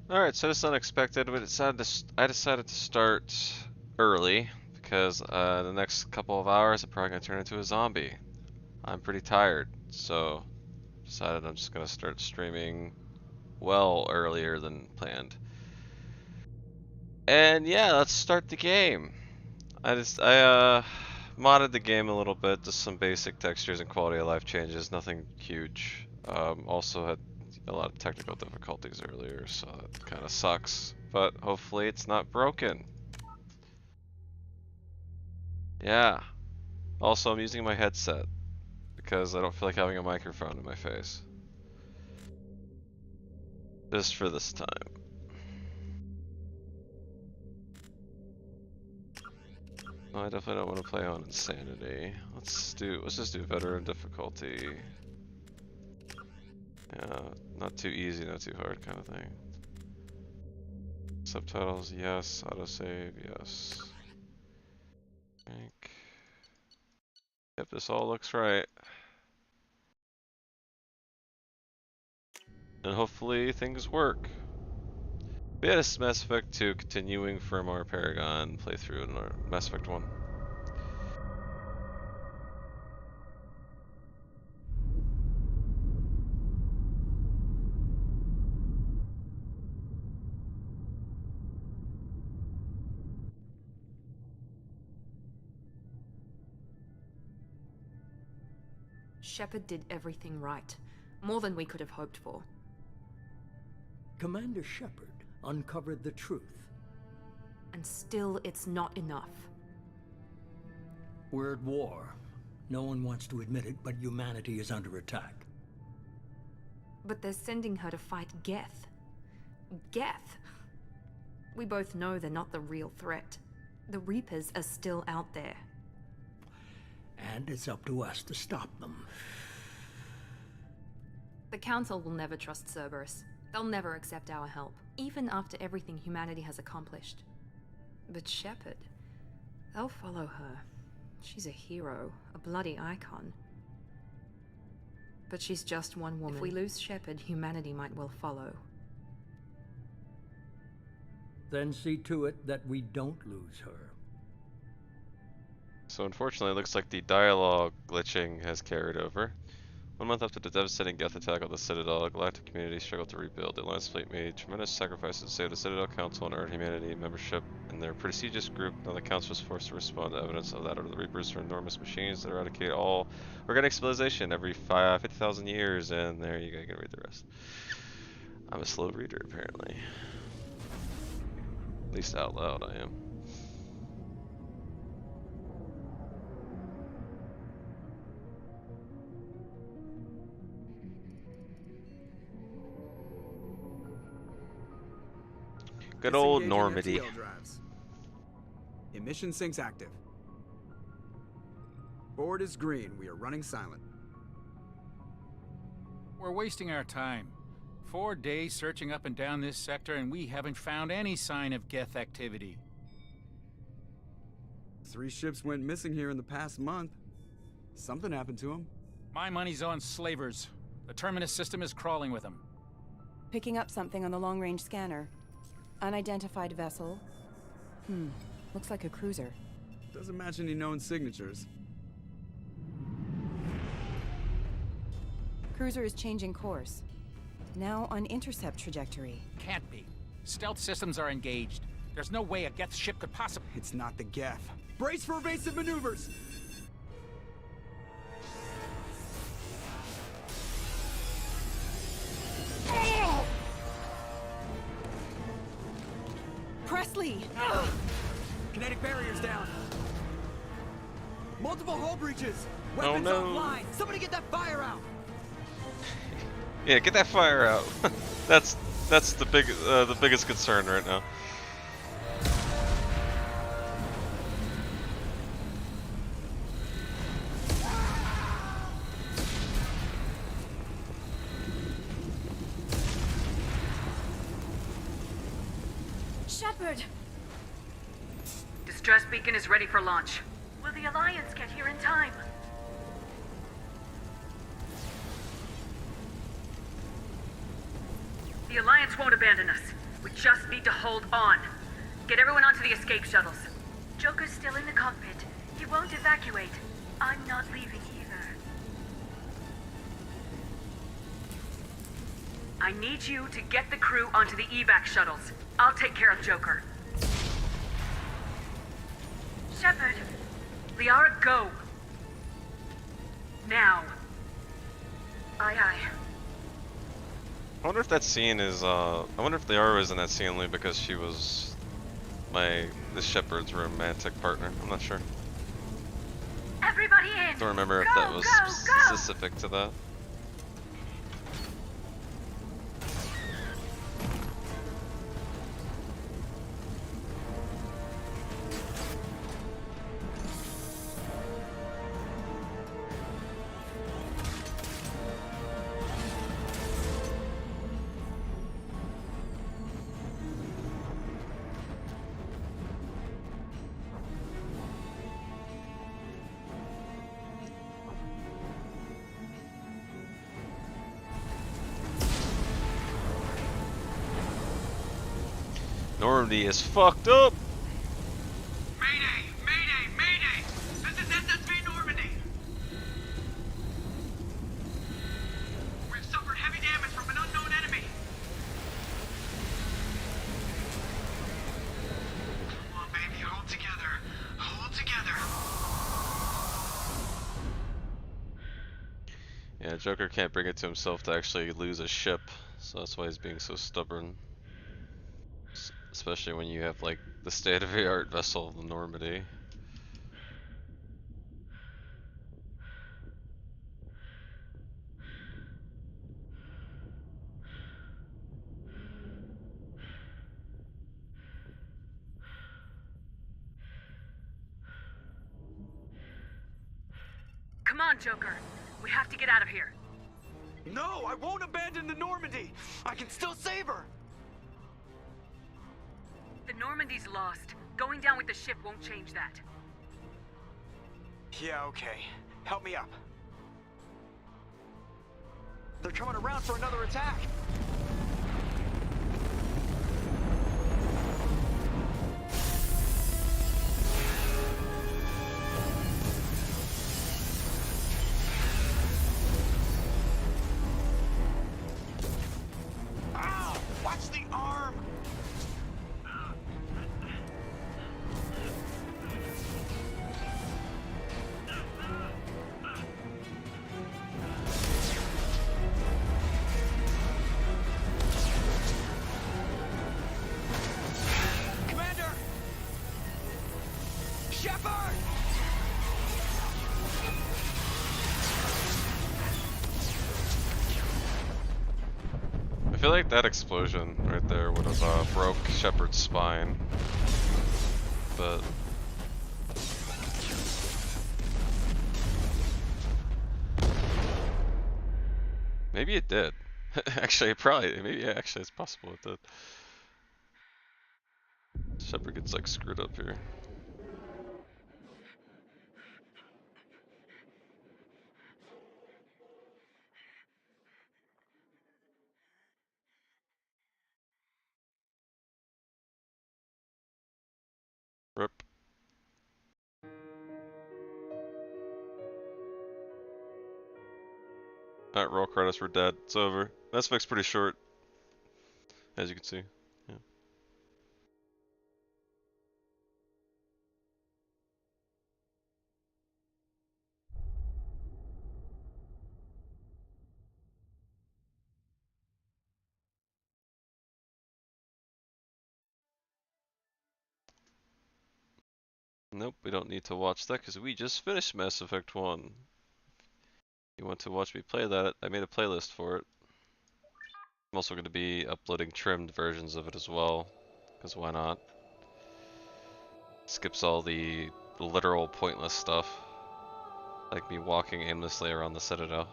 Alright, so this is unexpected. I decided to start early because the next couple of hours I'm probably gonna turn into a zombie. I'm pretty tired, so decided I'm just gonna start streaming well earlier than planned. And yeah, let's start the game. I modded the game a little bit, just some basic textures and quality of life changes, nothing huge. Also had a lot of technical difficulties earlier, so that kind of sucks. But hopefully it's not broken. Yeah. Also, I'm using my headset because I don't feel like having a microphone in my face. Just for this time. No, I definitely don't want to play on insanity. Let's just do veteran difficulty. Yeah, not too easy, not too hard kind of thing. Subtitles, yes. Autosave, yes. Yep, this all looks right. And hopefully things work. We had a Mass Effect 2 continuing from our Paragon playthrough in our Mass Effect 1. Shepard did everything right. More than we could have hoped for. Commander Shepard uncovered the truth. And still, it's not enough. We're at war. No one wants to admit it, but humanity is under attack. But they're sending her to fight Geth. Geth! We both know they're not the real threat. The Reapers are still out there. And it's up to us to stop them. The Council will never trust Cerberus. They'll never accept our help, even after everything humanity has accomplished. But Shepard, they'll follow her. She's a hero, a bloody icon. But she's just one woman. If we lose Shepard, humanity might well follow. Then see to it that we don't lose her. So unfortunately, it looks like the dialogue glitching has carried over. 1 month after the devastating Geth attack on the Citadel, the Galactic community struggled to rebuild. The Alliance fleet made tremendous sacrifices to save the Citadel Council and earn humanity membership in their prestigious group. Now the Council was forced to respond to evidence of that, or the Reapers are enormous machines that eradicate all organic civilization every 50,000 years. And there you go, you can read the rest. I'm a slow reader, apparently. At least out loud, I am. Good old Normandy. Emission sinks active. Board is green. We are running silent. We're wasting our time. 4 days searching up and down this sector, and we haven't found any sign of Geth activity. 3 ships went missing here in the past month. Something happened to them. My money's on slavers. The Terminus system is crawling with them. Picking up something on the long-range scanner. Unidentified vessel. Looks like a cruiser. Doesn't match any known signatures. Cruiser is changing course. Now on intercept trajectory. Can't be. Stealth systems are engaged. There's no way a Geth ship could possibly... It's not the Geth. Brace for evasive maneuvers! Presley! Kinetic barriers down. Multiple hull breaches. Weapons no. offline. Somebody get that fire out. Yeah, get that fire out. that's the biggest concern right now. Shepard! Distress beacon is ready for launch. Will the Alliance get here in time? The Alliance won't abandon us. We just need to hold on. Get everyone onto the escape shuttles. Joker's still in the cockpit. He won't evacuate. I'm not leaving either. I need you to get the crew onto the evac shuttles. I'll take care of Joker. Shepard, Liara, go! Now. aye aye. I wonder if that scene is, I wonder if Liara was in that scene only because she was the Shepard's romantic partner. I'm not sure. Everybody in! Don't remember if Go, that was go, go! specific to that. Normandy is fucked up! Mayday! Mayday! Mayday! This is SSV Normandy! We've suffered heavy damage from an unknown enemy! Come on, baby, hold together. Hold together. Yeah, Joker can't bring it to himself to actually lose a ship, so that's why he's being so stubborn. Especially when you have like the state-of-the-art vessel, the Normandy. Come on, Joker. We have to get out of here. No, I won't abandon the Normandy! I can still save her! The Normandy's lost. Going down with the ship won't change that. Yeah, okay. Help me up. They're coming around for another attack! Ow! Watch the arm! Commander! Shepard! I feel like that explosion right there would have broke Shepard's spine, but maybe it did. Actually, maybe yeah, actually it's possible it did. Shepard gets like screwed up here. Rip. Alright, roll credits, we're dead. It's over. Mass Effect's pretty short, as you can see. Yeah. Nope, we don't need to watch that because we just finished Mass Effect 1. You want to watch me play that? I made a playlist for it. I'm also going to be uploading trimmed versions of it as well, because why not? Skips all the literal pointless stuff, like me walking aimlessly around the Citadel.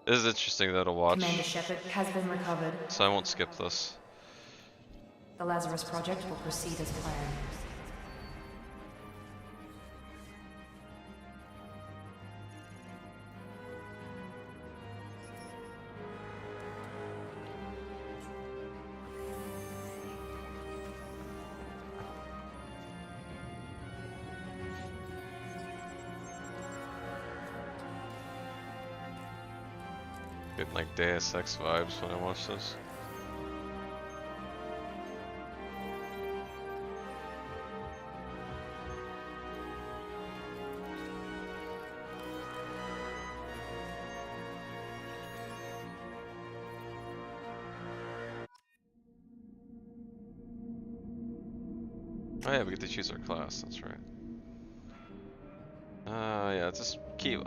This is interesting though to watch, Commander Shepard has been recovered. so I won't skip this. The Lazarus Project will proceed as planned. Getting like Deus Ex vibes when I watch this. Oh yeah, we get to choose our class, that's right. Yeah, just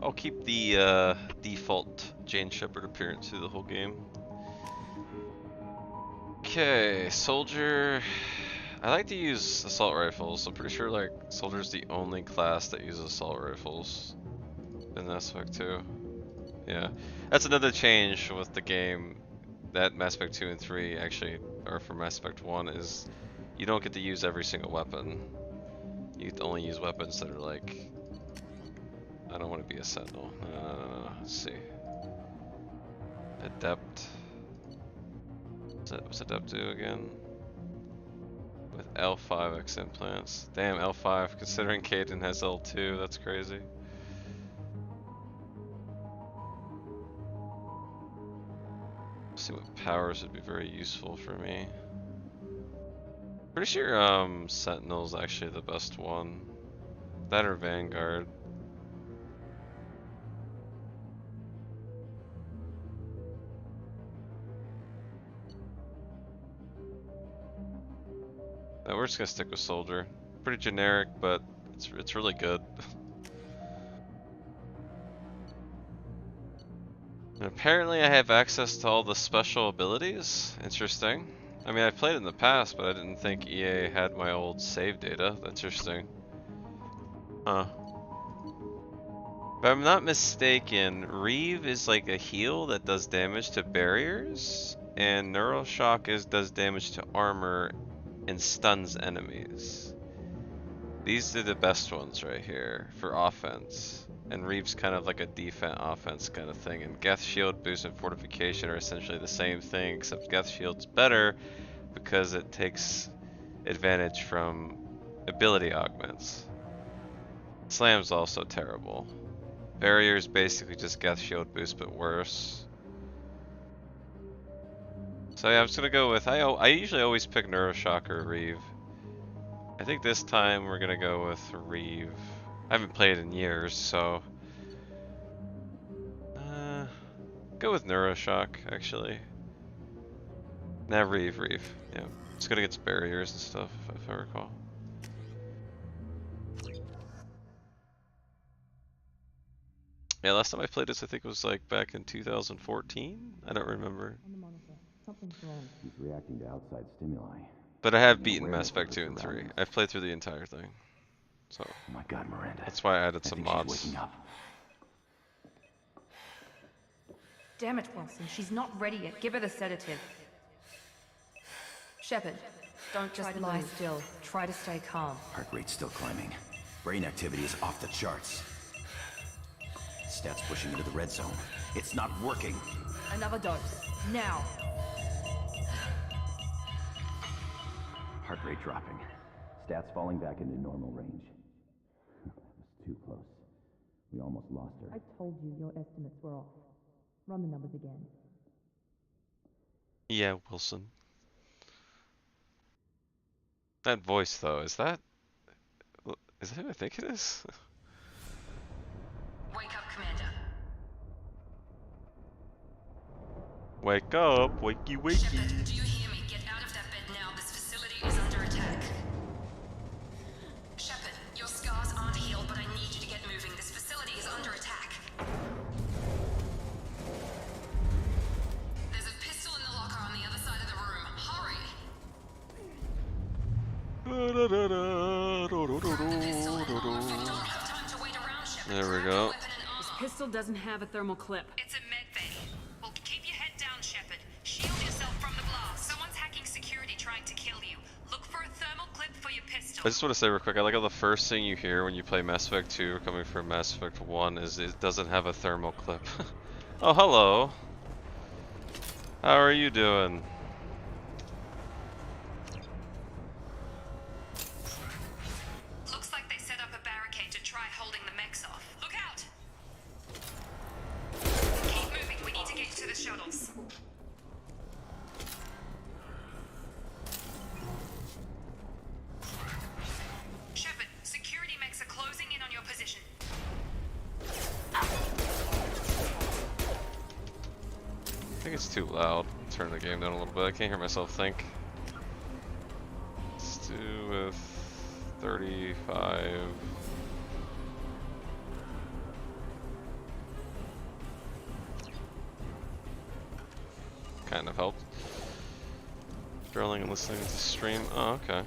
I'll keep the default Jane Shepard appearance through the whole game. Okay, soldier. I like to use assault rifles. I'm pretty sure like soldier's the only class that uses assault rifles in Mass Effect 2. Yeah, that's another change with the game that Mass Effect 2 and 3 actually, or for Mass Effect 1, is you don't get to use every single weapon. You only use weapons that are like, I don't want to be a sentinel. No. Let's see. Adept. What's Adept do again? With L5 X implants. Damn, L5, considering Caden has L2, that's crazy. Let's see what powers would be very useful for me. Pretty sure Sentinel's actually the best one. That or Vanguard. We're just gonna stick with Soldier. Pretty generic, but it's really good. And apparently I have access to all the special abilities. Interesting. I mean, I played in the past, but I didn't think EA had my old save data. That's interesting. Huh. If I'm not mistaken, Reeve is like a heal that does damage to barriers, and Neuroshock does damage to armor and stuns enemies. These are the best ones right here for offense. And Reeve's kind of like a defense offense kind of thing. And Geth Shield boost and fortification are essentially the same thing, except Geth Shield's better because it takes advantage from ability augments. Slam's also terrible. Barrier's basically just Geth Shield boost but worse. So yeah, I'm just gonna go with, I usually always pick Neuroshock or Reeve. I think this time we're gonna go with Reeve. I haven't played in years, so go with Neuroshock actually. Nah, Reeve. Yeah, it's good against barriers and stuff, if I recall. Yeah, last time I played this, I think it was like back in 2014. I don't remember. He's reacting to outside stimuli. But I have beaten Mass Effect 2 and 3. I've played through the entire thing. So oh my God, Miranda. That's why I added some mods. Waking up. Damn it, Wilson. She's not ready yet. Give her the sedative. Shepard, don't just lie still. Try to stay calm. Heart rate's still climbing. Brain activity is off the charts. Stats pushing into the red zone. It's not working. Another dose. Now. Heart rate dropping. Stats falling back into normal range. That was too close. We almost lost her. I told you your estimates were off. Run the numbers again. Yeah, Wilson. That voice though, is that who I think it is? Wake up, Commander. Wake up, wakey wakey. Shepard, do you hear me? Get out of that bed now. This facility is under attack. Shepard, your scars aren't healed, but I need you to get moving. This facility is under attack. There's a pistol in the locker on the other side of the room. Hurry! There we go. This pistol doesn't have a thermal clip. It's a medbay. Well, keep your head down, Shepard. Shield yourself from the blast. Someone's hacking security trying to kill you. Look for a thermal clip for your pistol. I just want to say real quick, I like how the first thing you hear when you play Mass Effect 2 coming from Mass Effect 1 is it doesn't have a thermal clip. Oh, hello. How are you doing? Looks like they set up a barricade to try holding the mechs off. Look out! Keep moving. We need to get to the think it's too loud. Turn the game down a little bit. I can't hear myself think. Let's do with 35. Kind of helped. Drilling and listening to stream. Oh, okay.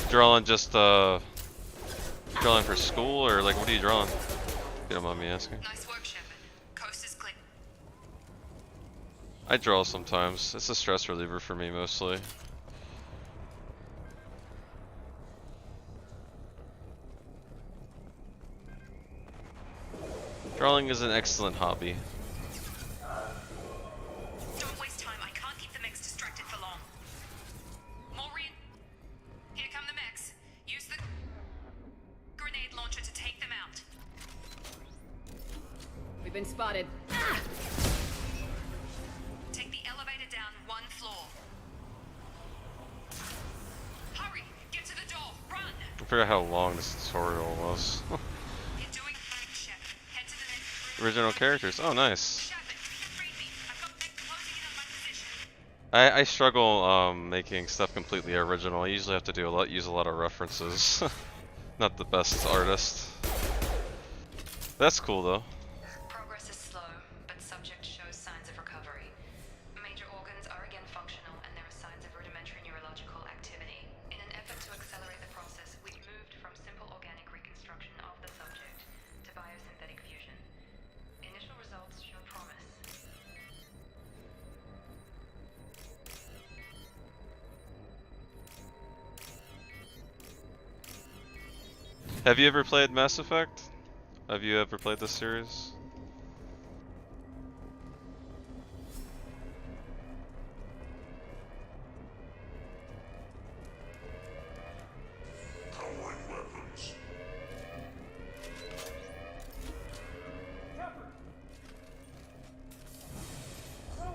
Drawing just drawing for school, or like what are you drawing? If you don't mind me asking. Nice work, Shepard. Coast is clear. I draw sometimes. It's a stress reliever for me mostly. Drawing is an excellent hobby. Don't waste time. I can't keep the mechs distracted for long. Maureen, here come the mechs. Use the grenade launcher to take them out. We've been spotted. Take the elevator down 1 floor. Hurry! Get to the door. Run! I forgot how long this tutorial was. You're doing fine, Shep. Head to the next room. Original characters. Oh, nice. Shepard, read me. I've got mech closing in on my position. I struggle making stuff completely original. I usually have to use a lot of references. Not the best artist. That's cool though. Progress is slow, but subject shows signs of recovery. Major organs are again functional, and there are signs of rudimentary neurological activity. In an effort to accelerate the process, we've moved from simple organic reconstruction of the subject to biosynthetic fusion. Initial results show promise. Have you ever played Mass Effect? Have you ever played this series?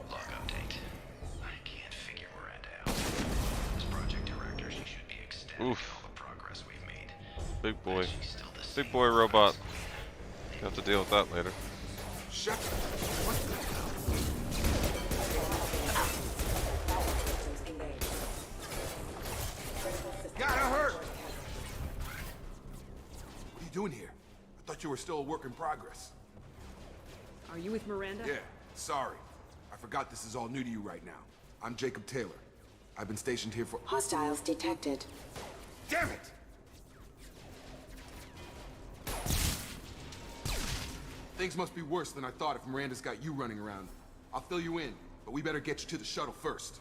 Log update. I can't figure Miranda out. As project director, she should be ecstatic at all the progress we've made. Big boy. She's still the same. Big boy robot. Have to deal with that later. Shepard, what the hell? Gotta hurt! What are you doing here? I thought you were still a work in progress. Are you with Miranda? Yeah, sorry. I forgot this is all new to you right now. I'm Jacob Taylor. I've been stationed here for— Hostiles detected. Damn it! Things must be worse than I thought if Miranda's got you running around. I'll fill you in, but we better get you to the shuttle first.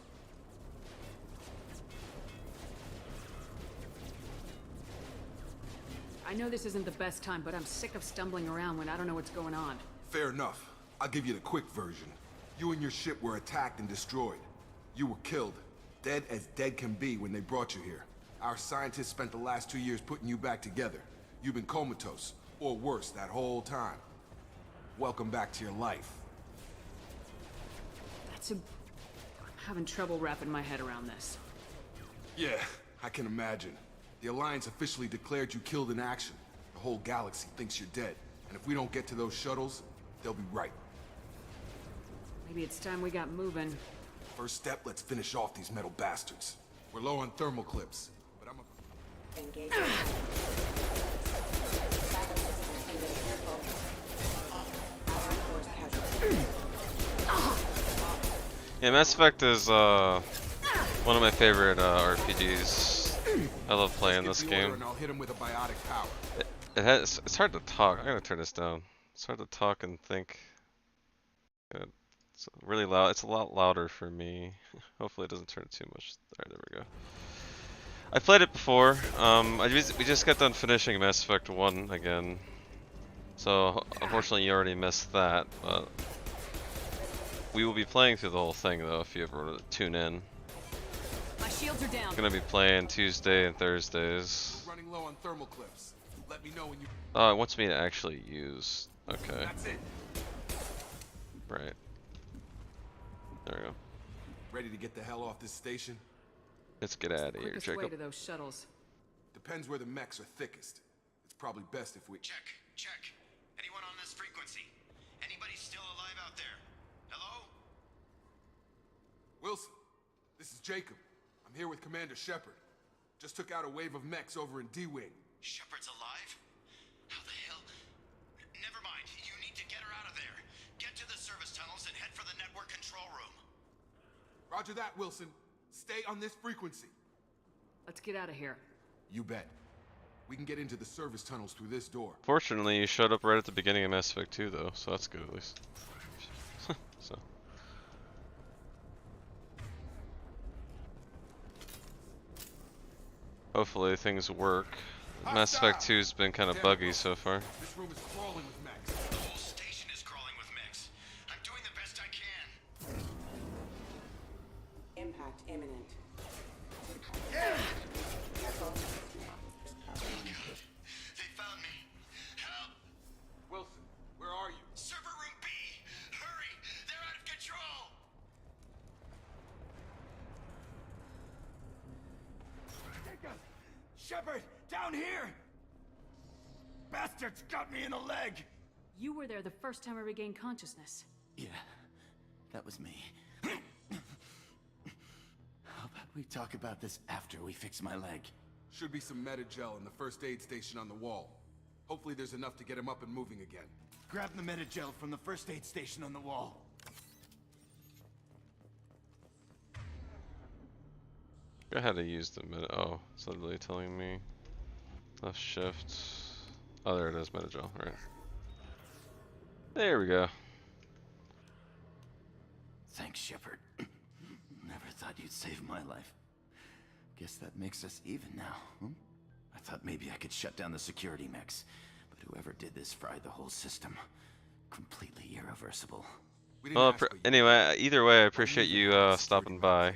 I know this isn't the best time, but I'm sick of stumbling around when I don't know what's going on. Fair enough. I'll give you the quick version. You and your ship were attacked and destroyed. You were killed. Dead as dead can be when they brought you here. Our scientists spent the last 2 years putting you back together. You've been comatose, or worse, that whole time. Welcome back to your life. I'm having trouble wrapping my head around this. Yeah, I can imagine. The Alliance officially declared you killed in action. The whole galaxy thinks you're dead. And if we don't get to those shuttles, they'll be right. Maybe it's time we got moving. First step, let's finish off these metal bastards. We're low on thermal clips, but I'm a— Engage. Yeah, Mass Effect is one of my favorite RPGs. I love playing this game. I'll hit him with a biotic power. It's hard to talk. I'm gonna turn this down. It's hard to talk and think. It's really loud. It's a lot louder for me. Hopefully it doesn't turn too much. Alright, there we go. I played it before. We just got done finishing Mass Effect 1 again. So unfortunately you already missed that, but we will be playing through the whole thing though if you ever were to tune in. My shields are down. I'm gonna be playing Tuesday and Thursdays. Running low on thermal clips. Let me know when you— Oh, it wants me to actually use. Okay. That's it. Right. There we go. Ready to get the hell off this station? Let's get out of here, Quickest way Jacob. to those shuttles. Depends where the mechs are thickest. It's probably best if we... Check. Anyone on this frequency? Anybody still alive out there? Hello? Wilson, this is Jacob. I'm here with Commander Shepard. Just took out a wave of mechs over in D-Wing. Shepard's alive? How the hell? Never mind. You need to get her out of there. Get to the service tunnels and head for the network control room. Roger that, Wilson. Stay on this frequency. Let's get out of here. You bet. We can get into the service tunnels through this door. Fortunately, you showed up right at the beginning of Mass Effect 2, though, so that's good at least. So. Hopefully things work. Mass Effect 2's been kind of buggy so far. This room is crawling with mechs. The whole station is crawling with mechs. I'm doing the best I can. Impact imminent. They found me. Help! Wilson, where are you? Server room B! Hurry! They're out of control! Shepard, down here! Bastards got me in the leg! You were there the first time I regained consciousness. Yeah, that was me. How about we talk about this after we fix my leg? Should be some metagel in the first aid station on the wall. Hopefully there's enough to get him up and moving again. Grab the metagel from the first aid station on the wall. I had to use the meta. Oh, it's literally telling me. Left shift. Oh, there it is, metagel. Right. There we go. Thanks, Shepard. Never thought you'd save my life. Guess that makes us even now, huh? I thought maybe I could shut down the security mechs, but whoever did this fried the whole system. Completely irreversible. Well, anyway, either way, I appreciate you stopping by.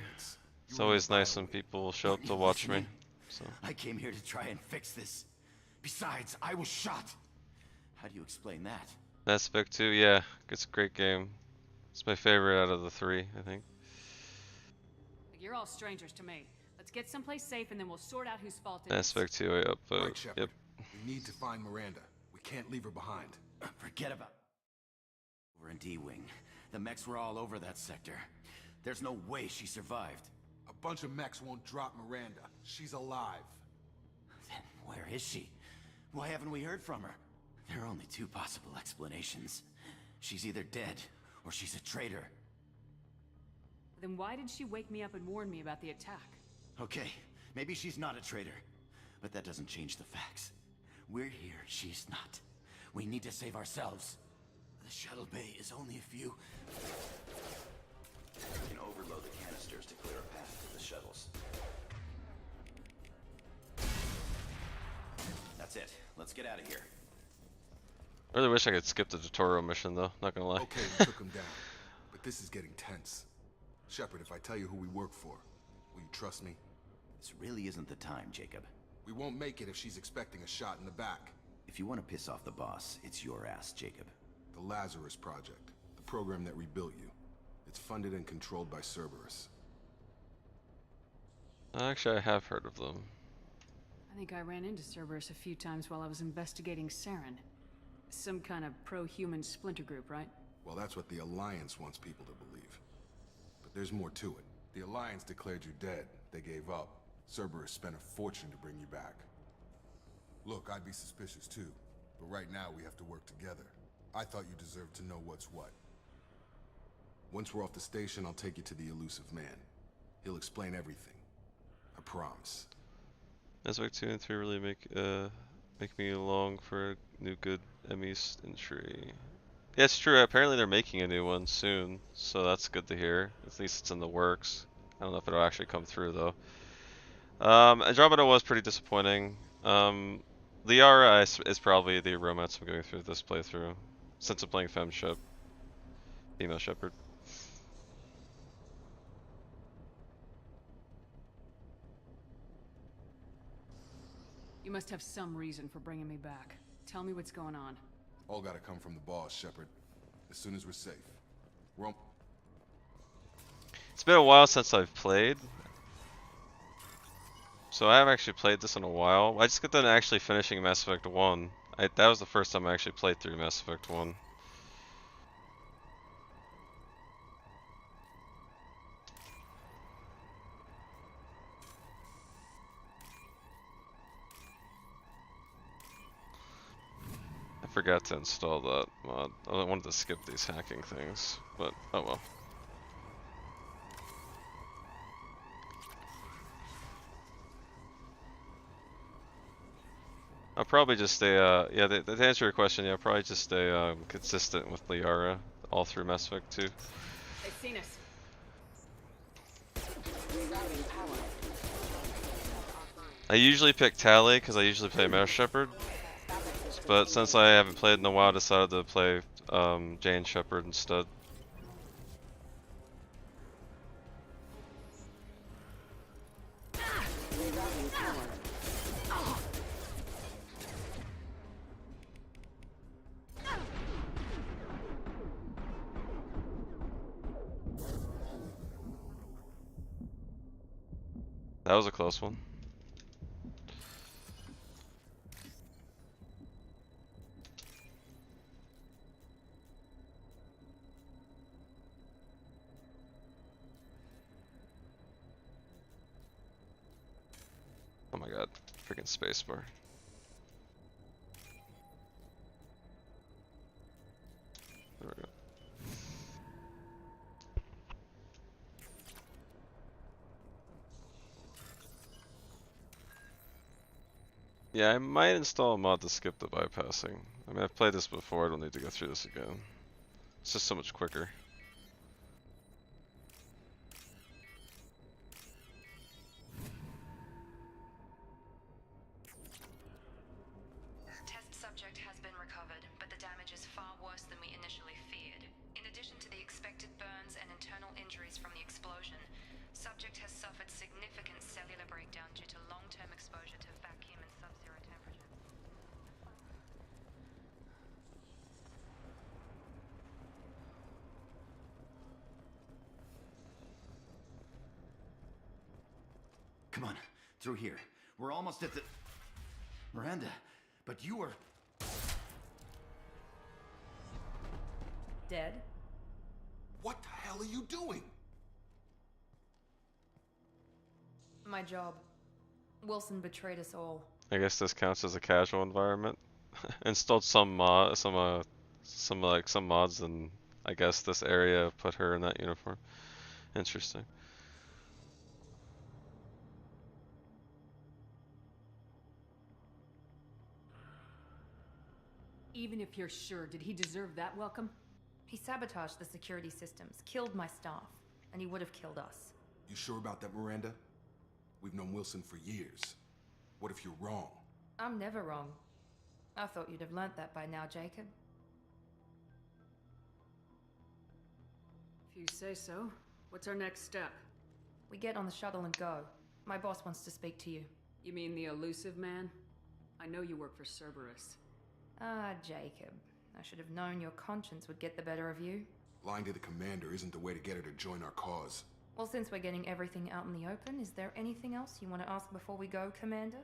It's always nice when people show up to watch me. So. I came here to try and fix this. Besides, I was shot. How do you explain that? Mass Effect 2, yeah, it's a great game. It's my favorite out of the 3, I think. You're all strangers to me. Let's get someplace safe and then we'll sort out whose fault it is. Mass Effect 2, I upvote. Right, Shepard. Yep. We need to find Miranda. We can't leave her behind. Forget about... We're in D-Wing. The mechs were all over that sector. There's no way she survived. A bunch of mechs won't drop Miranda. She's alive. Then where is she? Why haven't we heard from her? There are only two possible explanations. She's either dead, or she's a traitor. Then why did she wake me up and warn me about the attack? Okay, maybe she's not a traitor. But that doesn't change the facts. We're here, she's not. We need to save ourselves. The shuttle bay is only a few... You can overload the canisters to clear a path to the shuttles. That's it. Let's get out of here. I really wish I could skip the tutorial mission though, not gonna lie. Okay, we took him down. But this is getting tense. Shepard, if I tell you who we work for, will you trust me? This really isn't the time, Jacob. We won't make it if she's expecting a shot in the back. If you want to piss off the boss, it's your ass, Jacob. The Lazarus Project, the program that rebuilt you. It's funded and controlled by Cerberus. Actually, I have heard of them. I think I ran into Cerberus a few times while I was investigating Saren. Some kind of pro-human splinter group, right? Well, that's what the Alliance wants people to believe. But there's more to it. The Alliance declared you dead. They gave up. Cerberus spent a fortune to bring you back. Look, I'd be suspicious too. But right now we have to work together. I thought you deserved to know what's what. Once we're off the station, I'll take you to the elusive man. He'll explain everything. I promise. Mass Effect 2 and 3 really make me long for a new good Emmys entry. Yeah, it's true. Apparently they're making a new one soon, so that's good to hear. At least it's in the works. I don't know if it'll actually come through though. Andromeda was pretty disappointing. Liara is probably the romance I'm going through this playthrough, since I'm playing Femship, female Shepard. You must have some reason for bringing me back. Tell me what's going on. All gotta come from the boss, Shepard. As soon as we're safe. We're on... It's been a while since I've played, So I haven't actually played this in a while. I just got done actually finishing Mass Effect 1. That was the first time I actually played through Mass Effect 1. I forgot to install that mod. I wanted to skip these hacking things, but oh well. I'll probably just stay, yeah, to answer your question, yeah, I'll probably just stay consistent with Liara all through Mass Effect 2. They've seen us. I usually pick Tali because I usually play Mare Shepherd, but since I haven't played in a while, I decided to play Jane Shepherd instead. That was a close one. Oh my god, freaking spacebar. There we go. Yeah, I might install a mod to skip the bypassing. I mean, I've played this before, I don't need to go through this again. It's just so much quicker. Test subject has been recovered, but the damage is far worse than we initially feared. In addition to the expected burns and internal injuries from the explosion, subject has suffered significant cellular breakdown due to long-term exposure to vacuum and sub-zero temperatures. Come on, through here. We're almost at the... Miranda, but you were... Dead? What the hell are you doing? My job. Wilson betrayed us all. I guess this counts as a casual environment. Installed some mods and I guess this area put her in that uniform. Interesting. Even if you're sure, did he deserve that welcome? He sabotaged the security systems, killed my staff, and he would have killed us. You sure about that, Miranda? We've known Wilson for years. What if you're wrong? I'm never wrong. I thought you'd have learnt that by now, Jacob. If you say so. What's our next step? We get on the shuttle and go. My boss wants to speak to you. You mean the elusive man? I know you work for Cerberus. Ah, Jacob. I should have known your conscience would get the better of you. Lying to the commander isn't the way to get her to join our cause. Well, since we're getting everything out in the open, is there anything else you want to ask before we go, Commander?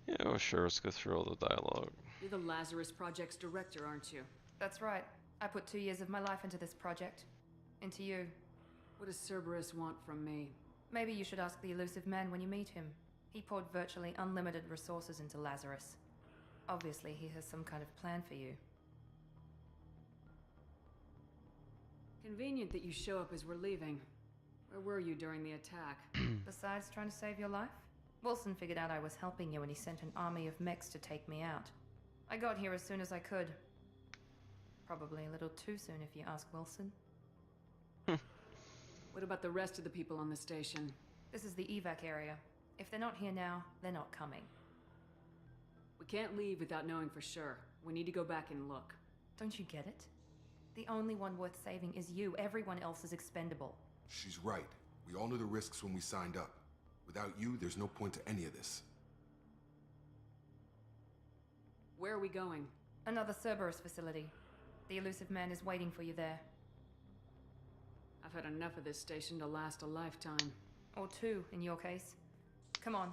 Yeah, well, sure, let's go through all the dialogue. You're the Lazarus Project's director, aren't you? That's right. I put 2 years of my life into this project. Into you. What does Cerberus want from me? Maybe you should ask the elusive man when you meet him. He poured virtually unlimited resources into Lazarus. Obviously, he has some kind of plan for you. Convenient that you show up as we're leaving. Where were you during the attack? Besides trying to save your life? Wilson figured out I was helping you and he sent an army of mechs to take me out. I got here as soon as I could. Probably a little too soon if you ask Wilson. What about the rest of the people on the station? This is the evac area. If they're not here now, they're not coming. We can't leave without knowing for sure. We need to go back and look. Don't you get it? The only one worth saving is you. Everyone else is expendable. She's right. We all knew the risks when we signed up. Without you, there's no point to any of this. Where are we going? Another Cerberus facility. The elusive man is waiting for you there. I've had enough of this station to last a lifetime. Or 2, in your case. Come on.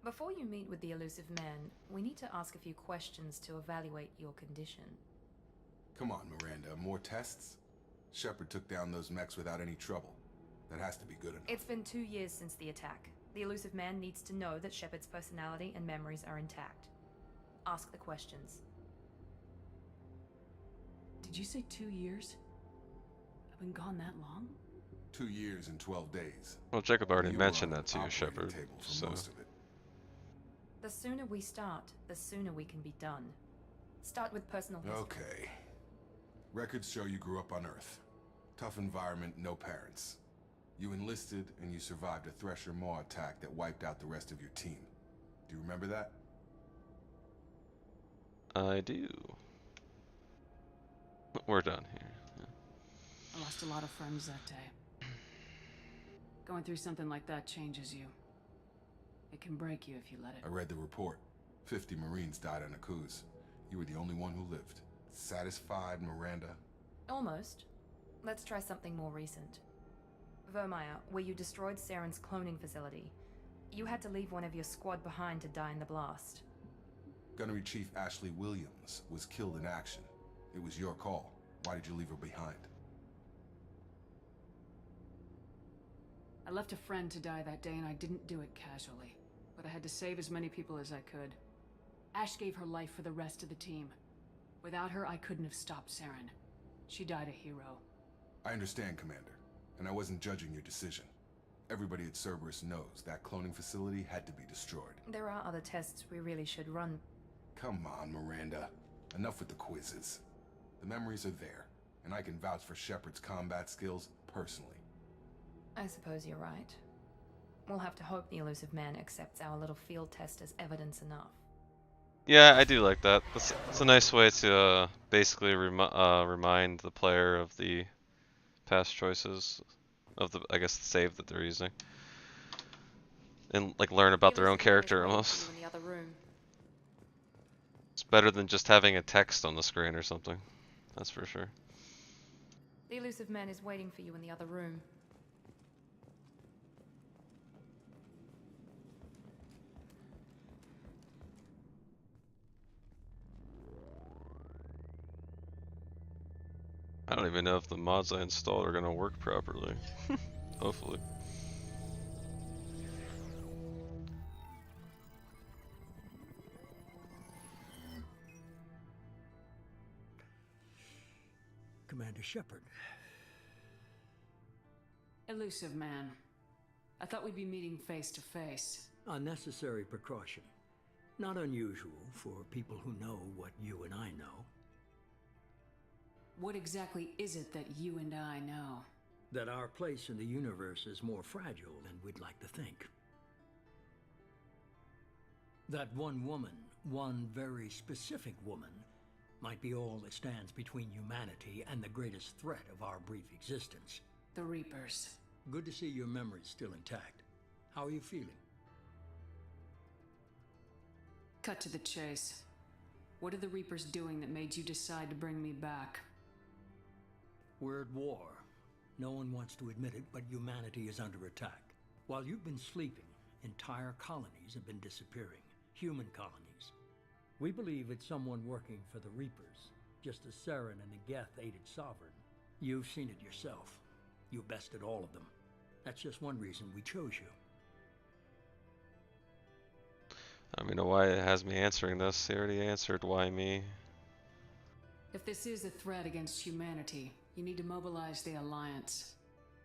Before you meet with the elusive man, we need to ask a few questions to evaluate your condition. Come on, Miranda, more tests? Shepard took down those mechs without any trouble. That has to be good enough. It's been 2 years since the attack. The elusive man needs to know that Shepard's personality and memories are intact. Ask the questions. Did you say 2 years? I've been gone that long? 2 years and 12 days. Well, Jacob already You mentioned were on that to the you, Shepard. operating table for So most of it. The sooner we start, the sooner we can be done. Start with personal history. Okay. Records show you grew up on Earth. Tough environment, no parents. You enlisted and you survived a Thresher Maw attack that wiped out the rest of your team. Do you remember that? I do. We're done here. Yeah. I lost a lot of friends that day. Going through something like that changes you. It can break you if you let it. I read the report. 50 Marines died on Akuz. You were the only one who lived. Satisfied, Miranda? Almost. Let's try something more recent. Vermeer, where you destroyed Saren's cloning facility. You had to leave one of your squad behind to die in the blast. Gunnery Chief Ashley Williams was killed in action. It was your call. Why did you leave her behind? I left a friend to die that day and I didn't do it casually. But I had to save as many people as I could. Ash gave her life for the rest of the team. Without her, I couldn't have stopped Saren. She died a hero. I understand, Commander. And I wasn't judging your decision. Everybody at Cerberus knows that cloning facility had to be destroyed. There are other tests we really should run. Come on, Miranda. Enough with the quizzes. The memories are there, and I can vouch for Shepard's combat skills personally. I suppose you're right. We'll have to hope the elusive man accepts our little field test as evidence enough. Yeah, I do like that. It's a nice way to basically remind the player of the past choices of the, I guess, the save that they're using, and like learn about their own character almost. In the other room. It's better than just having a text on the screen or something. That's for sure. The elusive man is waiting for you in the other room. I don't even know if the mods I installed are gonna work properly. Hopefully. Commander Shepard. Elusive man. I thought we'd be meeting face to face. Unnecessary precaution. Not unusual for people who know what you and I know. What exactly is it that you and I know? That our place in the universe is more fragile than we'd like to think. That one woman, one very specific woman, might be all that stands between humanity and the greatest threat of our brief existence. The Reapers. Good to see your memory's still intact. How are you feeling? Cut to the chase. What are the Reapers doing that made you decide to bring me back? We're at war. No one wants to admit it, but humanity is under attack. While you've been sleeping, entire colonies have been disappearing. Human colonies. We believe it's someone working for the Reapers, just as Saren and the Geth aided Sovereign. You've seen it yourself. You bested all of them. That's just one reason we chose you. I mean, why it has me answering this? He already answered why me. If this is a threat against humanity, you need to mobilize the Alliance.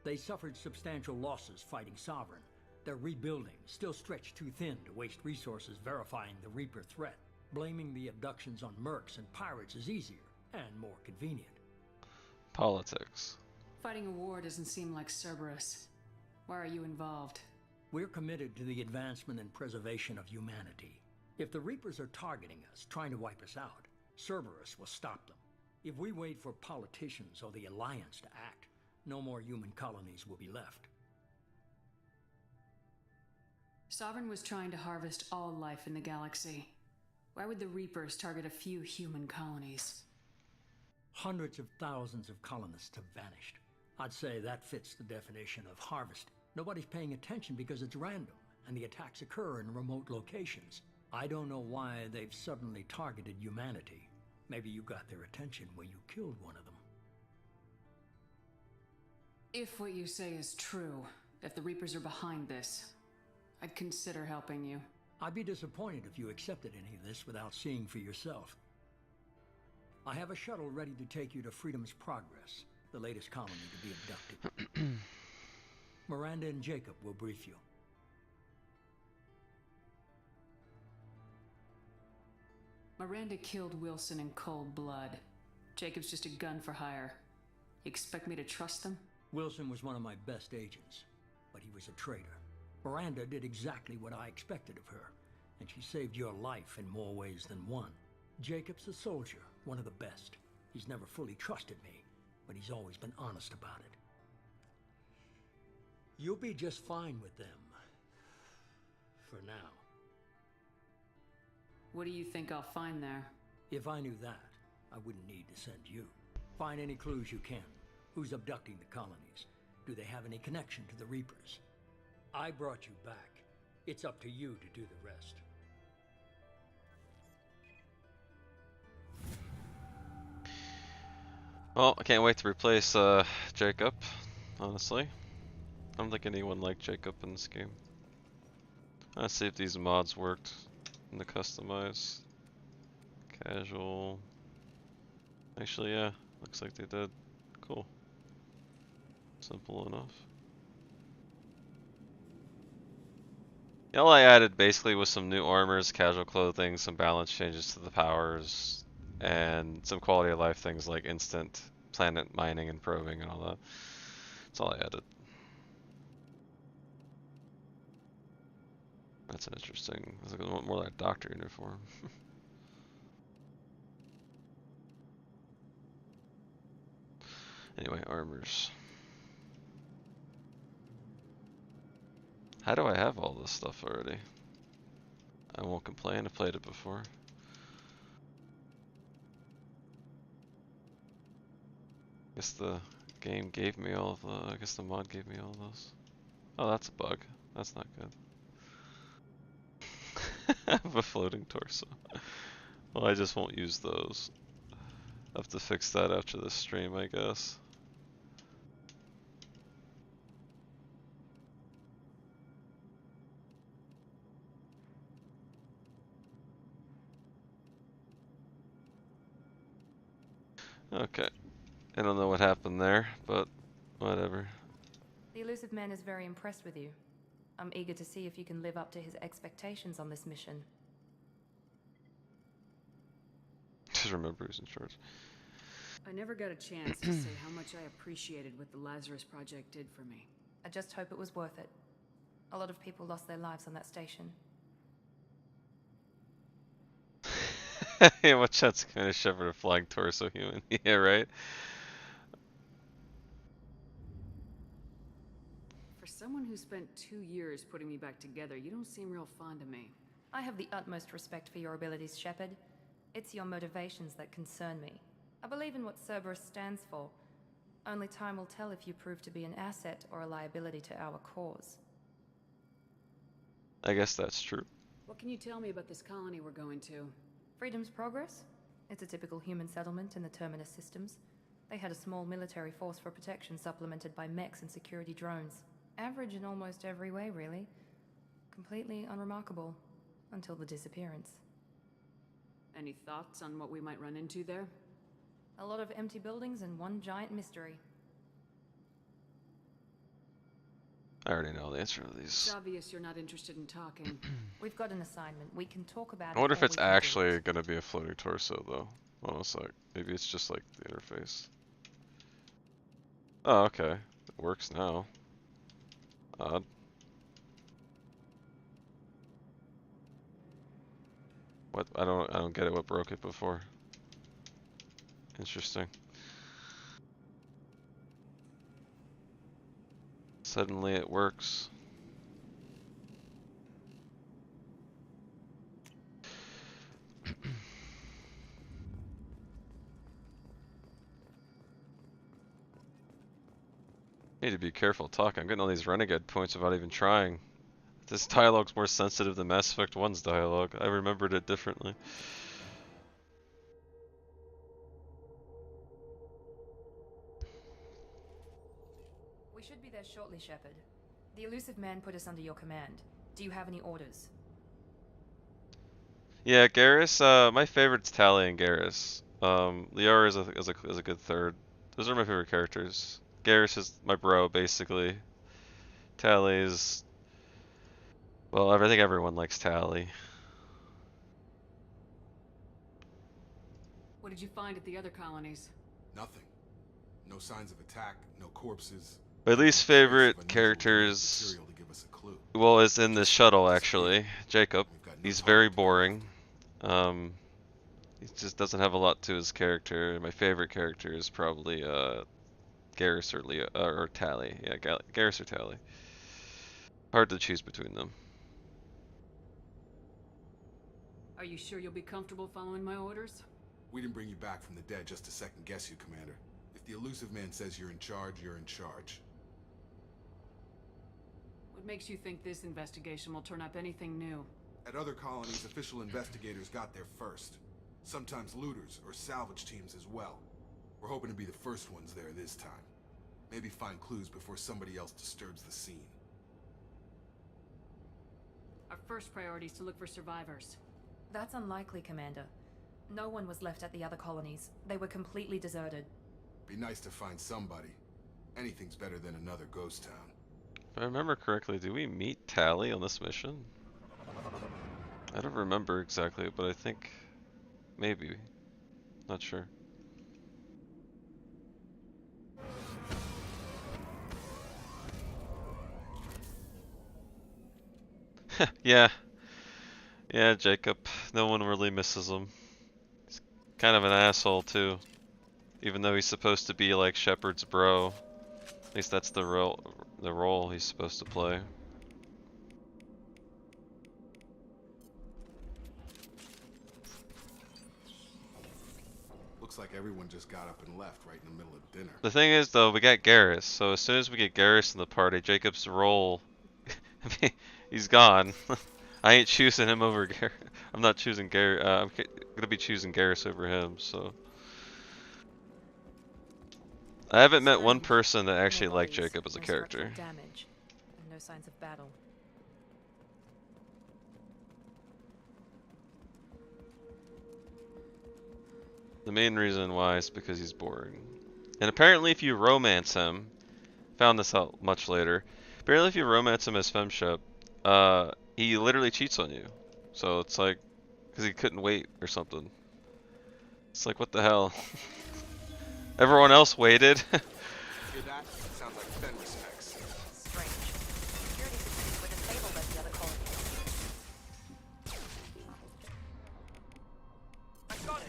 They suffered substantial losses fighting Sovereign. They're rebuilding, still stretched too thin to waste resources verifying the Reaper threat. Blaming the abductions on mercs and pirates is easier and more convenient. Politics. Fighting a war doesn't seem like Cerberus. Why are you involved? We're committed to the advancement and preservation of humanity. If the Reapers are targeting us, trying to wipe us out, Cerberus will stop them. If we wait for politicians or the Alliance to act, No more human colonies will be left. Sovereign was trying to harvest all life in the galaxy. Why would the Reapers target a few human colonies? Hundreds of thousands of colonists have vanished. I'd say that fits the definition of harvest. Nobody's paying attention because it's random, and the attacks occur in remote locations. I don't know why they've suddenly targeted humanity. Maybe you got their attention when you killed one of them. If what you say is true, if the Reapers are behind this, I'd consider helping you. I'd be disappointed if you accepted any of this without seeing for yourself. I have a shuttle ready to take you to Freedom's Progress, the latest colony to be abducted. Miranda and Jacob will brief you. Miranda killed Wilson in cold blood. Jacob's just a gun for hire. You expect me to trust them? Wilson was one of my best agents, but he was a traitor. Miranda did exactly what I expected of her, and she saved your life in more ways than one. Jacob's a soldier, one of the best. He's never fully trusted me, but he's always been honest about it. You'll be just fine with them. For now. What do you think I'll find there? If I knew that, I wouldn't need to send you. Find any clues you can. Who's abducting the colonies? Do they have any connection to the Reapers? I brought you back. It's up to you to do the rest. Well, I can't wait to replace Jacob, honestly. I don't think anyone liked Jacob in this game. Let's see if these mods worked in the customize. Casual. Actually, yeah, looks like they did. Cool. Simple enough. Yeah, all I added basically was some new armors, casual clothing, some balance changes to the powers, and some quality of life things like instant planet mining and probing and all that. That's all I added. That's an interesting. It's like more like a doctor uniform. Anyway, armors. How do I have all this stuff already? I won't complain. I've played it before. Guess the game gave me all of the. I guess the mod gave me all of those. Oh, that's a bug. That's not good. I have a floating torso. Well, I just won't use those. I have to fix that after this stream, I guess. Okay. I don't know what happened there, but whatever. The elusive man is very impressed with you. I'm eager to see if you can live up to his expectations on this mission. Just remember who's in charge. I never got a chance to say how much I appreciated what the Lazarus Project did for me. I just hope it was worth it. A lot of people lost their lives on that station. Yeah, what chance can I shepherd a flying torso human? Yeah, right? For someone who spent 2 years putting me back together, you don't seem real fond of me. I have the utmost respect for your abilities, Shepard. It's your motivations that concern me. I believe in what Cerberus stands for. Only time will tell if you prove to be an asset or a liability to our cause. I guess that's true. What can you tell me about this colony we're going to? Freedom's Progress? It's a typical human settlement in the Terminus systems. They had a small military force for protection supplemented by mechs and security drones. Average in almost every way, really. Completely unremarkable. Until the disappearance. Any thoughts on what we might run into there? A lot of empty buildings and one giant mystery. I already know the answer to these. It's obvious you're not interested in talking. We've got an assignment. We can talk about it. I wonder if or it's we can do actually it. gonna be a floating torso though. Hold on a sec. Maybe it's just like the interface. Oh, okay. It works now. Odd. What? I don't get it. What broke it before? Interesting. Suddenly it works. Need to be careful talking. I'm getting all these renegade points without even trying. This dialogue's more sensitive than Mass Effect 1's dialogue. I remembered it differently. We should be there shortly, Shepard. The elusive man put us under your command. Do you have any orders? Yeah, Garrus. My favorite's Tali and Garrus. Liara is a good third. Those are my favorite characters. Garrus is my bro, basically. Tali is, well, I think everyone likes Tali. What did you find at the other colonies? Nothing. No signs of attack, no corpses. My least favorite characters, well, is in this shuttle actually. Jacob. He's very boring. He just doesn't have a lot to his character. My favorite character is probably Garrus or Tali. Yeah, Garrus or Tali. Hard to choose between them. Are you sure you'll be comfortable following my orders? We didn't bring you back from the dead just to second guess you, Commander. If the elusive man says you're in charge, you're in charge. What makes you think this investigation will turn up anything new? At other colonies, official investigators got there first. Sometimes looters or salvage teams as well. We're hoping to be the first ones there this time. Maybe find clues before somebody else disturbs the scene. Our first priority is to look for survivors. That's unlikely, Commander. No one was left at the other colonies. They were completely deserted. Be nice to find somebody. Anything's better than another ghost town. If I remember correctly, do we meet Tali on this mission? I don't remember exactly, but I think maybe. Not sure. Yeah. Yeah, Jacob. No one really misses him. He's kind of an asshole too. Even though he's supposed to be like Shepard's bro. At least that's the role he's supposed to play. Looks like everyone just got up and left right in the middle of dinner. The thing is though, we got Garrus, so as soon as we get Garrus in the party, Jacob's role, I mean, he's gone. I ain't choosing him over Garrus. I'm not choosing Garrus. I'm gonna be choosing Garrus over him, so. I haven't met one person that actually liked Jacob as a character. Damage and no signs of battle. The main reason why is because he's boring. And apparently if you romance him, found this out much later, apparently if you romance him as femship, he literally cheats on you. So it's like, because he couldn't wait or something. It's like, what the hell? Everyone else waited. Hear that? Sounds like Ben respects. Strange. Security systems were disabled at the other colonies. I got it.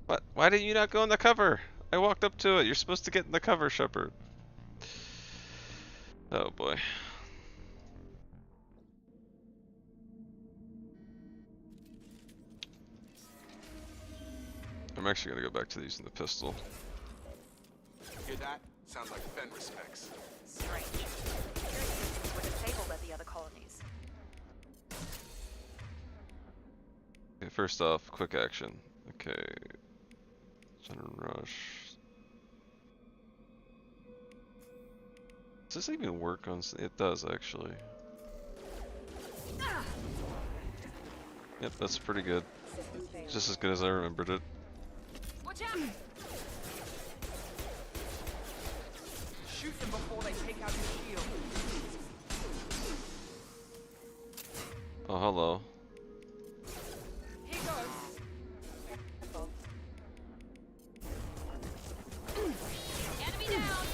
What? Why did you not go in the cover? I walked up to it. You're supposed to get in the cover, Shepard. Oh boy. I'm actually gonna go back to using the pistol. Hear that? Sounds like Ben respects. Strange. Security systems were disabled at the other colonies. Okay, first off, quick action. Okay. Center rush. Does this even work on? It does actually. Yep, that's pretty good. Just as good as I remembered it. Watch out! Shoot them before they take out your shield. Oh, hello. Here goes. Enemy down!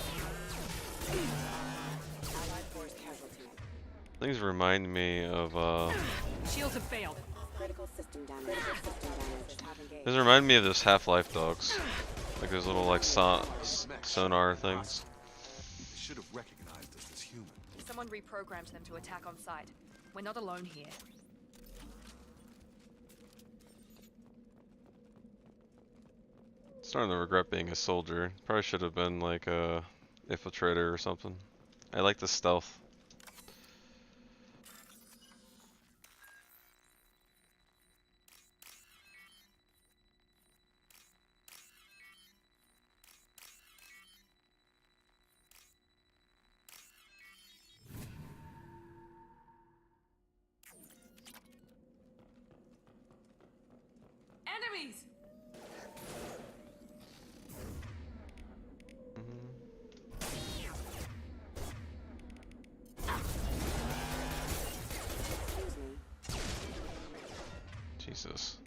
Things remind me of Shields have failed. Critical system damage. Critical system damage. These remind me of those Half-Life dogs. Like those little like sonar things. They should have recognized us as human. Someone reprogrammed them to attack on sight. We're not alone here. Starting to regret being a soldier. Probably should have been like a infiltrator or something. I like the stealth. Enemies! Jesus.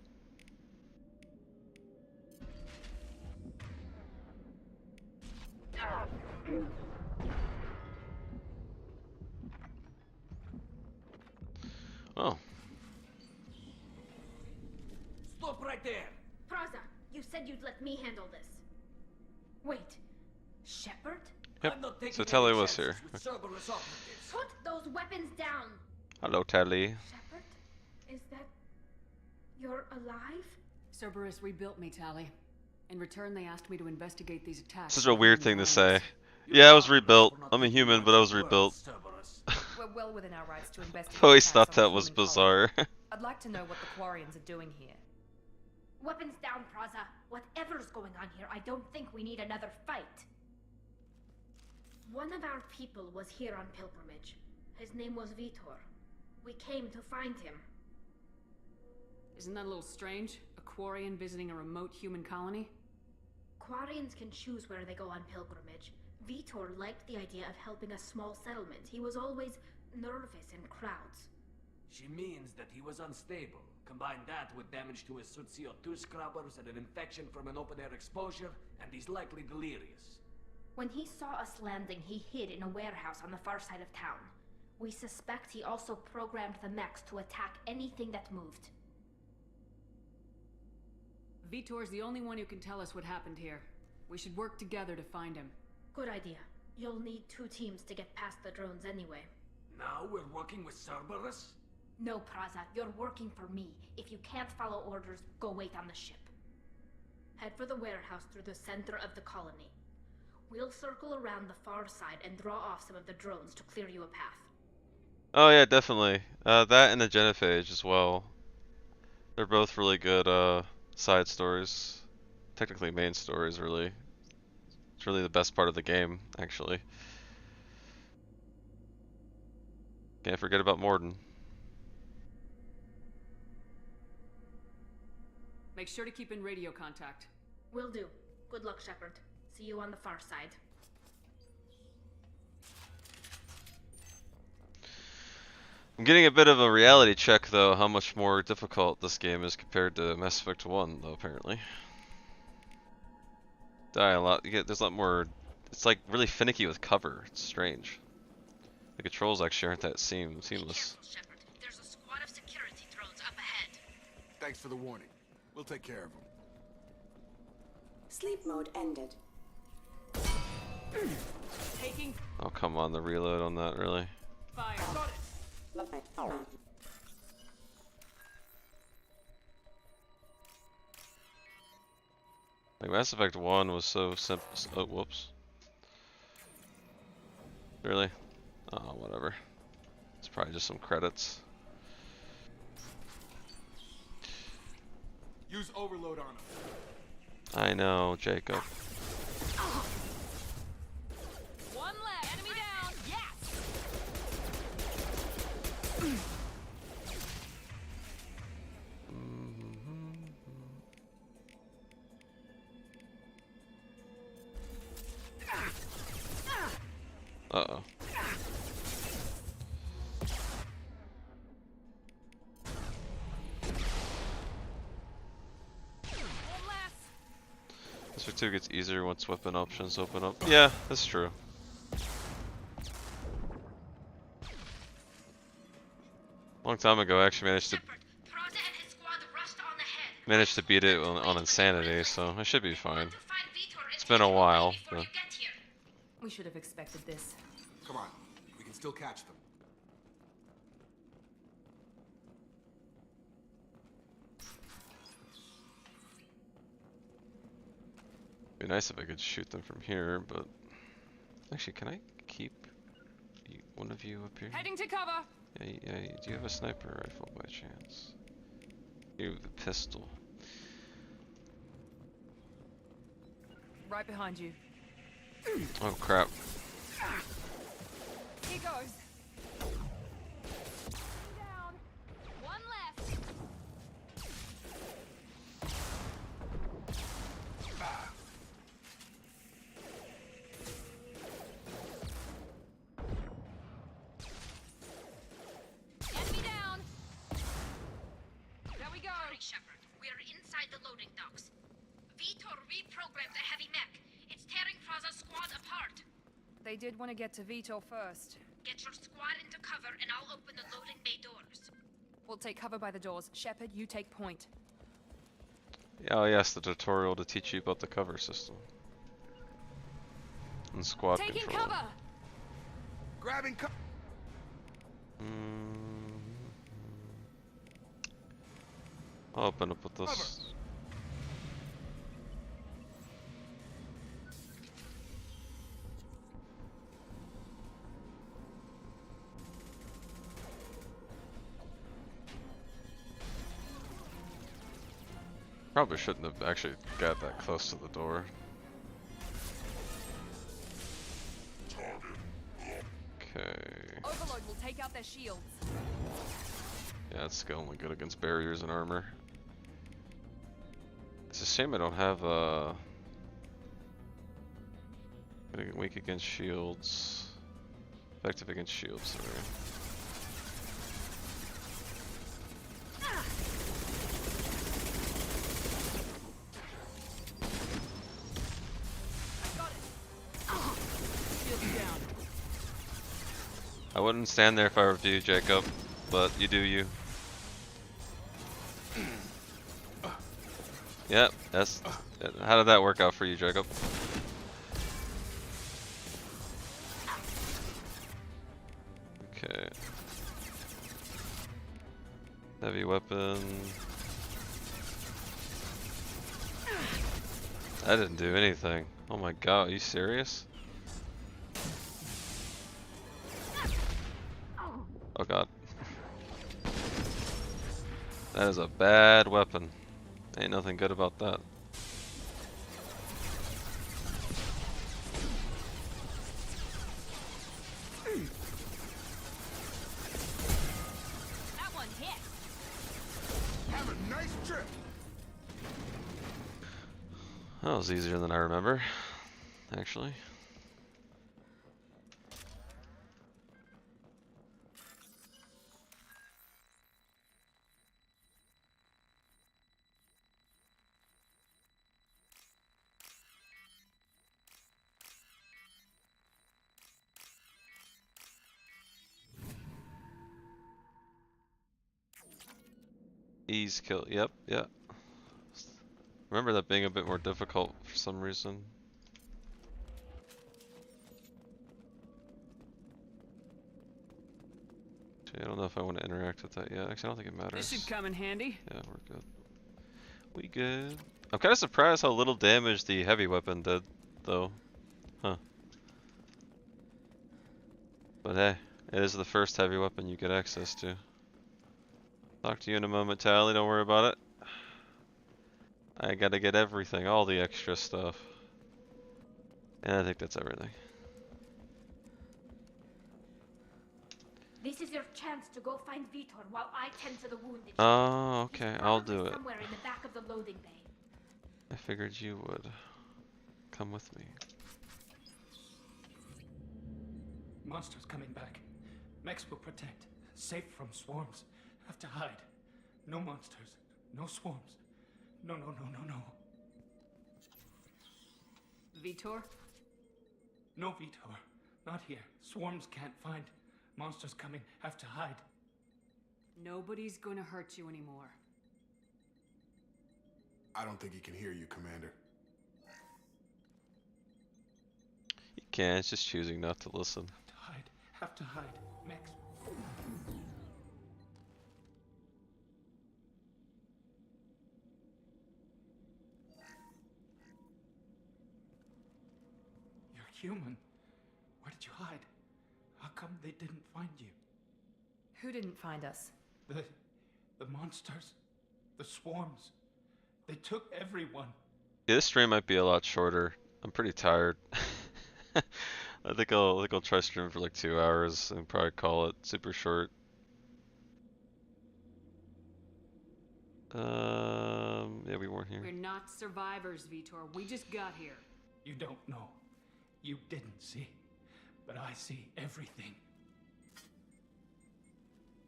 Oh. Stop right there! Praza, you said you'd let me handle this. Wait, Shepard? Yep. So Telly was here. Put those weapons down! Hello, Telly. Shepard? Is that... you're alive? Cerberus rebuilt me, Tally. In return, they asked me to investigate these attacks. This is a weird thing to say. Yeah, I was rebuilt. I'm a human, but I was rebuilt. We're well within our rights to investigate. I always attacks thought on that the was human bizarre. colony. I'd like to know what the Quarians are doing here. Weapons down, Praza. Whatever's going on here, I don't think we need another fight. One of our people was here on pilgrimage. His name was Vitor. We came to find him. Isn't that a little strange? A Quarian visiting a remote human colony? Quarians can choose where they go on pilgrimage. Vitor liked the idea of helping a small settlement. He was always nervous in crowds. She means that he was unstable. Combine that with damage to his suit CO2 scrubbers and an infection from an open-air exposure, and he's likely delirious. When he saw us landing, he hid in a warehouse on the far side of town. We suspect he also programmed the mechs to attack anything that moved. Vitor's the only one who can tell us what happened here. We should work together to find him. Good idea. You'll need 2 teams to get past the drones anyway. Now we're working with Cerberus? No, Praza, you're working for me. If you can't follow orders, go wait on the ship. Head for the warehouse through the center of the colony. We'll circle around the far side and draw off some of the drones to clear you a path. Oh yeah, definitely. That and the Genophage as well. They're both really good side stories. Technically main stories, really. It's really the best part of the game, actually. Can't forget about Morden. Make sure to keep in radio contact. Will do. Good luck, Shepard. See you on the far side. I'm getting a bit of a reality check, though, how much more difficult this game is compared to Mass Effect 1, though, apparently. Die a lot. There's a lot more. It's like really finicky with cover. It's strange. The controls actually aren't that seamless. Shepard. There's a squad of security drones up ahead. Thanks for the warning. We'll take care of them. Sleep mode ended. Taking Oh, come on, the reload on that, really. fire. Like, Mass Effect 1 was so simple. Oh, whoops. Really? Oh, whatever. It's probably just some credits. Use overload on them. I know, Jacob. One leg. Enemy down. Yes. Uh-oh. This 2 gets easier once weapon options open up. Yeah, that's true. Long time ago, I actually managed to. Shepard, Praza and his managed to beat it on insanity, so I should be fine. It's been a while, but... We should have expected this. Come on, we can still catch them. It'd be nice if I could shoot them from here, but... Actually, can I keep one of you up here? Heading to cover! Yeah, do you have a sniper rifle by chance? You have a pistol. Right behind you. Oh crap. Here goes. Down. One left. Enemy down. There we go. Hurry, Shepard. We are inside the loading docks. Vitor reprogrammed the heavy mech. It's tearing Fraza's squad apart. They did want to get to Vitor first. Get your squad into cover and I'll open the loading bay doors. We'll take cover by the doors. Shepard, you take point. Oh yes, the tutorial to teach you about the cover system. And squad Taking control. cover! Grabbing cover. I'll open up with this. Probably shouldn't have actually got that close to the door. Okay. Overload will take out their shields. Yeah, it's only good against barriers and armor. It's a shame I don't have weak against shields. Effective against shields, sorry. I wouldn't stand there if I were you, Jacob, but you do you. Yep, that's... How did that work out for you, Jacob? Okay. Heavy weapon. That didn't do anything. Oh my god, are you serious? Oh god. That is a bad weapon. Ain't nothing good about that. That one hit. Have a nice trip. That was easier than I remember, actually. Ease kill, yep. Remember that being a bit more difficult for some reason. Actually, I don't know if I want to interact with that yet. Actually, I don't think it matters. This should come in handy. Yeah, we're good. We good. I'm kind of surprised how little damage the heavy weapon did, though. Huh. But hey, it is the first heavy weapon you get access to. Talk to you in a moment, Tally, don't worry about it. I gotta get everything, all the extra stuff. And I think that's everything. This is your chance to go find Vitor while I tend to the wounded. Oh, okay, He's I'll probably do it. somewhere in the back of the loading bay. I figured you would. Come with me. Monsters coming back. Mechs will protect. Safe from swarms. Have to hide. No monsters. No swarms. No. Vitor? No, Vitor. Not here. Swarms can't find. Monsters coming. Have to hide. Nobody's gonna hurt you anymore. I don't think he can hear you, Commander. He can, it's just choosing not to listen. Have to hide. Max. You're human. Where did you hide? How come they didn't find you? Who didn't find us? The monsters. The swarms. They took everyone. Yeah, this stream might be a lot shorter. I'm pretty tired. I think I'll try streaming for like 2 hours and probably call it super short. Yeah, we weren't here. We're not survivors, Vitor. We just got here. You don't know. You didn't see. But I see everything.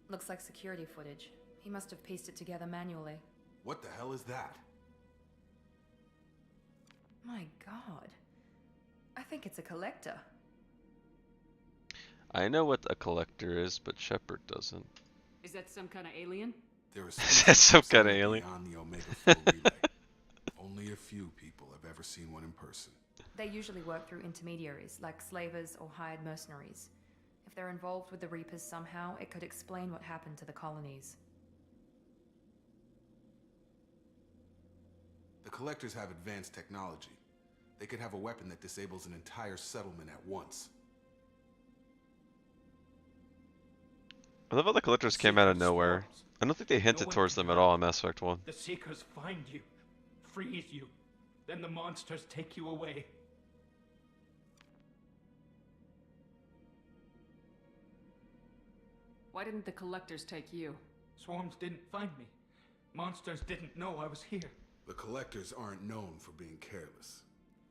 Looks like security footage. He must have pieced it together manually. What the hell is that? My god. I think it's a collector. I know what a collector is, but Shepard doesn't. Is that some kind of alien? There is Is that some kind of alien? beyond the Omega Flow relay. Only a few people have ever seen one in person. They usually work through intermediaries, like slavers or hired mercenaries. If they're involved with the Reapers somehow, it could explain what happened to the colonies. The collectors have advanced technology. They could have a weapon that disables an entire settlement at once. I love how the collectors came out of nowhere. I don't think they hinted towards them at all in Mass Effect 1. The Seekers find you, freeze you, then the monsters take you away. Why didn't the collectors take you? Swarms didn't find me. Monsters didn't know I was here. The collectors aren't known for being careless.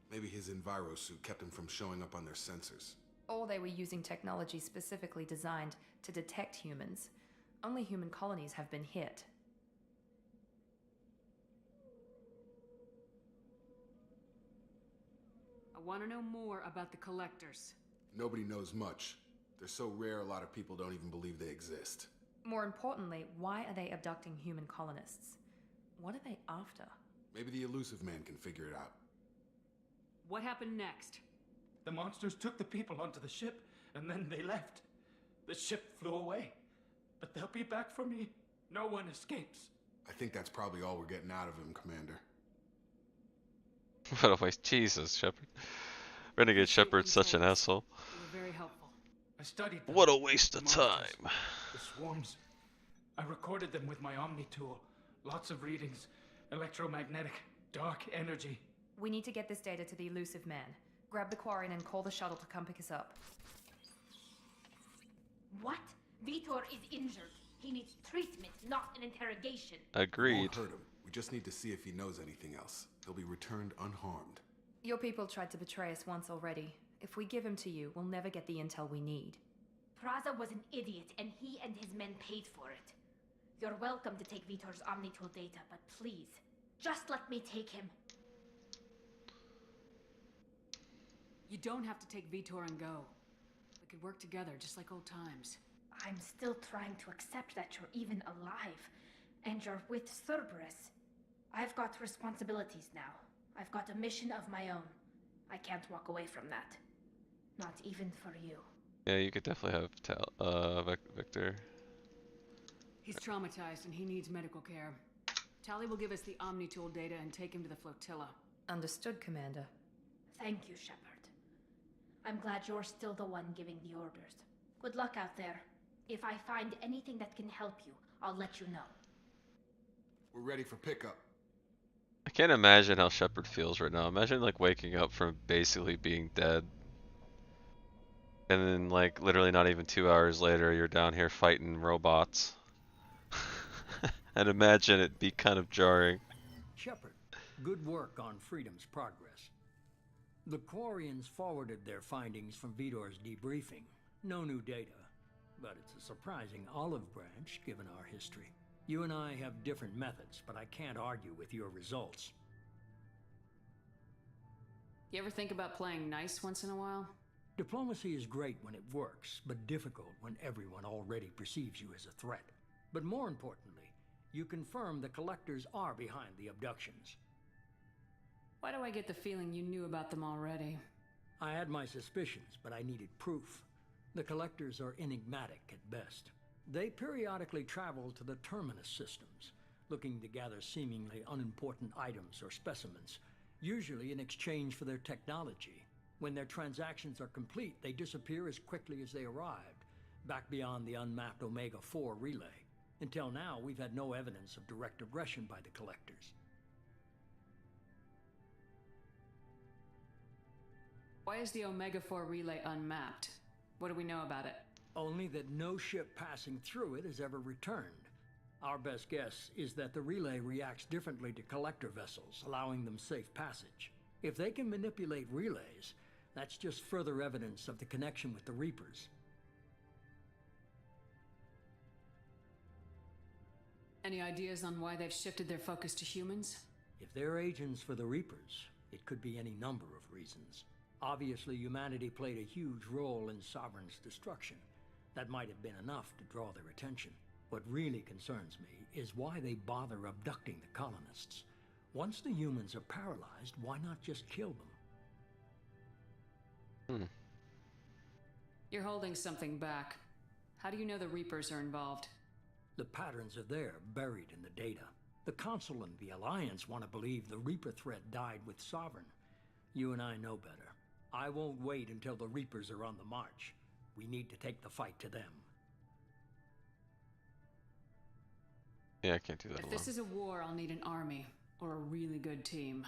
Maybe his enviro suit kept him from showing up on their sensors. Or they were using technology specifically designed to detect humans. Only human colonies have been hit. I want to know more about the collectors. Nobody knows much. They're so rare, a lot of people don't even believe they exist. More importantly, why are they abducting human colonists? What are they after? Maybe the elusive man can figure it out. What happened next? The monsters took the people onto the ship, and then they left. The ship flew away. But they'll be back for me. No one escapes. I think that's probably all we're getting out of him, Commander. What a waste. Jesus, Shepard. Renegade Shepard's such an asshole. You were very helpful. I studied them. What a waste The of monsters, time. The swarms. I recorded them with my Omni tool. Lots of readings. Electromagnetic. Dark energy. We need to get this data to the elusive man. Grab the Quarian and call the shuttle to come pick us up. What? Vitor is injured. He needs treatment, not an interrogation. Agreed. Won't hurt him. We just need to see if he knows anything else. He'll be returned unharmed. Your people tried to betray us once already. If we give him to you, we'll never get the intel we need. Praza was an idiot, and he and his men paid for it. You're welcome to take Vitor's Omnitool data, but please, just let me take him. You don't have to take Vitor and go. We could work together, just like old times. I'm still trying to accept that you're even alive, and you're with Cerberus. I've got responsibilities now. I've got a mission of my own. I can't walk away from that. Not even for you. Yeah, you could definitely have Victor. He's traumatized and he needs medical care. Tali will give us the Omnitool data and take him to the flotilla. Understood, Commander. Thank you, Shepard. I'm glad you're still the one giving the orders. Good luck out there. If I find anything that can help you, I'll let you know. We're ready for pickup. I can't imagine how Shepard feels right now. Imagine like waking up from basically being dead. And then like literally not even 2 hours later you're down here fighting robots. And imagine it'd be kind of jarring. Shepard, good work on Freedom's progress. The Quarians forwarded their findings from Vitor's debriefing. No new data, but it's a surprising olive branch given our history. You and I have different methods, but I can't argue with your results. You ever think about playing nice once in a while? Diplomacy is great when it works, but difficult when everyone already perceives you as a threat. But more importantly, you confirm the collectors are behind the abductions. Why do I get the feeling you knew about them already? I had my suspicions, but I needed proof. The Collectors are enigmatic at best. They periodically travel to the Terminus systems, looking to gather seemingly unimportant items or specimens, usually in exchange for their technology. When their transactions are complete, they disappear as quickly as they arrived, back beyond the unmapped Omega-4 relay. Until now, we've had no evidence of direct aggression by the Collectors. Why is the Omega-4 relay unmapped? What do we know about it? Only that no ship passing through it has ever returned. Our best guess is that the relay reacts differently to Collector vessels, allowing them safe passage. If they can manipulate relays, that's just further evidence of the connection with the Reapers. Any ideas on why they've shifted their focus to humans? If they're agents for the Reapers, it could be any number of reasons. Obviously, humanity played a huge role in Sovereign's destruction. That might have been enough to draw their attention. What really concerns me is why they bother abducting the colonists. Once the humans are paralyzed, why not just kill them? You're holding something back. How do you know the Reapers are involved? The patterns are there, buried in the data. The Council and the Alliance want to believe the Reaper threat died with Sovereign. You and I know better. I won't wait until the Reapers are on the march. We need to take the fight to them. Yeah, I can't do that If alone. this is a war, I'll need an army, or a really good team.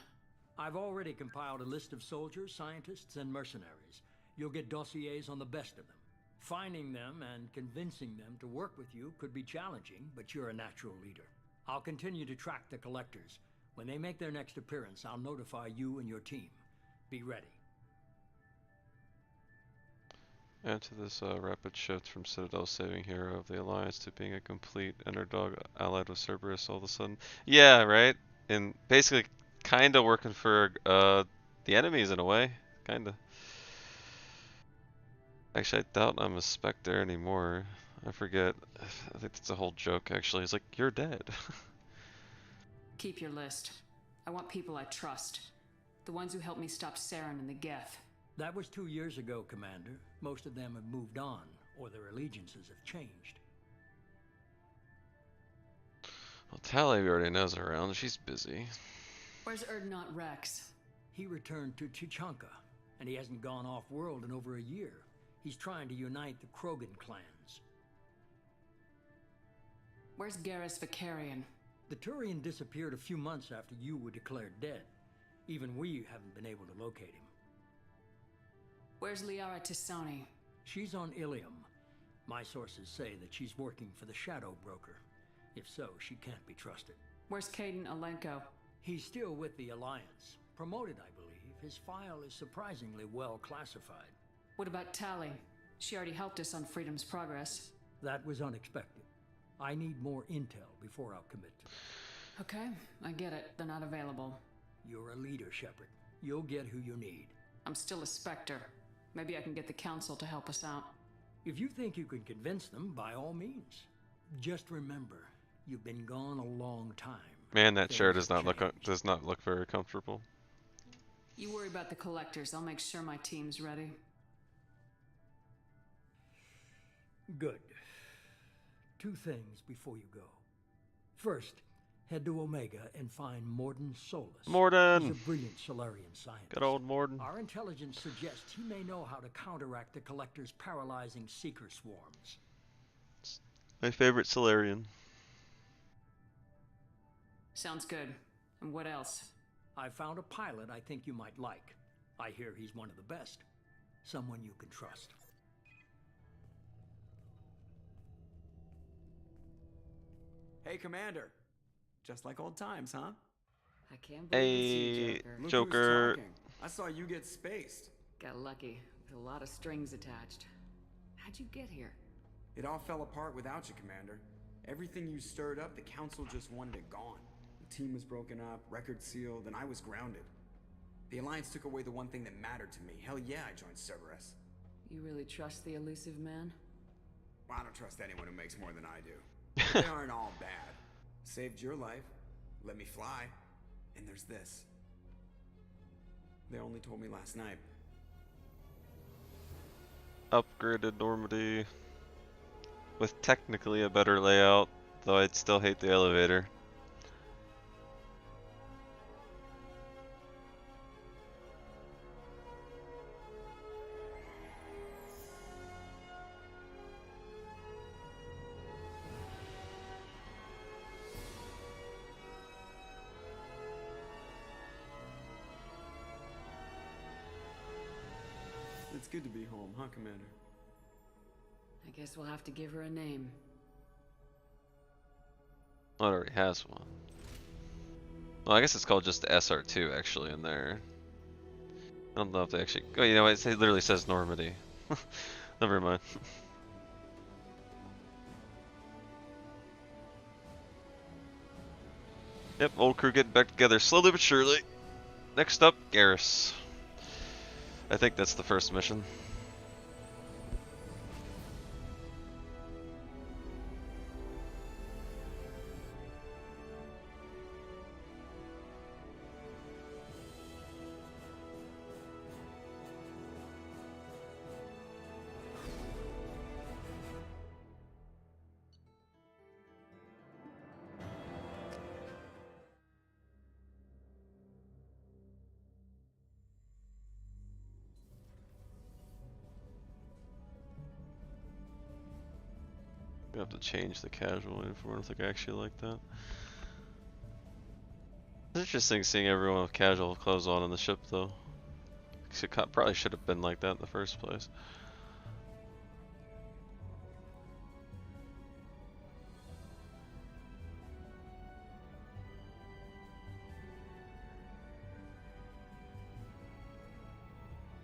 I've already compiled a list of soldiers, scientists, and mercenaries. You'll get dossiers on the best of them. Finding them and convincing them to work with you could be challenging, but you're a natural leader. I'll continue to track the Collectors. When they make their next appearance, I'll notify you and your team. Be ready. Add to this rapid shift from Citadel saving hero of the Alliance to being a complete underdog allied with Cerberus all of a sudden. Yeah, right? And basically kinda working for the enemies in a way. Kinda. Actually, I doubt I'm a Spectre anymore. I forget. I think that's a whole joke actually. It's like, you're dead. Keep your list. I want people I trust. The ones who helped me stop Saren and the Geth. That was 2 years ago, Commander. Most of them have moved on, or their allegiances have changed. Well, Tali already knows around. She's busy. Where's Erdnot Rex? He returned to Tuchanka, and he hasn't gone off-world in over a year. He's trying to unite the Krogan clans. Where's Garrus Vicarian? The Turian disappeared a few months after you were declared dead. Even we haven't been able to locate him. Where's Liara Tisani? She's on Ilium. My sources say that she's working for the Shadow Broker. If so, she can't be trusted. Where's Caden Alenko? He's still with the Alliance. Promoted, I believe. His file is surprisingly well classified. What about Tali? She already helped us on Freedom's Progress. That was unexpected. I need more intel before I'll commit to it. Okay, I get it. They're not available. You're a leader, Shepard. You'll get who you need. I'm still a Spectre. Maybe I can get the Council to help us out. If you think you can convince them, by all means. Just remember, you've been gone a long time. Man, that chair does not look very comfortable. You worry about the Collectors. I'll make sure my team's ready. Good. 2 things before you go. First, head to Omega and find Morden Solus. Morden! He's a brilliant Solarian scientist. Good old Morden. Our intelligence suggests he may know how to counteract the Collector's paralyzing seeker swarms. My favorite Solarian. Sounds good. And what else? I found a pilot I think you might like. I hear he's one of the best. Someone you can trust. Hey, Commander. Just like old times, huh? I can't believe it's you, Joker. Look Joker. who's talking. I saw you get spaced. Got lucky. With a lot of strings attached. How'd you get here? It all fell apart without you, Commander. Everything you stirred up, the Council just wanted it gone. The team was broken up, record sealed, and I was grounded. The Alliance took away the one thing that mattered to me. Hell yeah, I joined Cerberus. You really trust the elusive man? Well, I don't trust anyone who makes more than I do. They aren't all bad. Saved your life, let me fly, and there's this. They only told me last night. Upgraded Normandy with technically a better layout, though I'd still hate the elevator. It's good to be home, huh, Commander? I guess we'll have to give her a name. Well, it already has one. Well, I guess it's called just the SR2 actually in there. I don't know if they actually. Oh, you know what? It literally says Normandy. Never mind. Yep, old crew getting back together slowly but surely. Next up, Garrus. I think that's the first mission. We have to change the casual uniform. I don't think I actually like that. It's interesting seeing everyone with casual clothes on the ship, though. It probably should have been like that in the first place.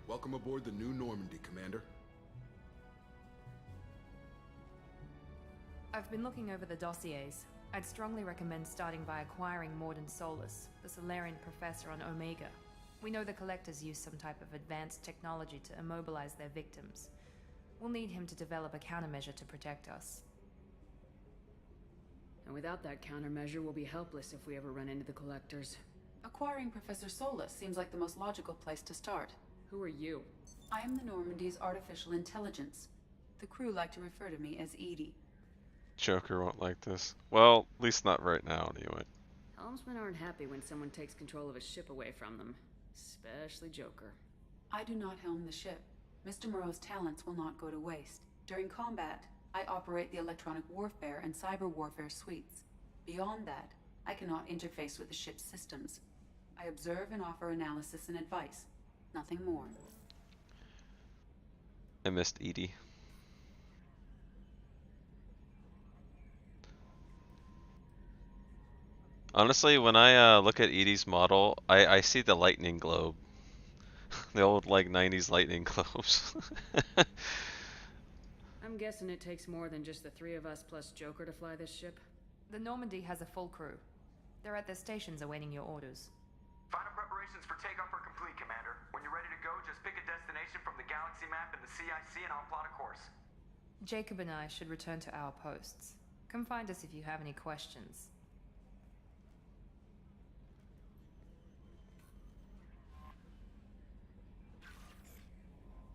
Welcome aboard the new Normandy, Commander. I've been looking over the dossiers. I'd strongly recommend starting by acquiring Morden Solus, the Solarian professor on Omega. We know the Collectors use some type of advanced technology to immobilize their victims. We'll need him to develop a countermeasure to protect us. And without that countermeasure, we'll be helpless if we ever run into the Collectors. Acquiring Professor Solus seems like the most logical place to start. Who are you? I am the Normandy's artificial intelligence. The crew like to refer to me as Edie. Joker won't like this. Well, at least not right now, anyway. Helmsmen aren't happy when someone takes control of a ship away from them. Especially Joker. I do not helm the ship. Mr. Moreau's talents will not go to waste. During combat, I operate the electronic warfare and cyber warfare suites. Beyond that, I cannot interface with the ship's systems. I observe and offer analysis and advice. Nothing more. I missed Edie. Honestly, when I look at Edie's model, I see the lightning globe. The old, like, 90s lightning globes. I'm guessing it takes more than just the three of us plus Joker to fly this ship. The Normandy has a full crew. They're at their stations awaiting your orders. Final preparations for takeoff are complete, Commander. When you're ready to go, just pick a destination from the galaxy map and the CIC and I'll plot a course. Jacob and I should return to our posts. Come find us if you have any questions.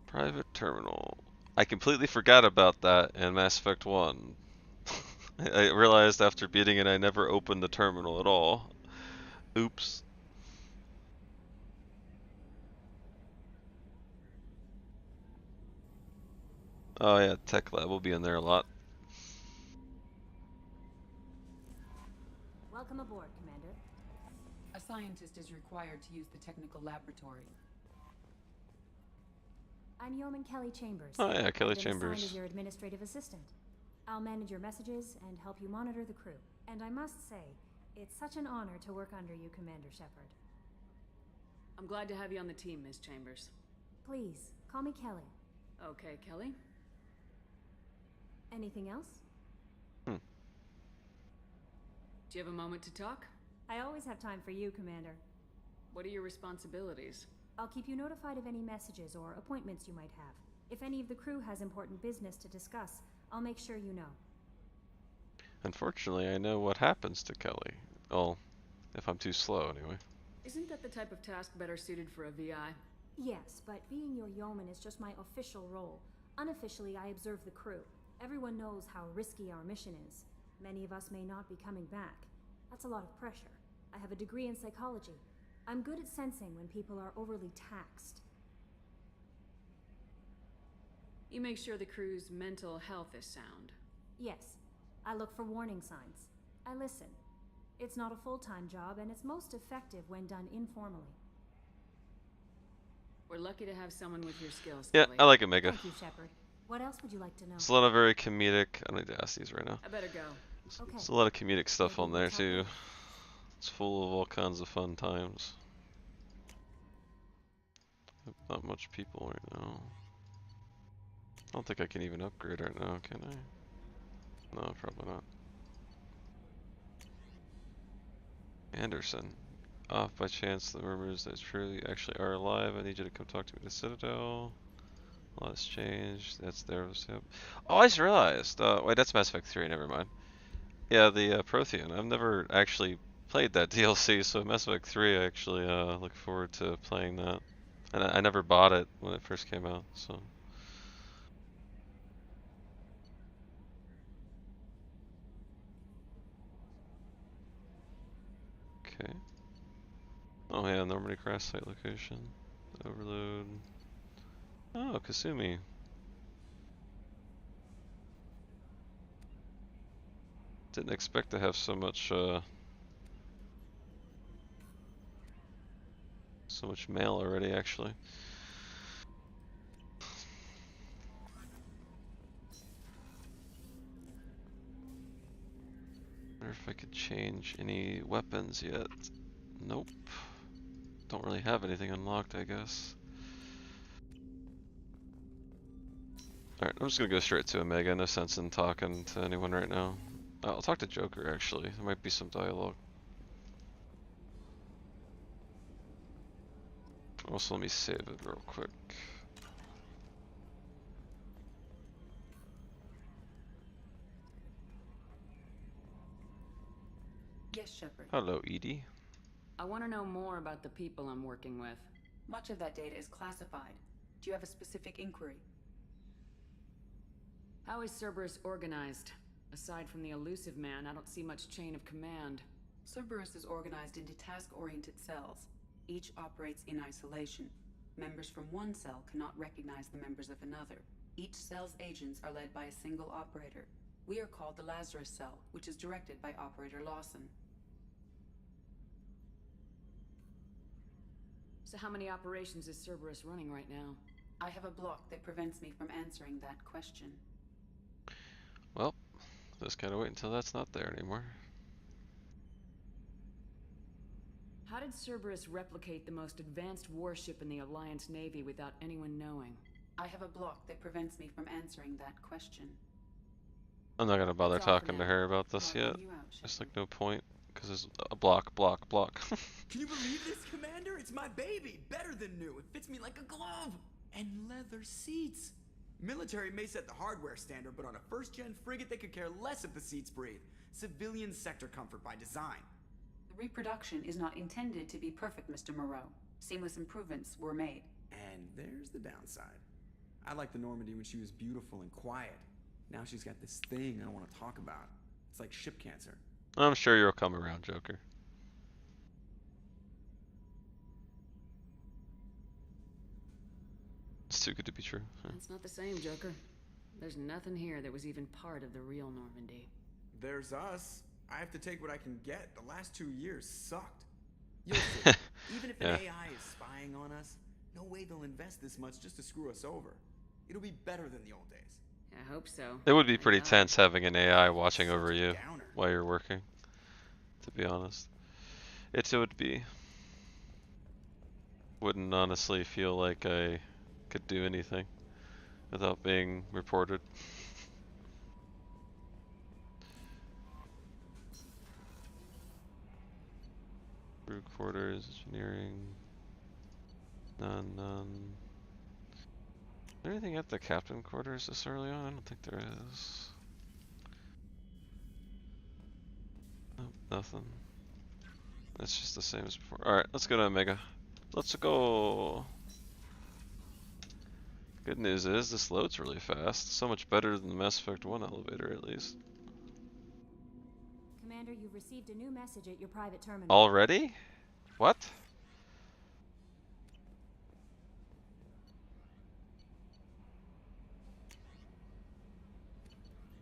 Private terminal. I completely forgot about that in Mass Effect 1. I realized after beating it I never opened the terminal at all. Oops. Oh yeah, Tech Lab will be in there a lot. Welcome aboard, Commander. A scientist is required to use the technical laboratory. I'm Yeoman Kelly Chambers. Oh yeah, Kelly I've been Chambers. assigned as your administrative assistant. I'll manage your messages and help you monitor the crew. And I must say, it's such an honor to work under you, Commander Shepard. I'm glad to have you on the team, Ms. Chambers. Please, call me Kelly. Okay, Kelly. Anything else? Do you have a moment to talk? I always have time for you, Commander. What are your responsibilities? I'll keep you notified of any messages or appointments you might have. If any of the crew has important business to discuss, I'll make sure you know. Unfortunately, I know what happens to Kelly. Well, if I'm too slow, anyway. Isn't that the type of task better suited for a VI? Yes, but being your yeoman is just my official role. Unofficially, I observe the crew. Everyone knows how risky our mission is. Many of us may not be coming back. That's a lot of pressure. I have a degree in psychology. I'm good at sensing when people are overly taxed. You make sure the crew's mental health is sound. Yes, I look for warning signs. I listen. It's not a full-time job, and it's most effective when done informally. We're lucky to have someone with your skills. Yeah, Kelly. I like Omega. Thank you, Shepard. What else would you like to know? It's a lot of very comedic. I don't need to ask these right now. I better go. Okay. There's a lot of comedic stuff Maybe on we'll there talk too. later. It's full of all kinds of fun times. Not much people right now. I don't think I can even upgrade right now, can I? No, probably not. Anderson. Off by chance, the rumors that true you actually are alive. I need you to come talk to me at the Citadel. A lot has changed. That's there. Yep. Oh, I just realized. Wait, that's Mass Effect 3. Never mind. Yeah, the Prothean. I've never actually played that DLC, so Mass Effect 3. I actually look forward to playing that. And I never bought it when it first came out, so. Okay. Oh yeah, Normandy crash site location. Overload. Oh, Kasumi. Didn't expect to have so much mail already, actually. Wonder if I could change any weapons yet. Nope. Don't really have anything unlocked, I guess. Alright, I'm just gonna go straight to Omega. No sense in talking to anyone right now. I'll talk to Joker, actually. There might be some dialogue. Also, let me save it real quick. Yes, Shepard. Hello, Edie. I want to know more about the people I'm working with. Much of that data is classified. Do you have a specific inquiry? How is Cerberus organized? Aside from the elusive man, I don't see much chain of command. Cerberus is organized into task-oriented cells. Each operates in isolation. Members from one cell cannot recognize the members of another. Each cell's agents are led by a single operator. We are called the Lazarus Cell, which is directed by Operator Lawson. So how many operations is Cerberus running right now? I have a block that prevents me from answering that question. Well, just gotta wait until that's not there anymore. How did Cerberus replicate the most advanced warship in the Alliance Navy without anyone knowing? I have a block that prevents me from answering that question. I'm not gonna bother That's all for talking to now. her about this Logging yet. you out, Just Shepard. like no point, because there's a block. Can you believe this, Commander? It's my baby. Better than new. It fits me like a glove. And leather seats. Military may set the hardware standard, but on a first-gen frigate, they could care less if the seats breathe. Civilian sector comfort by design. The reproduction is not intended to be perfect, Mr. Moreau. Seamless improvements were made. And there's the downside. I liked the Normandy when she was beautiful and quiet. Now she's got this thing I don't want to talk about. It's like ship cancer. I'm sure you'll come around, Joker. It's too good to be true. That's not the same, Joker. There's nothing here that was even part of the real Normandy. There's us. I have to take what I can get. The last 2 years sucked. You'll see. Even if an Yeah. AI is spying on us, no way they'll invest this much just to screw us over. It'll be better than the old days. I hope so. It would be pretty God. tense having an AI watching over Such a you downer. while you're working, to be honest. It would be. Wouldn't honestly feel like I could do anything without being reported. Crew quarters, engineering. None. Is there anything at the captain quarters this early on? I don't think there is. Nope, nothing. It's just the same as before. Alright, let's go to Omega. Let's go. Good news is this loads really fast. So much better than the Mass Effect 1 elevator, at least. Commander, you've received a new message at your private terminal. Already? What?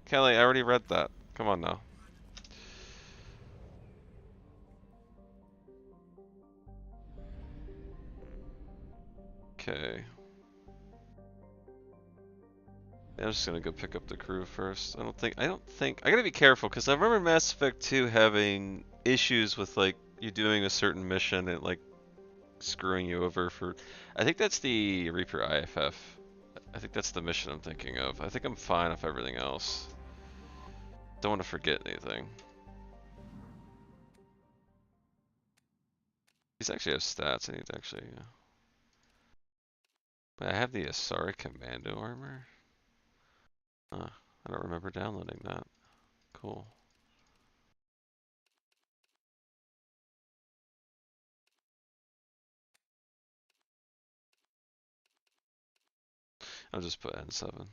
Kelly, I already read that. Come on now. Okay. I'm just gonna go pick up the crew first. I don't think, I gotta be careful, because I remember Mass Effect 2 having issues with, like, you doing a certain mission and, like, screwing you over for, I think that's the Reaper IFF. I think that's the mission I'm thinking of. I think I'm fine with everything else. Don't want to forget anything. These actually have stats. I need to actually. But I have the Asari Commando armor. I don't remember downloading that. Cool. I'll just put N7.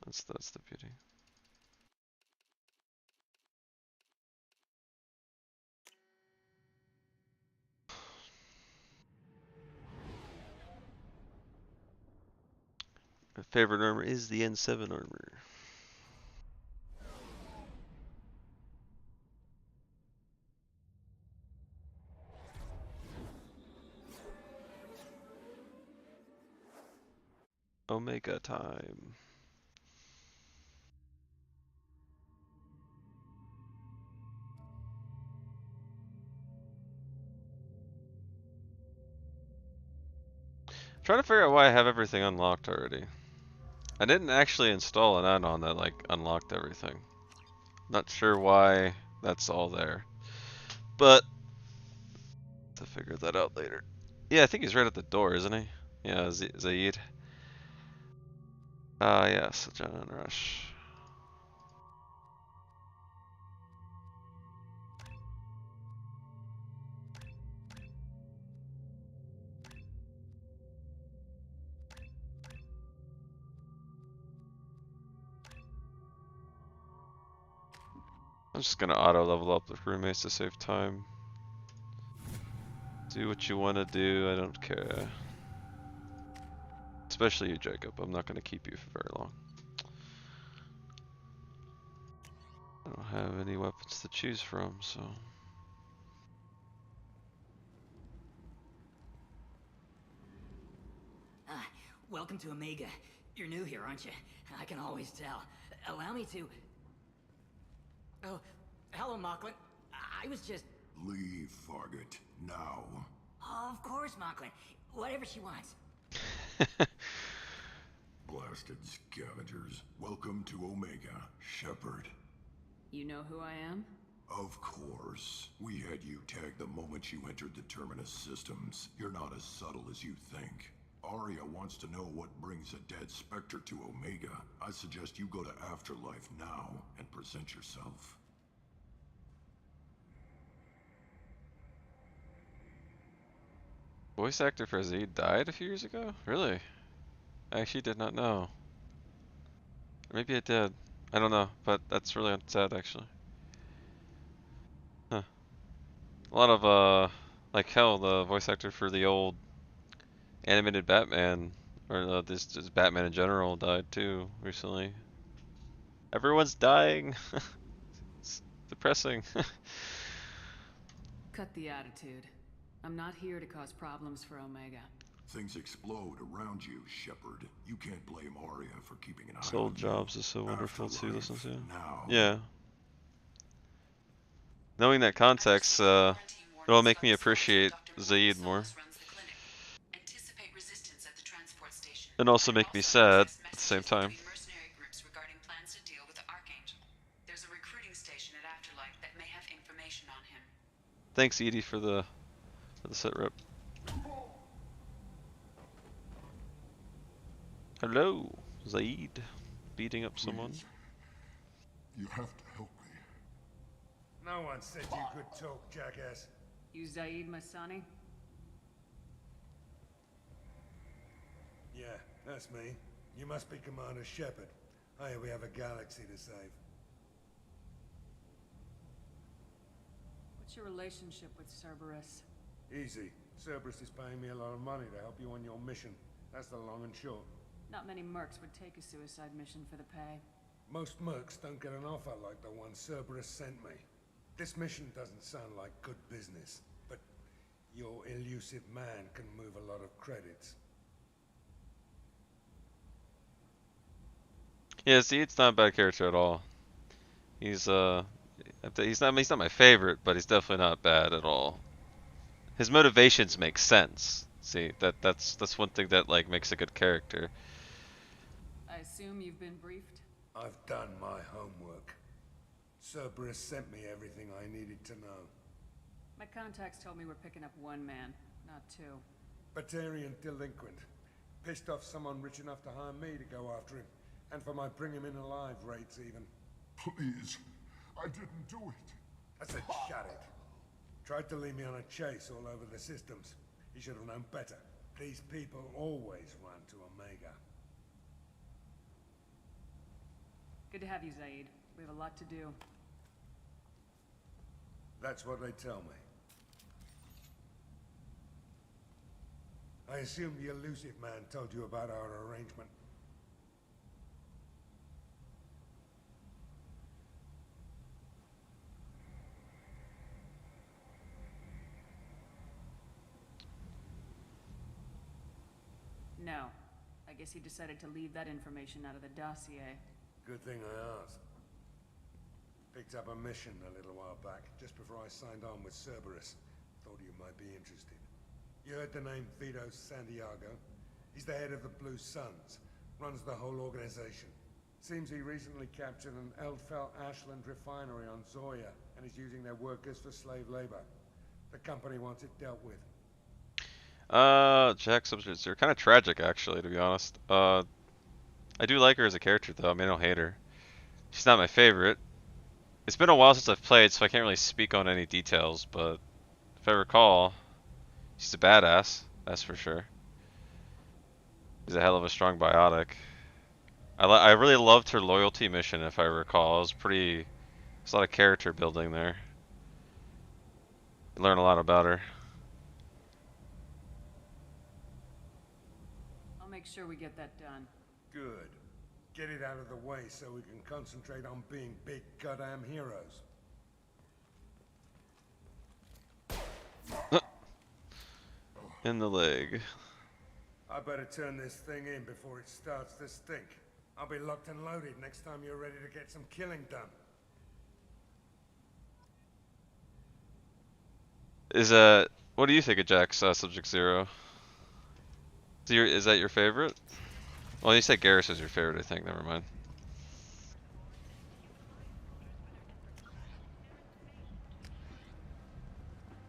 That's the beauty. My favorite armor is the N7 armor. Omega time. I'm trying to figure out why I have everything unlocked already. I didn't actually install an add-on that like unlocked everything. Not sure why that's all there, but to figure that out later. Yeah, I think he's right at the door, isn't he? Yeah, Zaid. Yes, Adrenaline Rush. I'm just gonna auto level up the roommates to save time. Do what you want to do, I don't care. Especially you, Jacob. I'm not gonna keep you for very long. I don't have any weapons to choose from, so. Welcome to Omega. You're new here, aren't you? I can always tell. Allow me to... Oh, hello, Mocklin. I was just... Leave, Fargate. Now. Of course, Mocklin. Whatever she wants. Blasted scavengers. Welcome to Omega, Shepard. You know who I am? Of course. We had you tagged the moment you entered the Terminus systems. You're not as subtle as you think. Arya wants to know what brings a dead Spectre to Omega. I suggest you go to Afterlife now and present yourself. Voice actor for Zaid died a few years ago? Really? I actually did not know. Maybe I did. I don't know, but that's really sad actually. Huh. A lot of like hell, the voice actor for the old animated Batman, or this just Batman in general, died too recently. Everyone's dying. It's depressing. Cut the attitude. I'm not here to cause problems for Omega. Things explode around you, Shepard. You can't blame Arya for keeping an eye Soul on Jobs you. is so wonderful to listen to. Now. Yeah. Knowing that context, it'll make me appreciate Zaid more. And also make me sad at the same time. There's a recruiting station at Afterlife that may have information on him. Thanks, Edie, for the sit rep. Hello, Zaid. Beating up someone. You have to help me. No one said you could talk, jackass. You Zaid Masani? Yeah, that's me. You must be Commander Shepard. Hey, we have a galaxy to save. What's your relationship with Cerberus? Easy. Cerberus is paying me a lot of money to help you on your mission. That's the long and short. Not many mercs would take a suicide mission for the pay. Most mercs don't get an offer like the one Cerberus sent me. This mission doesn't sound like good business, but your elusive man can move a lot of credits. Yeah, see, it's not a bad character at all. He's not my favorite, but he's definitely not bad at all. His motivations make sense. See, that's one thing that like makes a good character. I assume you've been briefed? I've done my homework. Cerberus sent me everything I needed to know. My contacts told me we're picking up one man, not two. Batarian delinquent. Pissed off someone rich enough to hire me to go after him. And for my bring him in alive rates even. Please, I didn't do it. I said shut it. Tried to lead me on a chase all over the systems. He should have known better. These people always run to Omega. Good to have you, Zaid. We have a lot to do. That's what they tell me. I assume the elusive man told you about our arrangement. No. I guess he decided to leave that information out of the dossier. Good thing I asked. Picked up a mission a little while back, just before I signed on with Cerberus. Thought you might be interested. You heard the name Vito Santiago? He's the head of the Blue Suns. Runs the whole organization. Seems he recently captured an Eldfell Ashland refinery on Zoya, and is using their workers for slave labor. The company wants it dealt with. Jack subjects are kind of tragic, actually, to be honest. I do like her as a character, though. I mean, I don't hate her. She's not my favorite. It's been a while since I've played, so I can't really speak on any details, but if I recall, she's a badass, that's for sure. She's a hell of a strong biotic. I really loved her loyalty mission, if I recall. It was there's a lot of character building there. You learn a lot about her. I'll make sure we get that done. Good. Get it out of the way so we can concentrate on being big goddamn heroes. In the leg. I better turn this thing in before it starts to stink. I'll be locked and loaded next time you're ready to get some killing done. What do you think of Jack's Subject Zero? Is that your favorite? Well, you said Garrus is your favorite, I think. Never mind.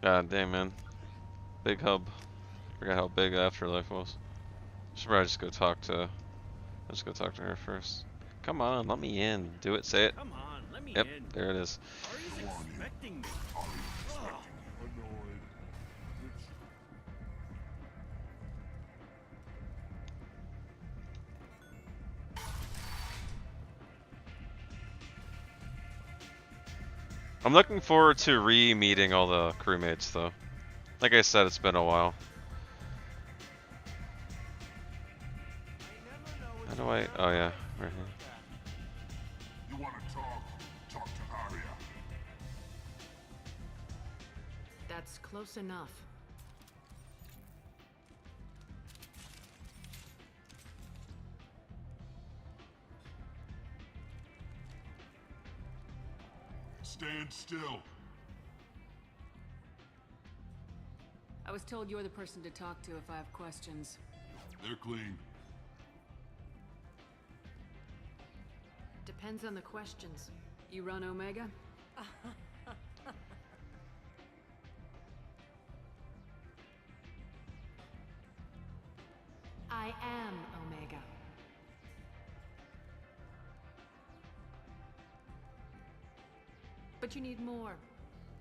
God damn, man. Big hub. Forgot how big Afterlife was. Should probably just go talk to her first. Come on, let me in. Do it, say it. Come on, let me yep, in. there it is. Ari's expecting me. I'm looking forward to re-meeting all the crewmates, though. Like I said, it's been a while. How do I? Oh yeah, right here. You want to talk? Talk to Aria. That's close enough. Stand still. I was told you're the person to talk to if I have questions. They're clean. Depends on the questions. You run Omega? I am Omega. But you need more.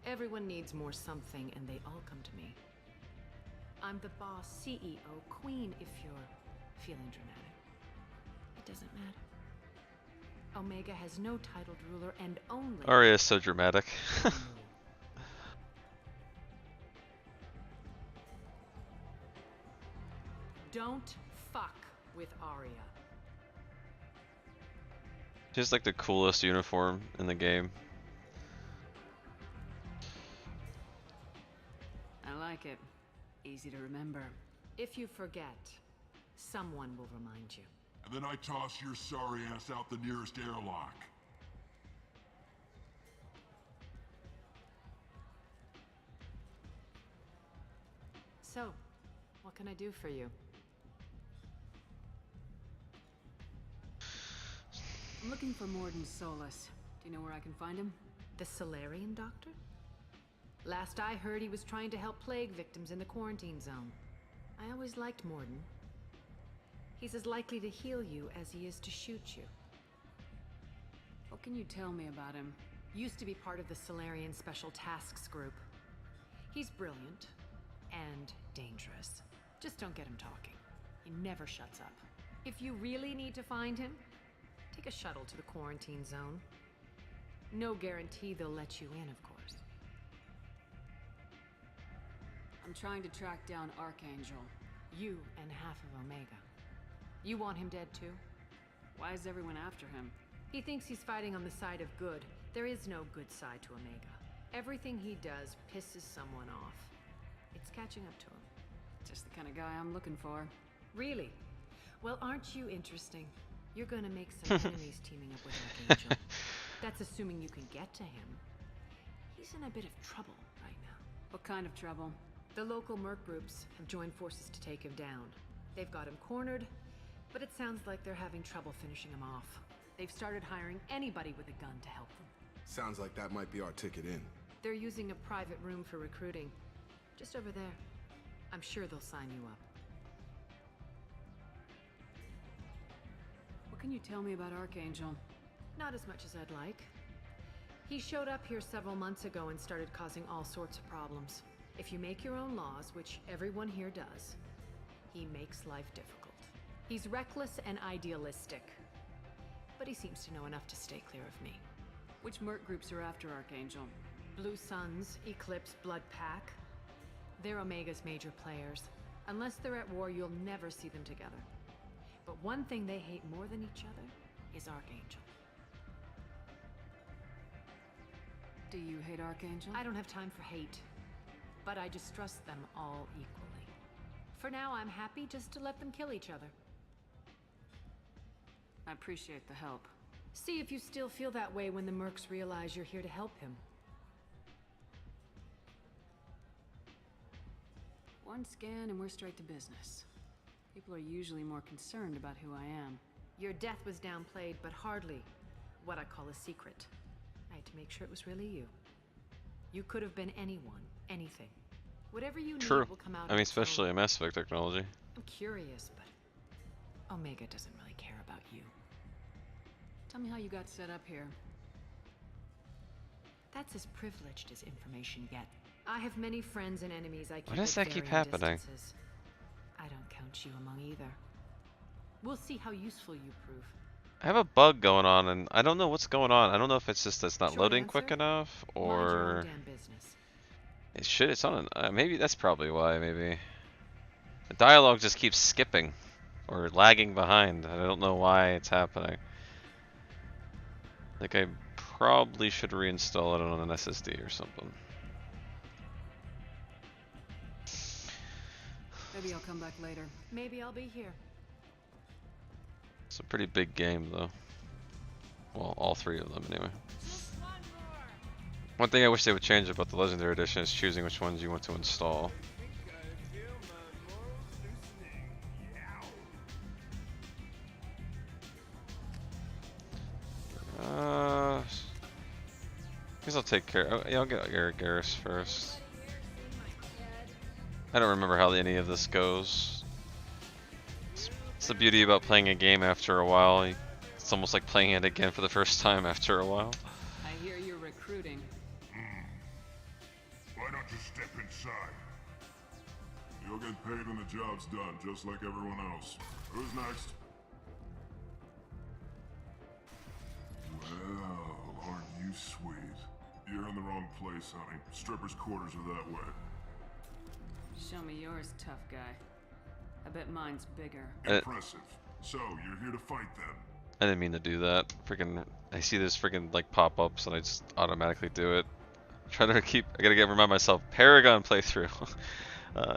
Everyone needs more something, and they all come to me. I'm the boss, CEO, queen, if you're feeling dramatic. It doesn't matter. Omega has no titled ruler and only... Arya is so dramatic. Don't fuck with Arya. She's like the coolest uniform in the game. I like it. Easy to remember. If you forget, someone will remind you. And then I toss your sorry ass out the nearest airlock. So, what can I do for you? I'm looking for Morden Solus. Do you know where I can find him? The Solarian doctor? Last I heard, he was trying to help plague victims in the quarantine zone. I always liked Morden. He's as likely to heal you as he is to shoot you. What can you tell me about him? Used to be part of the Solarian Special Tasks Group. He's brilliant and dangerous. Just don't get him talking. He never shuts up. If you really need to find him, take a shuttle to the quarantine zone. No guarantee they'll let you in, of course. I'm trying to track down Archangel. You and half of Omega. You want him dead too? Why is everyone after him? He thinks he's fighting on the side of good. There is no good side to Omega. Everything he does pisses someone off. It's catching up to him. Just the kind of guy I'm looking for. Really? Well, aren't you interesting? You're gonna make some enemies teaming up with Archangel. That's assuming you can get to him. He's in a bit of trouble right now. What kind of trouble? The local merc groups have joined forces to take him down. They've got him cornered, but it sounds like they're having trouble finishing him off. They've started hiring anybody with a gun to help them. Sounds like that might be our ticket in. They're using a private room for recruiting. Just over there. I'm sure they'll sign you up. What can you tell me about Archangel? Not as much as I'd like. He showed up here several months ago and started causing all sorts of problems. If you make your own laws, which everyone here does, he makes life difficult. He's reckless and idealistic. But he seems to know enough to stay clear of me. Which merc groups are after Archangel? Blue Suns, Eclipse, Blood Pack. They're Omega's major players. Unless they're at war, you'll never see them together. But one thing they hate more than each other is Archangel. Do you hate Archangel? I don't have time for hate. But I distrust them all equally. For now, I'm happy just to let them kill each other. I appreciate the help. See if you still feel that way when the mercs realize you're here to help him. One scan and we're straight to business. People are usually more concerned about who I am. Your death was downplayed, but hardly what I call a secret. I had to make sure it was really you. You could have been anyone, anything. Whatever you need will come out. I mean, especially in Mass Effect technology. I'm curious, but Omega doesn't really care about you. Tell me how you got set up here. That's as privileged as information yet. I have many friends and enemies I keep. Why does at that keep varying happening? distances. I don't count you among either. We'll see how useful you prove. I have a bug going on, and I don't know what's going on. I don't know if it's just it's not Short loading answer? quick enough, Mind your own or damn business. it should. It's on. Maybe that's probably why. Maybe the dialogue just keeps skipping or lagging behind. I don't know why it's happening. Like I probably should reinstall it on an SSD or something. Maybe I'll come back later. Maybe I'll be here. It's a pretty big game, though. Well, all three of them, anyway. One thing I wish they would change about the Legendary Edition is choosing which ones you want to install. I guess I'll take care. Oh, yeah, I'll get Garrus first. I don't remember how any of this goes. It's the beauty about playing a game after a while. It's almost like playing it again for the first time after a while. I hear you're recruiting. just step inside. You'll get paid when the job's done, just like everyone else. Who's next? Well, aren't you sweet? You're in the wrong place, honey. Strippers' quarters are that way. Show me yours, tough guy. I bet mine's bigger. Impressive. So, you're here to fight then? I didn't mean to do that. Freaking, I see this freaking like pop-ups and I just automatically do it. I gotta remind myself, Paragon playthrough.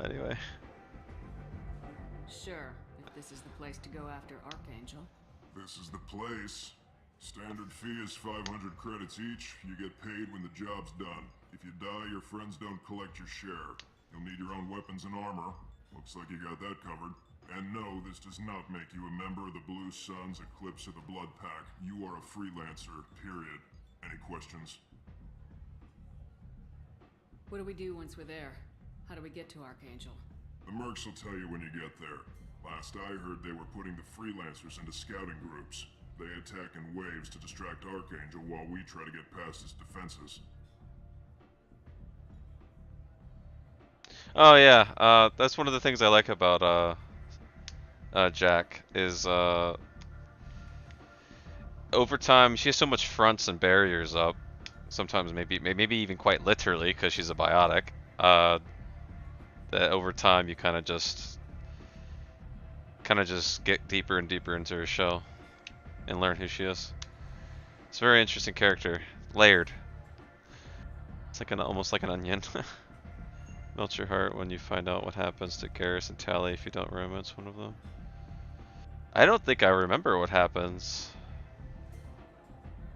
Anyway. Sure, if this is the place to go after Archangel. This is the place. Standard fee is 500 credits each. You get paid when the job's done. If you die, your friends don't collect your share. You'll need your own weapons and armor. Looks like you got that covered. And no, this does not make you a member of the Blue Suns, Eclipse, or the Blood Pack. You are a freelancer, period. Any questions? What do we do once we're there? How do we get to Archangel? The mercs will tell you when you get there. Last I heard, they were putting the freelancers into scouting groups. They attack in waves to distract Archangel while we try to get past his defenses. Oh yeah, that's one of the things I like about Jack is over time she has so much fronts and barriers up. Sometimes maybe even quite literally because she's a biotic. That over time you kind of just get deeper and deeper into her shell and learn who she is. It's a very interesting character, layered. It's like almost like an onion. Melts your heart when you find out what happens to Garrus and Tally if you don't romance one of them. I don't think I remember what happens.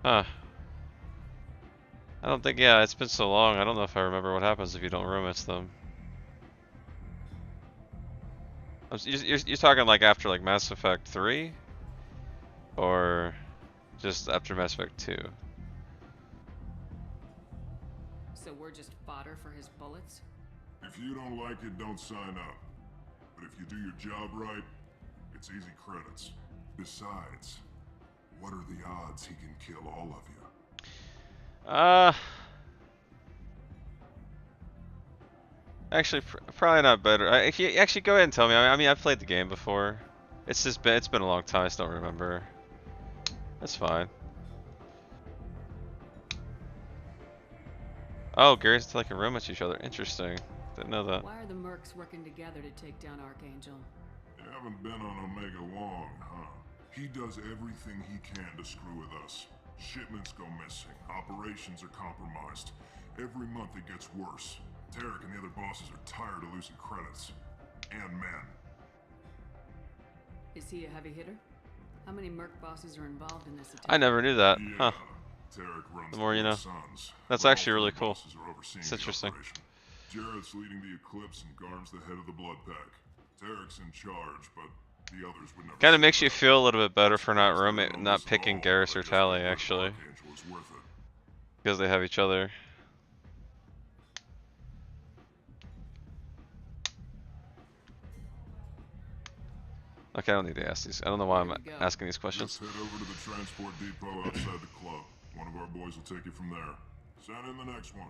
Huh. I don't think, yeah, it's been so long, I don't know if I remember what happens if you don't romance them. You're talking like after like Mass Effect 3? Or just after Mass Effect 2? So we're just fodder for his bullets? If you don't like it, don't sign up. But if you do your job right, it's easy credits. Besides, what are the odds he can kill all of you? Actually, probably not better. Actually, go ahead and tell me. I mean, I've played the game before. It's been a long time. I just don't remember. That's fine. Oh, Garrus like a romance each other. Interesting. Didn't know that. Why are the mercs working together to take down Archangel? You haven't been on Omega long, huh? He does everything he can to screw with us. Shipments go missing. Operations are compromised. Every month it gets worse. Tarek and the other bosses are tired of losing credits. And men. Is he a heavy hitter? How many merc bosses are involved in this attack? I never knew that. Yeah. Huh. Tarek runs The more you know. Sons. That's All actually really three cool. bosses are overseeing It's the interesting. operation. Jarrett's leading the Eclipse and Garm's the head of the Blood Pack. Tarek's in charge, but the others would never. Kind of makes you feel a little bit better for not picking Garrus or Tally, actually, because they have each other. Okay, I don't need to ask these. I don't know why I'm asking these questions. Just head over to the transport depot outside the club. One of our boys will take you from there. Send in the next one.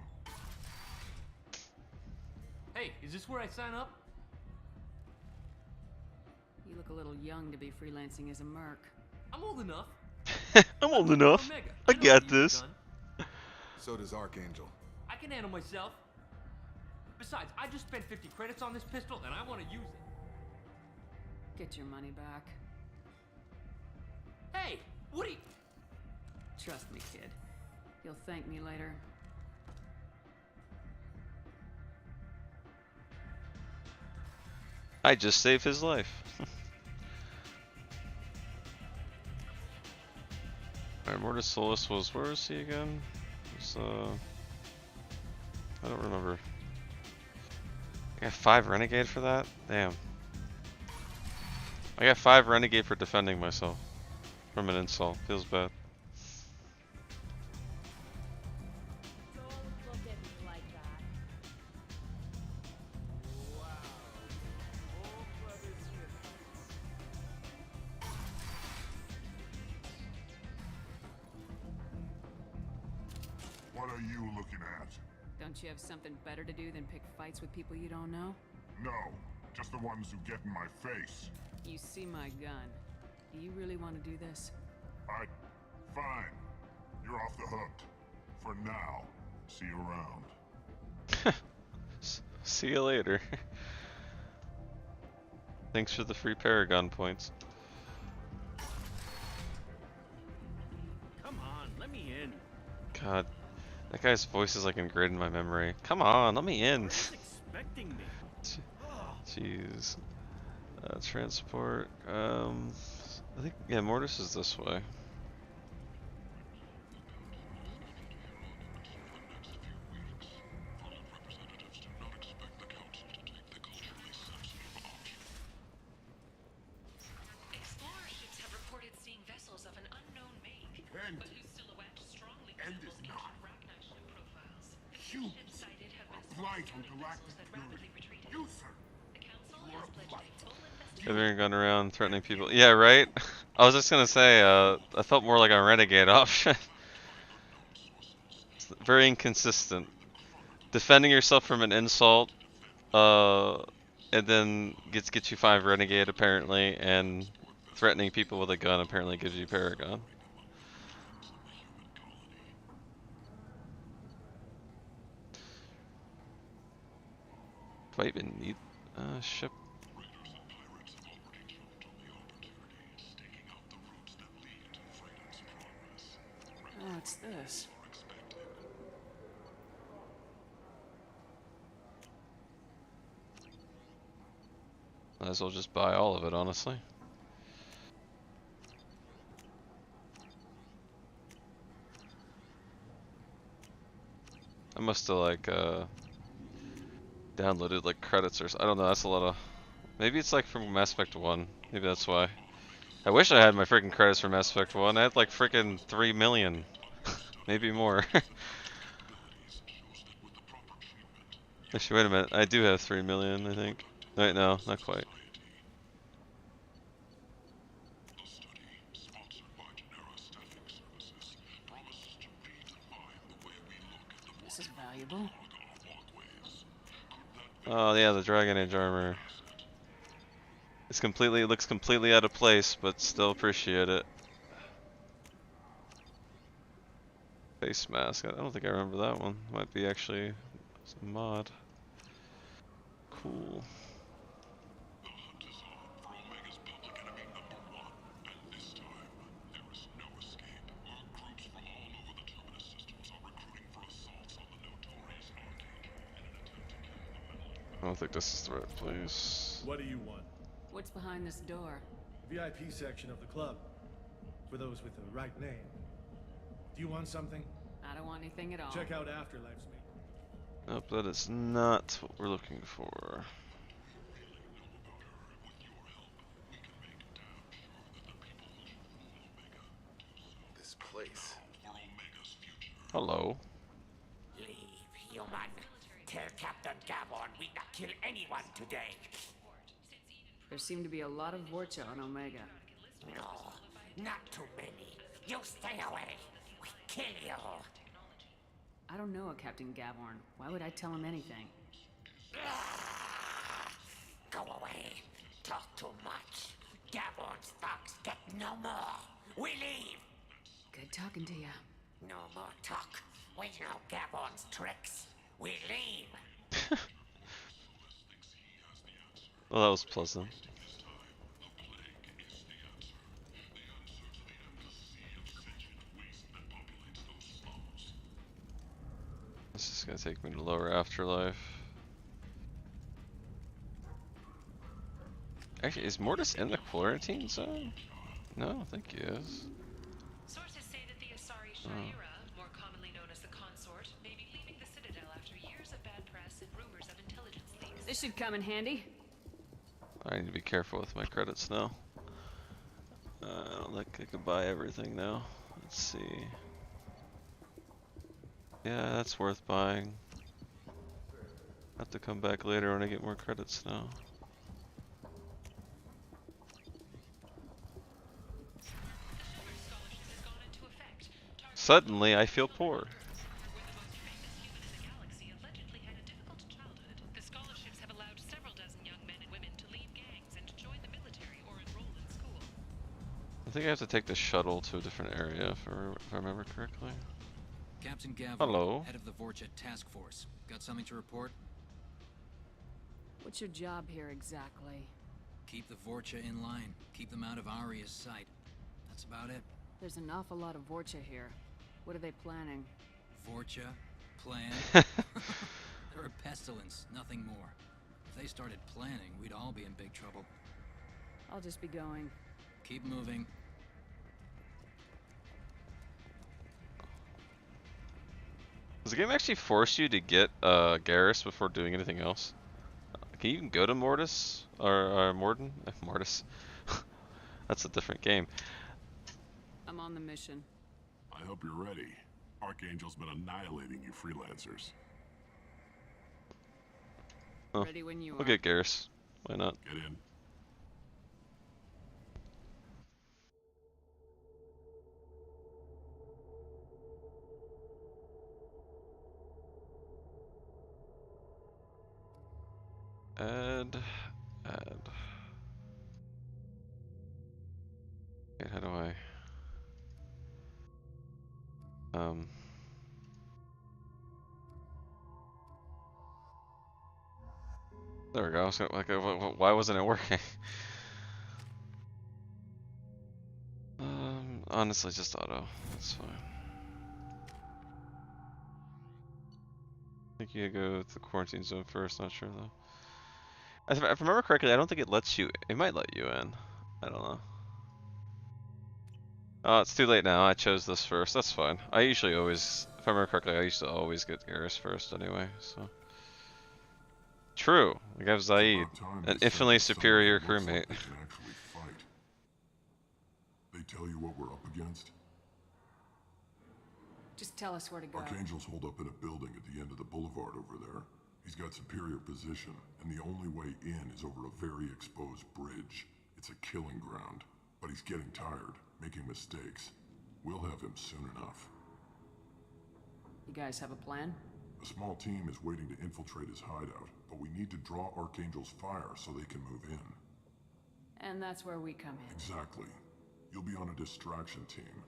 Hey, is this where I sign up? You look a little young to be freelancing as a merc. I'm old enough. I'm old enough. I got this. So does Archangel. I can handle myself. Besides, I just spent 50 credits on this pistol and I want to use it. Get your money back. Hey, what are you... Trust me, kid. You'll thank me later. I just saved his life. Alright, Mortis Solus was, where was he again? It was, I don't remember. I got 5 Renegade for that? Damn. I got 5 Renegade for defending myself from an insult. Feels bad. What are you looking at? Don't you have something better to do than pick fights with people you don't know? No, just the ones who get in my face. You see my gun. Do you really want to do this? Fine. You're off the hook. For now. See you around. See you later. Thanks for the free paragon points. Come on, let me in. God, that guy's voice is like engraved in my memory. Come on, let me in. Expecting me. Jeez. Transport. I think, yeah, Mortis is this way. Explorer ships have reported seeing vessels of an unknown make, but whose silhouette strongly resembles ancient Ragnar ship profiles. The few ships sighted have been vessels that rapidly retreated. The council has pledged a full investigation. Everyone gone around threatening people. Yeah, right? I was just gonna say, I felt more like a renegade option. Very inconsistent. Defending yourself from an insult, and then gets you 5 renegade apparently, and threatening people with a gun apparently gives you paragon. Do I even need a ship? Oh, what's this? Might as well just buy all of it, honestly. I must have like downloaded like credits or I don't know. That's a lot of. Maybe it's like from Mass Effect 1. Maybe that's why. I wish I had my freaking credits from Mass Effect 1. I had like freaking 3 million, maybe more. Actually, wait a minute. I do have 3 million, I think. Wait, no, not quite. This is valuable. Oh yeah, the Dragon Age armor. It looks completely out of place, but still appreciate it. Face mask. I don't think I remember that one. Might be actually some mod. Cool. I don't think this is the right place. What do you want? What's behind this door? VIP section of the club. For those with the right name. Do you want something? I don't want anything at all. Check out Afterlife's me. Nope, that is not what we're looking for. This place. Hello. Leave, human. Tell Captain Gavon we not kill anyone today. There seem to be a lot of Vorcha on Omega. No, not too many. You stay away. We kill you. I don't know a Captain Gavorn. Why would I tell him anything? Go away. Talk too much. Gavorn's thugs get no more. We leave. Good talking to you. No more talk. We know Gavorn's tricks. We leave. Well, that was pleasant. This is gonna take me to lower afterlife. Actually, is Mortis in the quarantine zone? No, I don't think he is. Sources say that the Asari Shaira, more commonly known as the Consort, may be leaving the Citadel after years of bad press and rumors of intelligence leaks. This should come in handy. I need to be careful with my credits now. I don't think I can buy everything now. Let's see. Yeah, that's worth buying. I have to come back later when I get more credits now. Suddenly, I feel poor. think I have to take the shuttle to a different area if I remember correctly. Captain Gavin, Hello. head of the Vorcha task force. Got something to report? What's your job here exactly? Keep the Vorcha in line. Keep them out of Aria's sight. That's about it. There's an awful lot of Vorcha here. What are they planning? Vorcha? Plan? They're a pestilence, nothing more. If they started planning, we'd all be in big trouble. I'll just be going. Keep moving. Does the game actually force you to get Garrus before doing anything else? Can you even go to Mortis? Or Morden? Mortis. That's a different game. I'm on the mission. I hope you're ready. Archangel's been annihilating you freelancers. Oh, Ready when you we'll are. get Garrus. Why not? Get in. Add. Okay, how do I? There we go. I was gonna, like, why wasn't it working? Honestly, just auto. That's fine. I think you go to the quarantine zone first. Not sure though. If I remember correctly, I don't think it lets you. It might let you in. I don't know. Oh, it's too late now. I chose this first. That's fine. I usually always, if I remember correctly, I used to always get Garrus first anyway. So true. We have Zaid, an infinitely superior crewmate. They tell you what we're up against? Just tell us where to go. Archangel's holed up in a building at the end of the boulevard over there. He's got superior position, and the only way in is over a very exposed bridge. It's a killing ground, but he's getting tired, making mistakes. We'll have him soon enough. You guys have a plan? A small team is waiting to infiltrate his hideout, but we need to draw Archangel's fire so they can move in. And that's where we come in. Exactly. You'll be on a distraction team.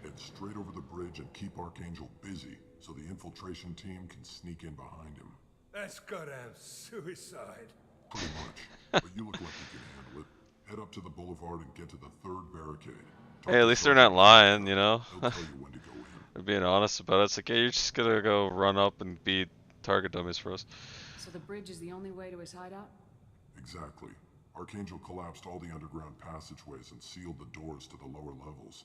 Head straight over the bridge and keep Archangel busy so the infiltration team can sneak in behind him. That's goddamn suicide. Pretty much. But you look like you can handle it. Head up to the boulevard and get to the third barricade. Hey, at least they're not lying, you know? They'll tell you when to go in. They're being honest about it. It's like, yeah, you're just gonna go run up and be target dummies for us. So the bridge is the only way to his hideout? Exactly. Archangel collapsed all the underground passageways and sealed the doors to the lower levels.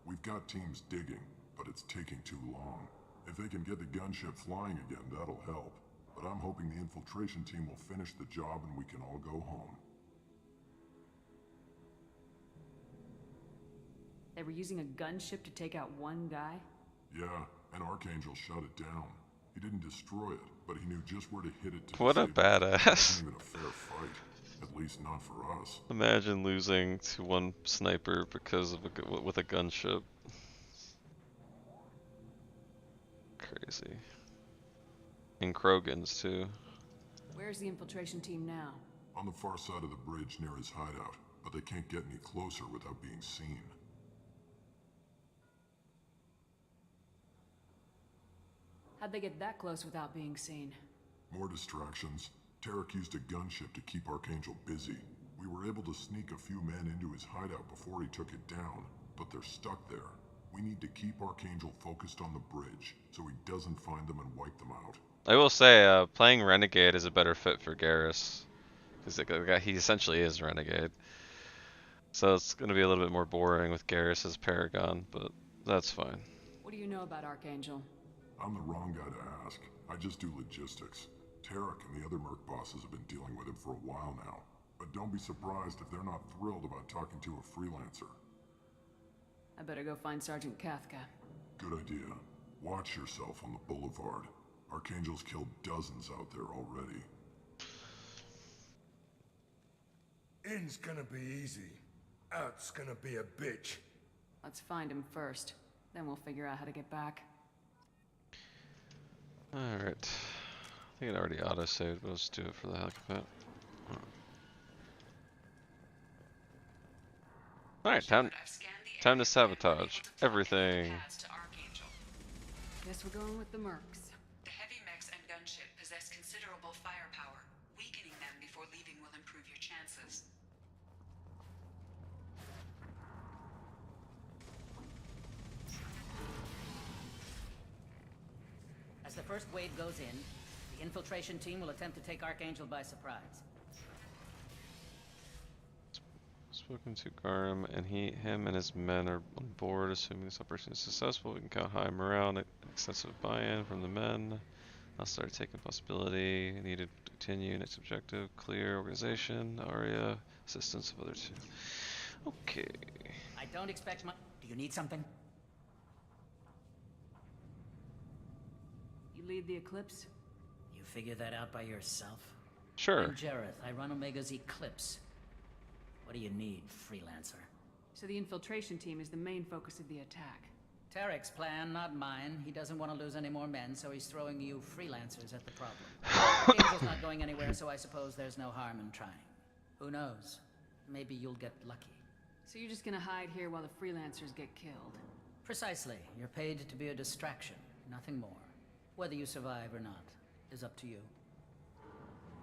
We've got teams digging, but it's taking too long. If they can get the gunship flying again, that'll help. But I'm hoping the infiltration team will finish the job and we can all go home. They were using a gunship to take out one guy? Yeah, and Archangel shut it down. He didn't destroy it, but he knew just where to hit it to What a badass. It wasn't even a fair fight. At least not for us. Imagine losing to one sniper because of with a gunship. Crazy. And Krogan's too. Where's the infiltration team now? On the far side of the bridge near his hideout, but they can't get any closer without being seen. How'd they get that close without being seen? More distractions. Tarek used a gunship to keep Archangel busy. We were able to sneak a few men into his hideout before he took it down, but they're stuck there. We need to keep Archangel focused on the bridge, so he doesn't find them and wipe them out. I will say, playing Renegade is a better fit for Garrus. Because he essentially is Renegade. So it's going to be a little bit more boring with Garrus as Paragon, but that's fine. What do you know about Archangel? I'm the wrong guy to ask. I just do logistics. Tarek and the other Merc bosses have been dealing with him for a while now. But don't be surprised if they're not thrilled about talking to a freelancer. I better go find Sergeant Kafka. Good idea. Watch yourself on the boulevard. Archangel's killed dozens out there already. In's gonna be easy. Out's gonna be a bitch. Let's find him first. Then we'll figure out how to get back. Alright. I think it already auto-saved, but let's do it for the heck of it. Alright, time. I've scanned Time to sabotage everything. Guess we're going with the mercs. The heavy mechs and gunship possess considerable firepower. Weakening them before leaving will improve your chances. As the first wave goes in, the infiltration team will attempt to take Archangel by surprise. Spoken to Garm, and him and his men are on board. Assuming this operation is successful, we can count high morale and extensive buy-in from the men. I'll start taking possibility. Needed to continue. Next objective: clear organization. Aria, assistance of other two. Okay. I don't expect much. Do you need something? You lead the Eclipse? You figure that out by yourself? Sure. I'm Jareth. I run Omega's Eclipse. What do you need, freelancer? So the infiltration team is the main focus of the attack. Tarek's plan, not mine. He doesn't want to lose any more men, so he's throwing you freelancers at the problem. Angel's not going anywhere, so I suppose there's no harm in trying. Who knows? Maybe you'll get lucky. So you're just gonna hide here while the freelancers get killed? Precisely. You're paid to be a distraction, nothing more. Whether you survive or not is up to you.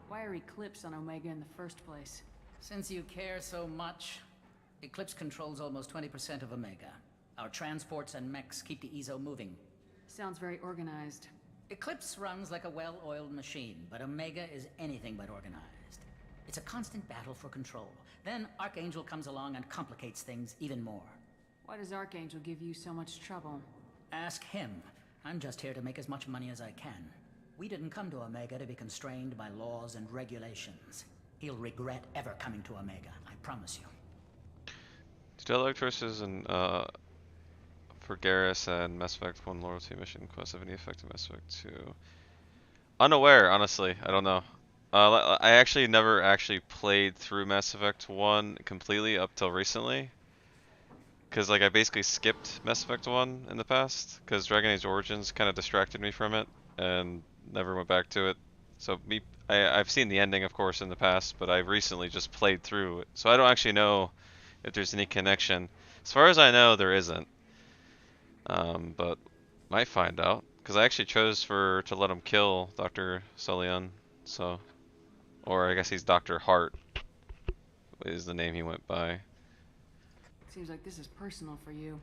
Why are Eclipse on Omega in the first place? Since you care so much, Eclipse controls almost 20% of Omega. Our transports and mechs keep the EZO moving. Sounds very organized. Eclipse runs like a well-oiled machine, but Omega is anything but organized. It's a constant battle for control. Then Archangel comes along and complicates things even more. Why does Archangel give you so much trouble? Ask him. I'm just here to make as much money as I can. We didn't come to Omega to be constrained by laws and regulations. He'll regret ever coming to Omega, I promise you. Do dialogue choices and for Garrus and Mass Effect 1 loyalty mission quest have any effect on Mass Effect 2? Unaware, honestly. I don't know. I actually never actually played through Mass Effect 1 completely up till recently. Because like I basically skipped Mass Effect 1 in the past, because Dragon Age Origins kind of distracted me from it, and never went back to it. So I've seen the ending, of course, in the past, but I've recently just played through it. So I don't actually know if there's any connection. As far as I know, there isn't. But might find out, because I actually chose to let him kill Dr. Sullian, so... Or I guess he's Dr. Hart, is the name he went by. Seems like this is personal for you.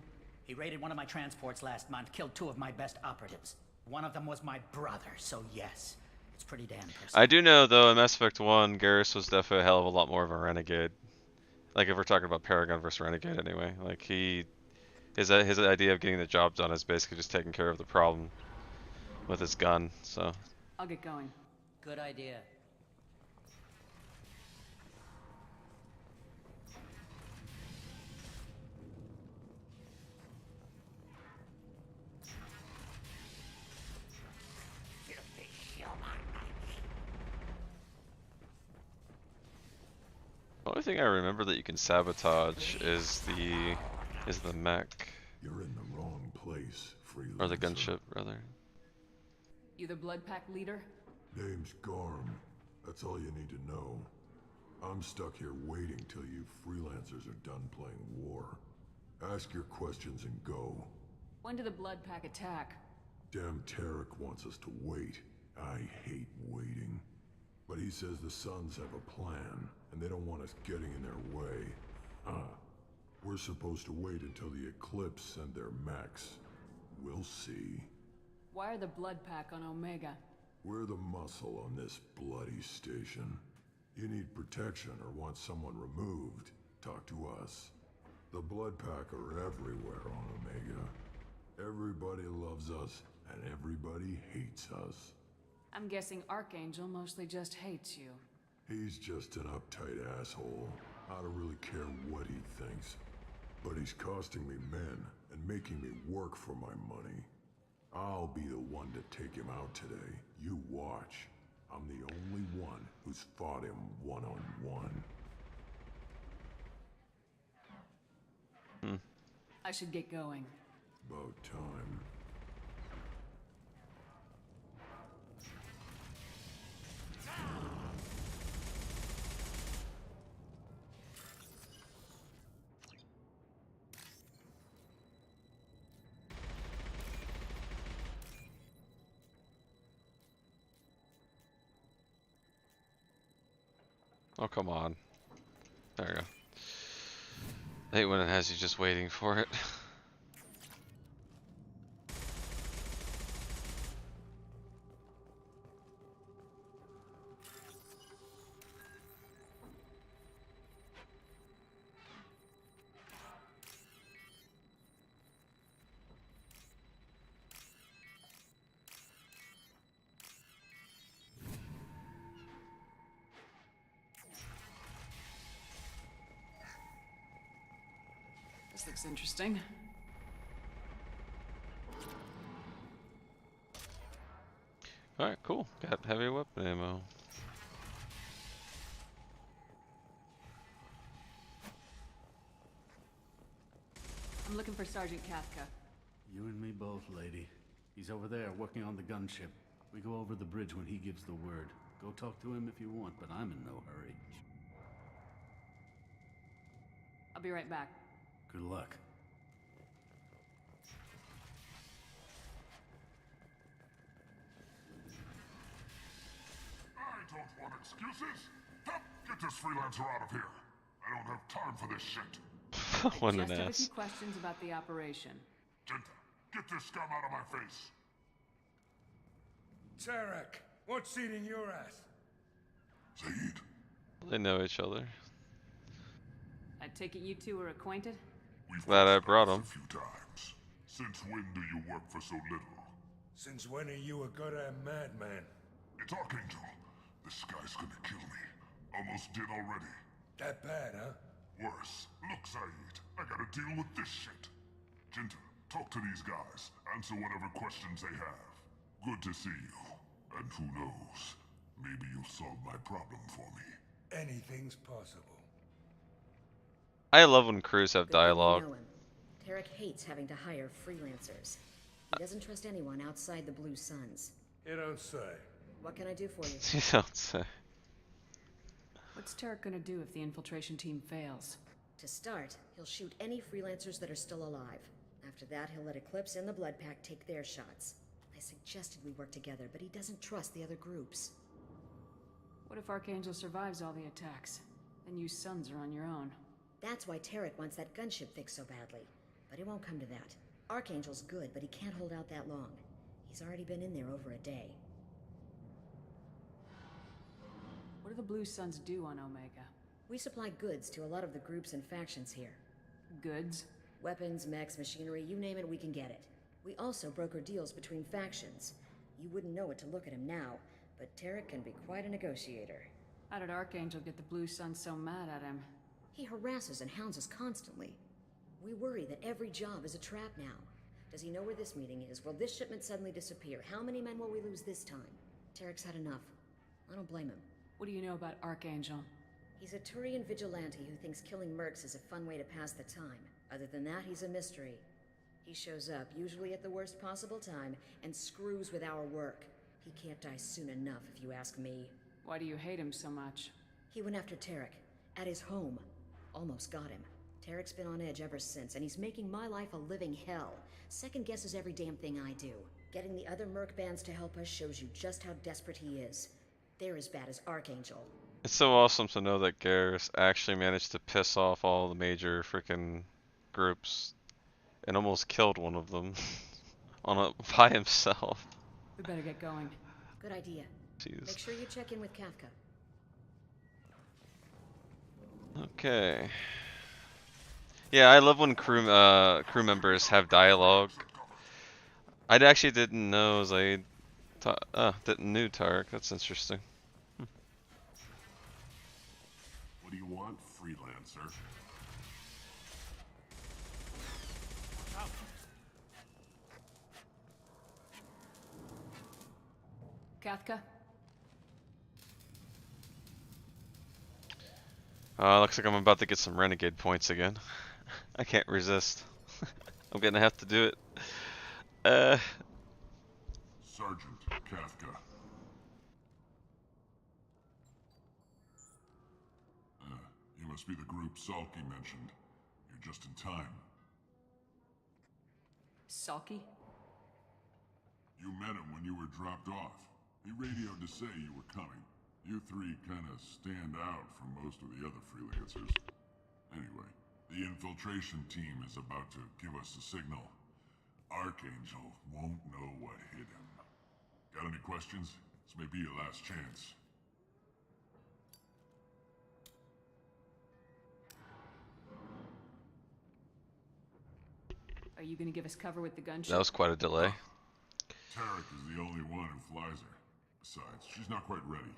He raided one of my transports last month, killed 2 of my best operatives. One of them was my brother, so yes, it's pretty damn personal. I do know, though, in Mass Effect 1, Garrus was definitely a hell of a lot more of a renegade. Like, if we're talking about Paragon versus Renegade, anyway. Like, his idea of getting the job done is basically just taking care of the problem with his gun, so... I'll get going. Good idea. The only thing I remember that you can sabotage is the mech. You're in the wrong place, freelancer. Or the gunship, rather. You the Blood Pack leader? Name's Garm. That's all you need to know. I'm stuck here waiting till you freelancers are done playing war. Ask your questions and go. When do the Blood Pack attack? Damn Tarek wants us to wait. I hate waiting. But he says the Suns have a plan, and they don't want us getting in their way. We're supposed to wait until the Eclipse send their mechs. We'll see. Why are the Blood Pack on Omega? We're the muscle on this bloody station. You need protection or want someone removed, talk to us. The Blood Pack are everywhere on Omega. Everybody loves us, and everybody hates us. I'm guessing Archangel mostly just hates you. He's just an uptight asshole. I don't really care what he thinks. But he's costing me men and making me work for my money. I'll be the one to take him out today. You watch. I'm the only one who's fought him one-on-one. I should get going. About time. Oh, come on. There you go. I hate when it has you just waiting for it. This looks interesting. Alright, cool. Got heavy weapon ammo. I'm looking for Sergeant Kafka. You and me both, lady. He's over there working on the gunship. We go over the bridge when he gives the word. Go talk to him if you want, but I'm in no hurry. I'll be right back. Good luck. I don't want excuses. Help get this freelancer out of here. I don't have time for this shit. What I an just have a ass. few questions about the operation. Genta, get this scum out of my face. Tarek, what's eating your ass? Zaid. They know each other. I take it you two are acquainted? Glad I brought him. A few times. Since when do you work for so little? Since when are you a goddamn madman? It's Archangel. This guy's gonna kill me. Almost did already. That bad, huh? Worse. Look, Zaid, I gotta deal with this shit. Genta, talk to these guys. Answer whatever questions they have. Good to see you. And who knows, maybe you'll solve my problem for me. Anything's possible. I love when crews have Good thing you dialogue. know him. Tarek hates having to hire freelancers. He doesn't trust anyone outside the Blue Suns. You don't say. What can I do for you? You don't say. What's Tarek gonna do if the infiltration team fails? To start, he'll shoot any freelancers that are still alive. After that, he'll let Eclipse and the Blood Pack take their shots. I suggested we work together, but he doesn't trust the other groups. What if Archangel survives all the attacks? Then you Sons are on your own. That's why Tarek wants that gunship fixed so badly. But it won't come to that. Archangel's good, but he can't hold out that long. He's already been in there over a day. What do the Blue Suns do on Omega? We supply goods to a lot of the groups and factions here. Goods? Weapons, mechs, machinery, you name it, we can get it. We also broker deals between factions. You wouldn't know it to look at him now, but Tarek can be quite a negotiator. How did Archangel get the Blue Suns so mad at him? He harasses and hounds us constantly. We worry that every job is a trap now. Does he know where this meeting is? Will this shipment suddenly disappear? How many men will we lose this time? Tarek's had enough. I don't blame him. What do you know about Archangel? He's a Turian vigilante who thinks killing mercs is a fun way to pass the time. Other than that, he's a mystery. He shows up, usually at the worst possible time, and screws with our work. He can't die soon enough, if you ask me. Why do you hate him so much? He went after Tarek, at his home. Almost got him. Tarek's been on edge ever since, and he's making my life a living hell. Second guesses every damn thing I do. Getting the other merc bands to help us shows you just how desperate he is. They're as bad as Archangel. It's so awesome to know that Garrus actually managed to piss off all the major freaking groups and almost killed one of them by himself. We better get going. Good idea. Jeez. Make sure you check in with Kafka. Okay. Yeah, I love when crew members have dialogue. I actually didn't know Zaid. Didn't know Tarek. That's interesting. What do you want, freelancer? Kafka? Looks like I'm about to get some renegade points again. I can't resist. I'm gonna have to do it. Sergeant Kafka. You must be the group Salky mentioned. You're just in time. Salky? You met him when you were dropped off. He radioed to say you were coming. You three kind of stand out from most of the other freelancers. Anyway, the infiltration team is about to give us a signal. Archangel won't know what hit him. Got any questions? This may be your last chance. Are you gonna give us cover with the gunship? That was quite a delay. Tarek is the only one who flies her. Besides, she's not quite ready.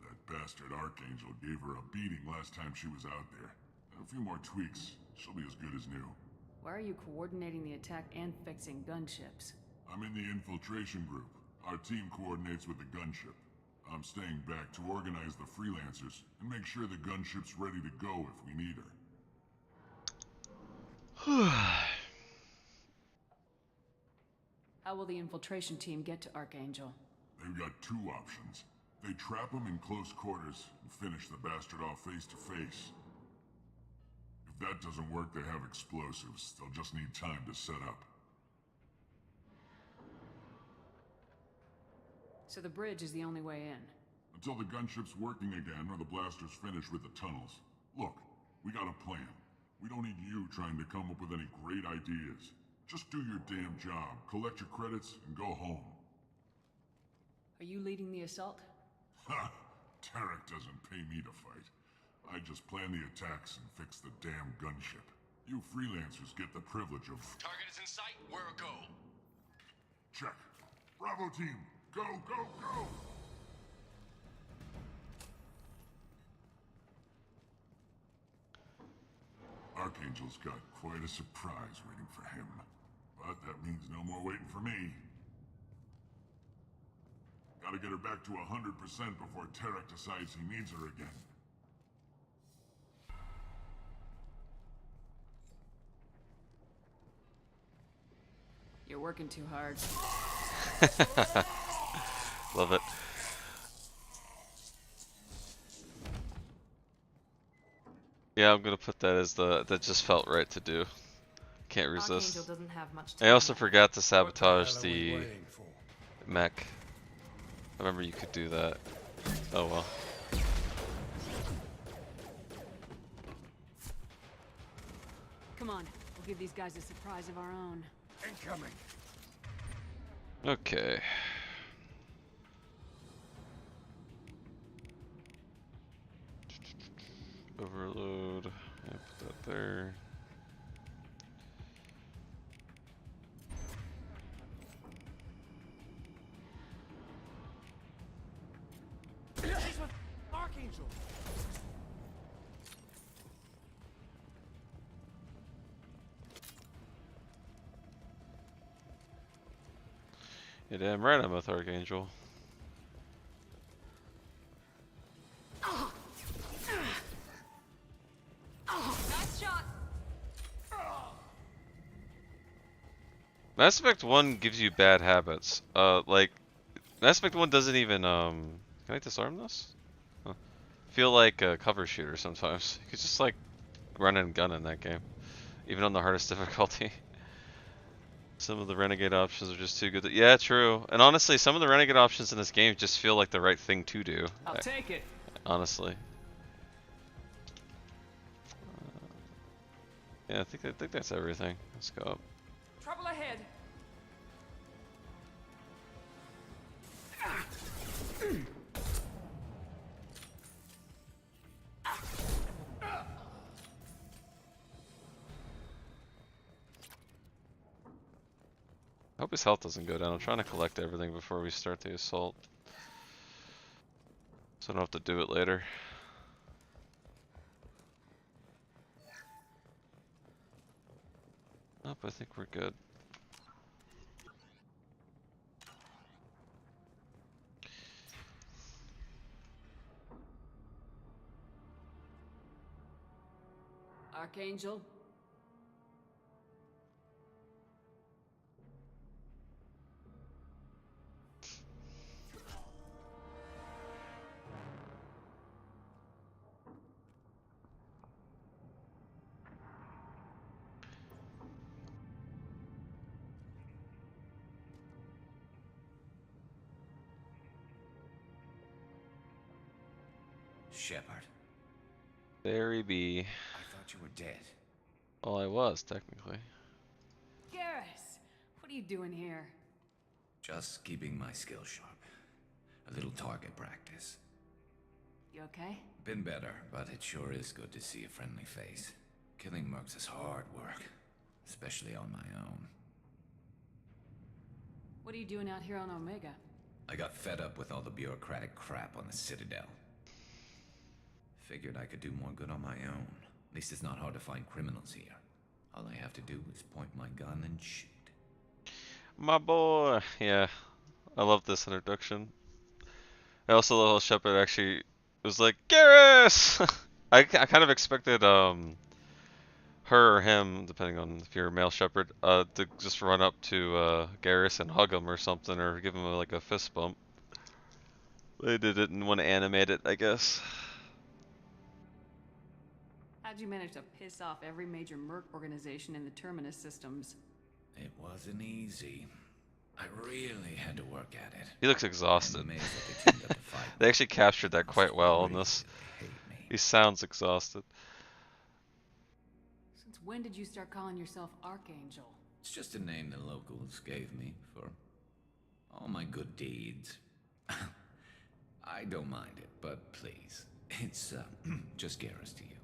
That bastard Archangel gave her a beating last time she was out there. A few more tweaks, she'll be as good as new. Why are you coordinating the attack and fixing gunships? I'm in the infiltration group. Our team coordinates with the gunship. I'm staying back to organize the freelancers and make sure the gunship's ready to go if we need her. How will the infiltration team get to Archangel? They've got two options. They trap him in close quarters and finish the bastard off face to face. If that doesn't work, they have explosives. They'll just need time to set up. So the bridge is the only way in? Until the gunship's working again or the blasters finish with the tunnels. Look, we got a plan. We don't need you trying to come up with any great ideas. Just do your damn job, collect your credits, and go home. Are you leading the assault? Ha! Tarek doesn't pay me to fight. I just plan the attacks and fix the damn gunship. You freelancers get the privilege of... Target is in sight. Where a go? Check. Bravo team! Go, go, go! Archangel's got quite a surprise waiting for him. But that means no more waiting for me. Gotta get her back to 100% before Tarek decides he needs her again. You're working too hard. Love it. Yeah, I'm gonna put that as that just felt right to do. Can't resist. Archangel doesn't have much I also time. forgot to sabotage What the hell are we the waiting for? mech. I remember you could do that. Oh well. Come on, we'll give these guys a surprise of our own. Incoming. Okay. Overload. Yeah, put that there. She's with Archangel. Yeah, damn right I'm with Archangel. Nice shot. Mass Effect 1 gives you bad habits. Like, Mass Effect 1 doesn't even, can I disarm this? Huh. Feel like a cover shooter sometimes. You could just, like, run and gun in that game. Even on the hardest difficulty. Some of the Renegade options are just too good. Yeah, true. And honestly, some of the Renegade options in this game just feel like the right thing to do. I'll take it. Honestly. Yeah, I think that's everything. Let's go up. Trouble ahead. I hope his health doesn't go down. I'm trying to collect everything before we start the assault. So I don't have to do it later. Nope, I think we're good. Archangel. Shepard. Barry B. I thought you were dead. Well, I was, technically. Garrus, what are you doing here? Just keeping my skills sharp. A little target practice. You okay? Been better, but it sure is good to see a friendly face. Killing mercs is hard work, especially on my own. What are you doing out here on Omega? I got fed up with all the bureaucratic crap on the Citadel. Figured I could do more good on my own. At least it's not hard to find criminals here. All I have to do is point my gun and shoot. My boy! Yeah, I love this introduction. I also love how Shepard actually was like, Garrus! I kind of expected, her or him, depending on if you're a male Shepard, to just run up to, Garrus and hug him or something, or give him like a fist bump. They didn't want to animate it, I guess. How'd you manage to piss off every major merc organization in the Terminus systems? It wasn't easy. I really had to work at it. He looks exhausted. I'm amazed that they teamed up to fight me. They actually captured that quite well in this. He sounds exhausted. Since when did you start calling yourself Archangel? It's just a name the locals gave me for all my good deeds. I don't mind it, but please, it's just Garrus to you.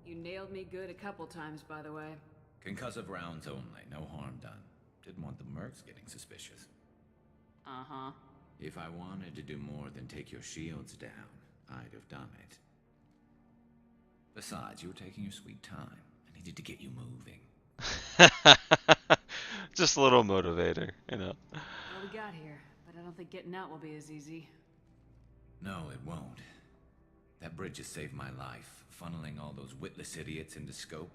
You nailed me good a couple times, by the way. Concussive rounds only, no harm done. Didn't want the mercs getting suspicious. Uh-huh. If I wanted to do more than take your shields down, I'd have done it. Besides, you were taking your sweet time. I needed to get you moving. Just a little motivator, you know. Well, we got here, but I don't think getting out will be as easy. No, it won't. That bridge has saved my life, funneling all those witless idiots into scope.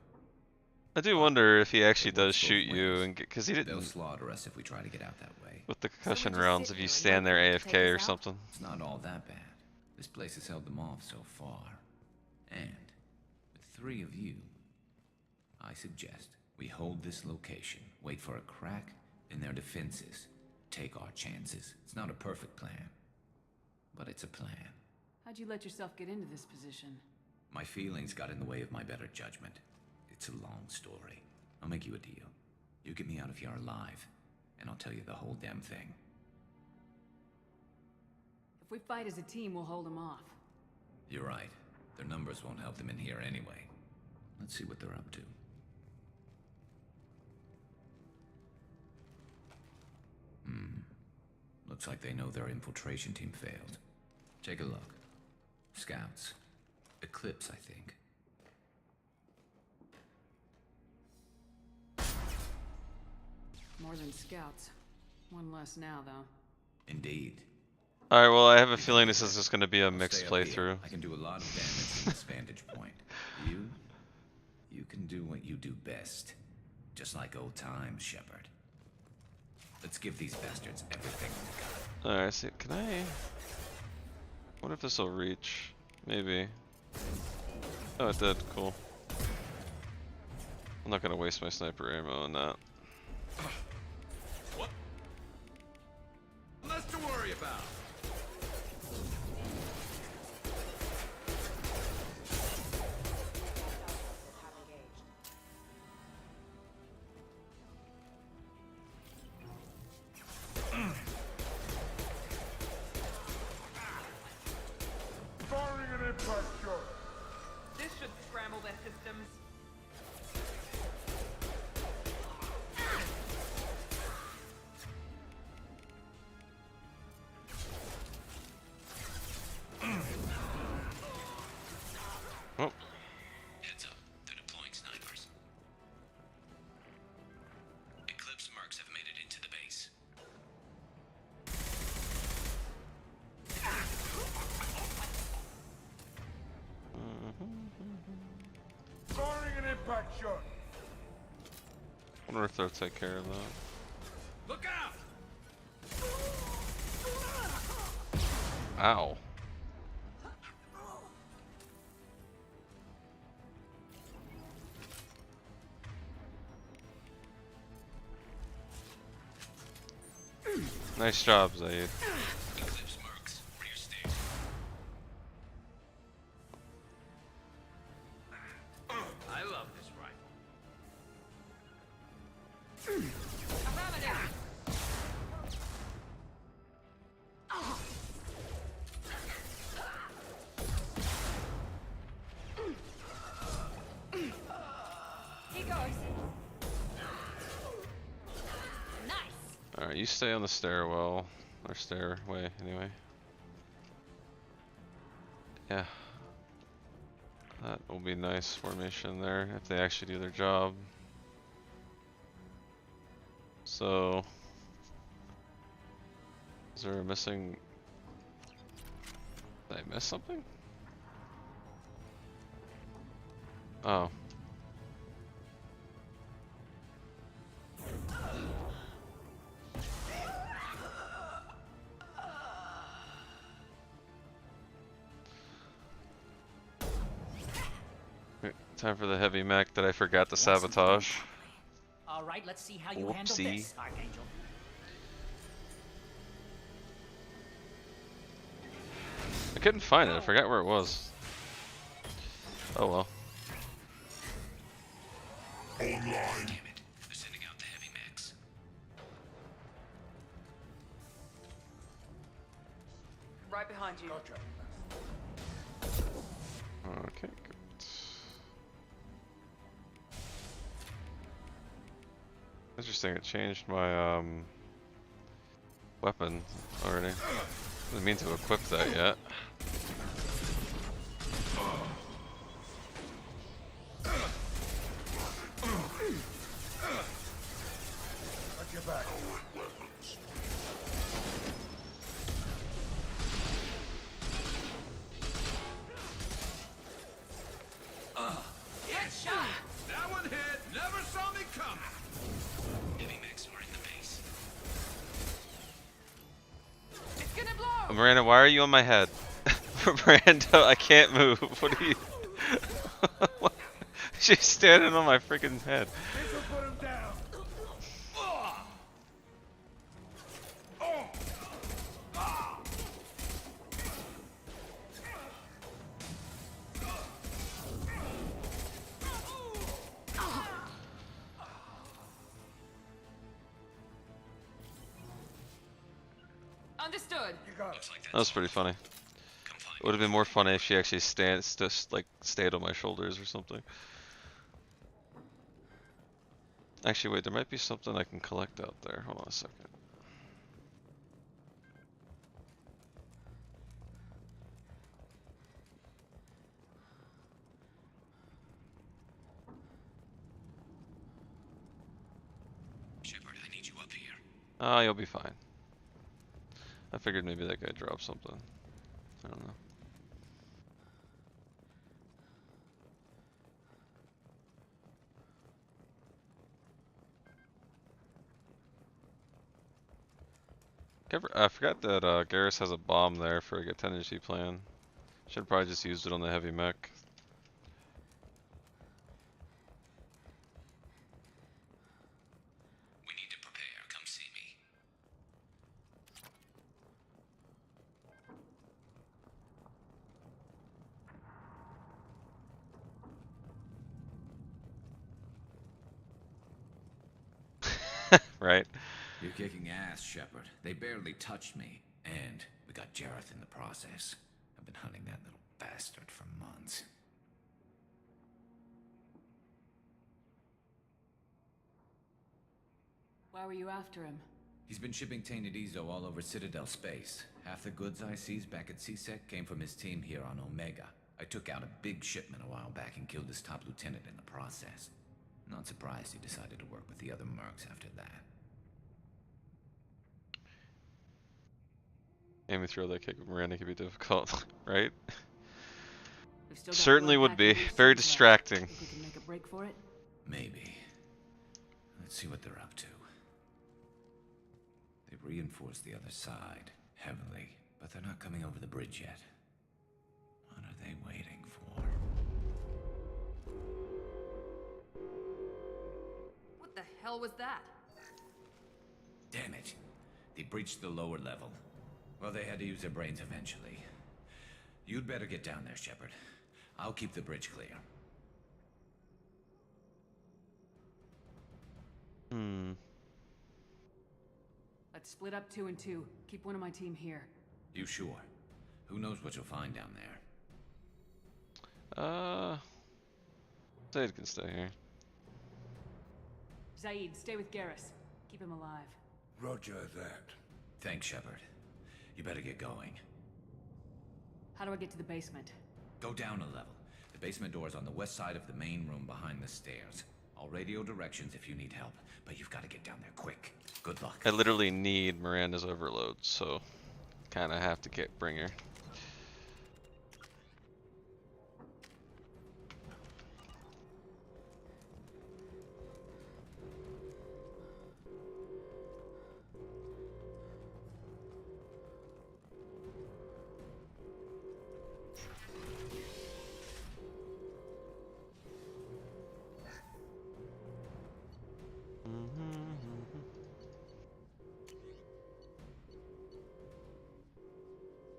I do wonder if he actually does shoot you, and because he didn't. They'll slaughter us if we try to get out that way. With the concussion rounds, if you stand there AFK or something. It's not all that bad. This place has held them off so far. And with 3 of you, I suggest we hold this location, wait for a crack in their defenses, take our chances. It's not a perfect plan, but it's a plan. How'd you let yourself get into this position? My feelings got in the way of my better judgment. It's a long story. I'll make you a deal. You get me out of here alive, and I'll tell you the whole damn thing. If we fight as a team, we'll hold them off. You're right. Their numbers won't help them in here anyway. Let's see what they're up to. Looks like they know their infiltration team failed. Take a look. Scouts. Eclipse, I think. More than scouts. One less now, though. Indeed. Alright, well, I have a feeling this is just going to be a mixed playthrough. I can do a lot of damage from this vantage point. You can do what you do best. Just like old times, Shepard. Let's give these bastards everything we got. Alright, see, can I wonder if this will reach? Maybe. Oh, it did. Cool. I'm not gonna waste my sniper ammo on that. What? Less to worry about. Firing an impact shot. This should scramble their systems. Oh. Heads up, they're deploying snipers. Eclipse mercs have made it into the base. Firing an impact shot. Wonder if they'll take care of that. Look out! Ow. Nice job, Zaid. Eclipse mercs, rear station. He goes. Nice. Alright, you stay on the stairwell. Or stairway, anyway. Yeah. That will be nice formation there if they actually do their job. So, is there a missing? Did I miss something? Oh. Time for the heavy mech that I forgot to sabotage. All right, let's see how you handle Whoopsie. this, Archangel. I couldn't find it. I forgot where it was. Oh well. Online. Damn it. They're sending out the heavy mechs. Right behind you. Gotcha. Okay, good. Interesting, it changed my weapon already. Didn't mean to equip that yet. Got your back. Get shot. That one hit. Never saw me coming. Heavy mechs are in the base. It's gonna blow. Miranda, why are you on my head? Miranda, I can't move. What are you? She's standing on my freaking head. This will put him down. Understood. You got it. That was pretty funny. It would have been more funny if she actually stayed on my shoulders or something. Actually, wait, there might be something I can collect out there. Hold on a second. Shepard, I need you up here. Ah, you'll be fine. I figured maybe that guy dropped something. I don't know. I forgot that Garrus has a bomb there for a contingency plan. Should probably just used it on the heavy mech. We need to prepare. Come see me. Right? You're kicking ass, Shepard. They barely touched me. And we got Jareth in the process. I've been hunting that little bastard for months. Why were you after him? He's been shipping tainted Ezo all over Citadel space. Half the goods I seized back at CSEC came from his team here on Omega. I took out a big shipment a while back and killed his top lieutenant in the process. Not surprised he decided to work with the other mercs after that. Aiming through that kick with Miranda could be difficult, right? We've still got Certainly one would pack be. of loose Very ends left. distracting. Think we can make a break for it? Maybe. Let's see what they're up to. They've reinforced the other side, heavily, but they're not coming over the bridge yet. What are they waiting for? What the hell was that? Damn it. They breached the lower level. Well, they had to use their brains eventually. You'd better get down there, Shepard. I'll keep the bridge clear. Let's split up 2 and 2. Keep one of my team here. You sure? Who knows what you'll find down there? Zaid can stay here. Zaid, stay with Garrus. Keep him alive. Roger that. Thanks, Shepard. You better get going. How do I get to the basement? Go down a level. The basement door's on the west side of the main room behind the stairs. I'll radio directions if you need help, but you've got to get down there quick. Good luck. I literally need Miranda's overload, so kind of have to bring her.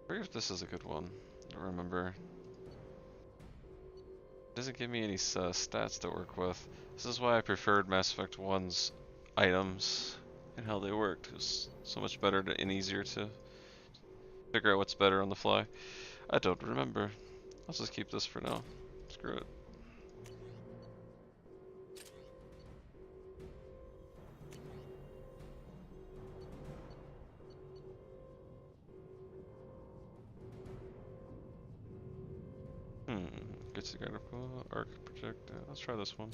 I wonder if this is a good one. I don't remember. It doesn't give me any stats to work with. This is why I preferred Mass Effect 1's items and how they worked. It was so much better and easier to figure out what's better on the fly. I don't remember. Let's just keep this for now. Screw it. Gets the arc projector. Let's try this one.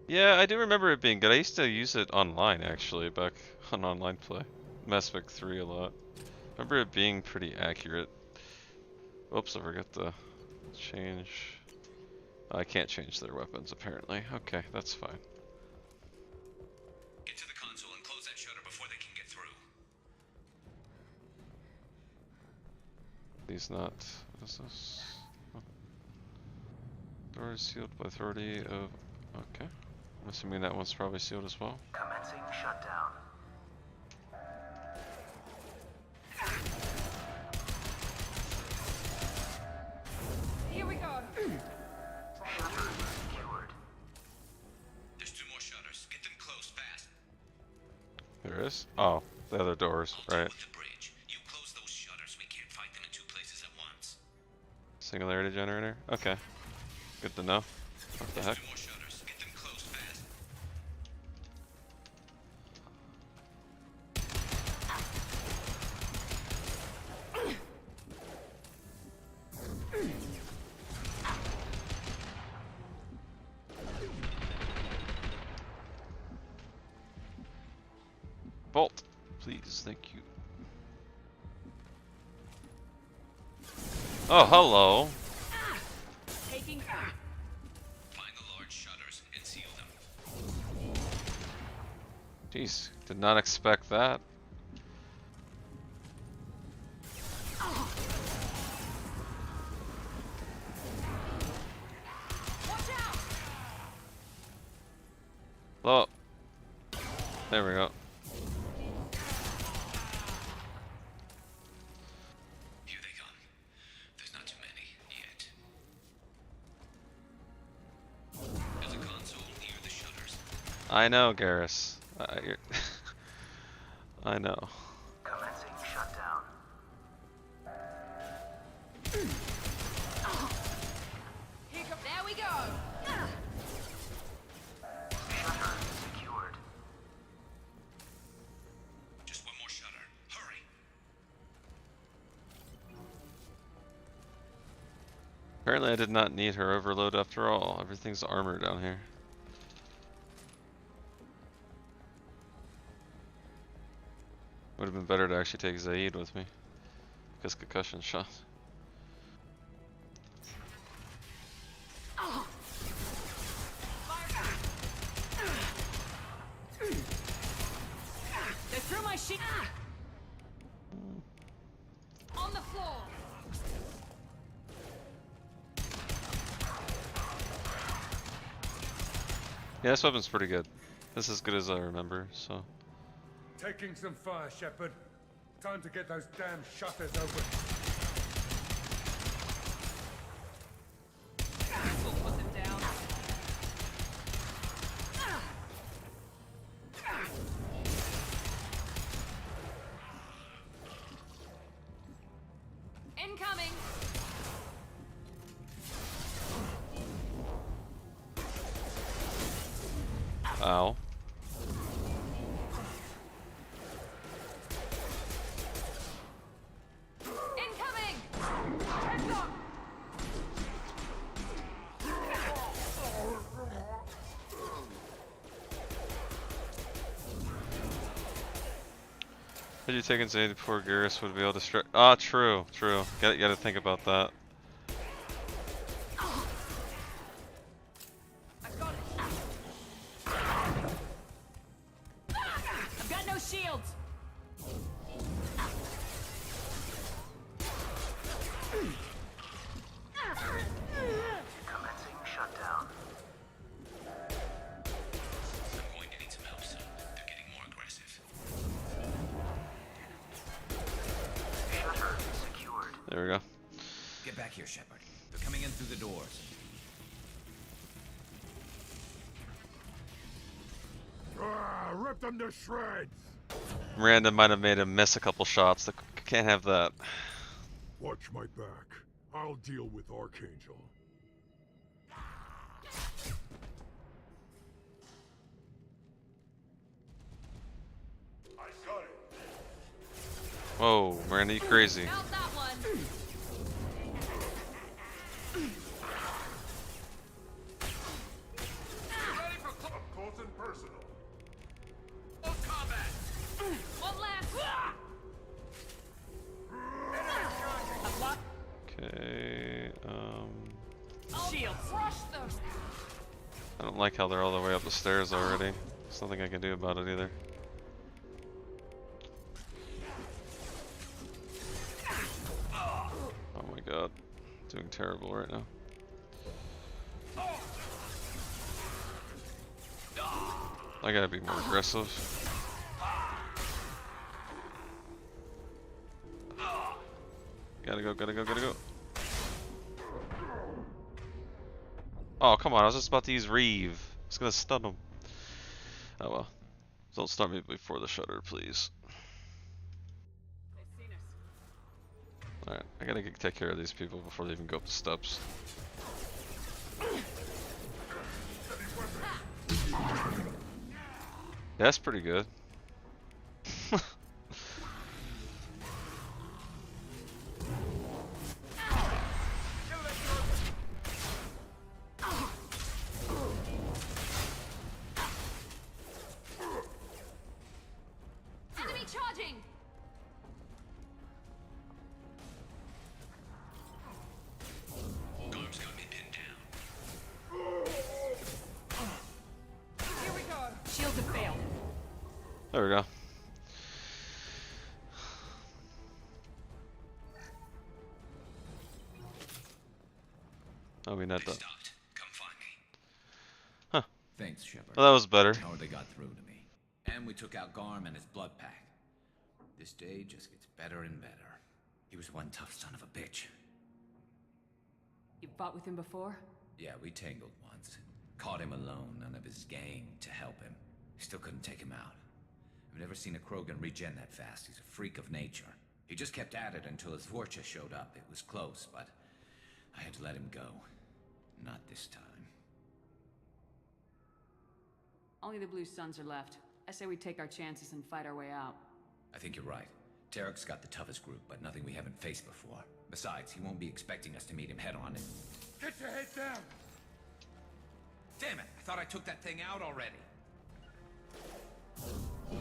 Yeah, I do remember it being good. I used to use it online actually, back on online play. Mass Effect 3 a lot. Remember it being pretty accurate. Oops, I forgot to change. I can't change their weapons apparently. Okay, that's fine. Get to the console and close that shutter before they can get through. These not. What is this? Door is sealed by authority of. Okay. I'm assuming that one's probably sealed as well. Commencing shutdown. Here we go. Shutter secured. There's 2 more shutters. Get them closed fast. There is? Oh, the other doors, right. With the bridge. You close those shutters. We can't fight them in 2 places at once. Singularity generator? Okay. Good to know. What the heck? 2 more shutters. Get them closed fast. Bolt, please, thank you. Oh, hello. Taking. Find the large shutters and seal them. Jeez, did not expect that. Oh, there we go. Here they come. There's not too many yet. There's a console near the shutters. I know, Garrus. I know. Commencing shutdown. There we go. Shutter secured. Just 1 more shutter. Hurry. Apparently I did not need her overload after all. Everything's armor down here. Would have been better to actually take Zaid with me. Because concussion shot. They threw my sheet. On the floor. Yeah, this weapon's pretty good. This is as good as I remember, so. Taking some fire, Shepard. Time to get those damn shutters open. We'll put them down. Incoming! Ow. Incoming! Heads up! Had you taken Zane before Garrus would be able to strike? Ah, true, true. Gotta think about that. I've got it. I've got no shields. Commencing shutdown. I'm going to need some help soon. They're getting more aggressive. Shutter secured. There we go. Get back here, Shepard. They're coming in through the doors. Rip them to shreds! Miranda might have made him miss a couple shots. Can't have that. Watch my back. I'll deal with Archangel. I got it. Whoa, Miranda, you crazy. Out that one. Ready for up close and personal. Close combat. One last. Okay, Shield. Crush them. I don't like how they're all the way up the stairs already. There's nothing I can do about it either. Oh my god. Doing terrible right now. I gotta be more aggressive. Gotta go, gotta go, gotta go. Oh, come on, I was just about to use Reeve. I was gonna stun him. Oh well. Don't start me before the shutter, please. Alright, I gotta take care of these people before they even go up the steps. That's pretty good. Enemy charging. Garrus got me pinned down. Here we go. Shields have failed. There we go. Oh, we not done. Come find me. Huh. Thanks, Shepard. Well, that was better. Or they got through to me. And we took out Garm and his blood pack. This day just gets better and better. He was one tough son of a bitch. You fought with him before? Yeah, we tangled once. Caught him alone, none of his gang to help him. Still couldn't take him out. I've never seen a Krogan regen that fast. He's a freak of nature. He just kept at it until his Vorcha showed up. It was close, but I had to let him go. Not this time. Only the Blue Suns are left. I say we take our chances and fight our way out. I think you're right. Tarek's got the toughest group, but nothing we haven't faced before. Besides, he won't be expecting us to meet him head-on and... Get your head down! Damn it! I thought I took that thing out already.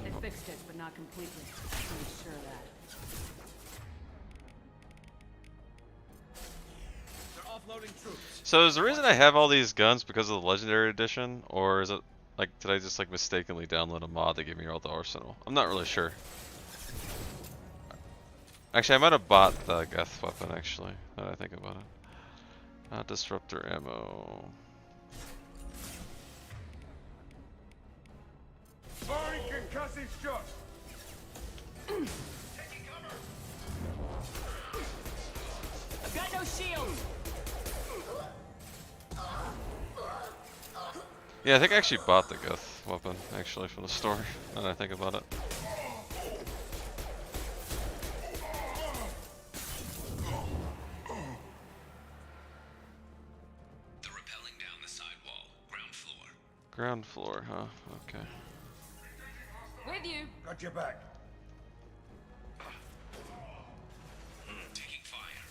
They fixed it, but not completely. I'm pretty sure of that. They're offloading troops. So is the reason I have all these guns because of the Legendary Edition, or is it like, did I just like mistakenly download a mod that gave me all the arsenal? I'm not really sure. Actually, I might have bought the Geth weapon, actually, now that I think about it. Disruptor ammo. Firing concussive shot! I've got no shields! Yeah, I think I actually bought the Geth weapon, actually, from the store, now that I think about it. Ground floor, huh? Okay. With you. Got your back. Taking fire.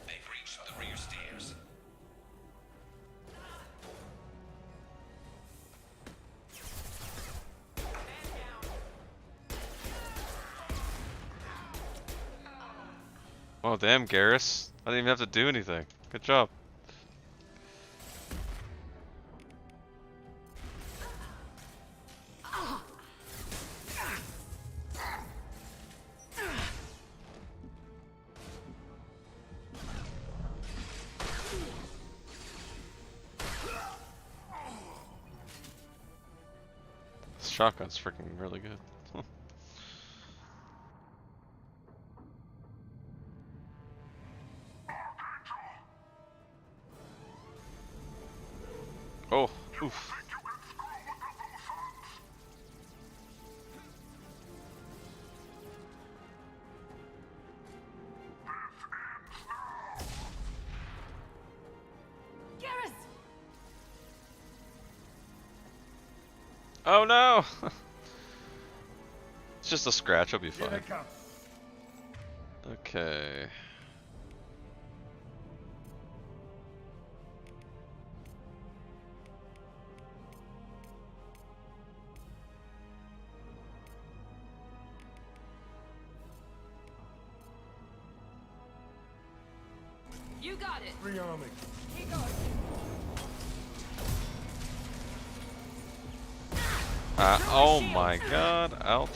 They've reached the rear stairs. Oh damn, Garrus. I didn't even have to do anything. Good job. This shotgun's freaking really good. Oh, oof. Garrus! Oh no! It's just a scratch, I'll be Here fine. they come. Okay. You got it. Rearming. Keep going. Oh my god, ouch.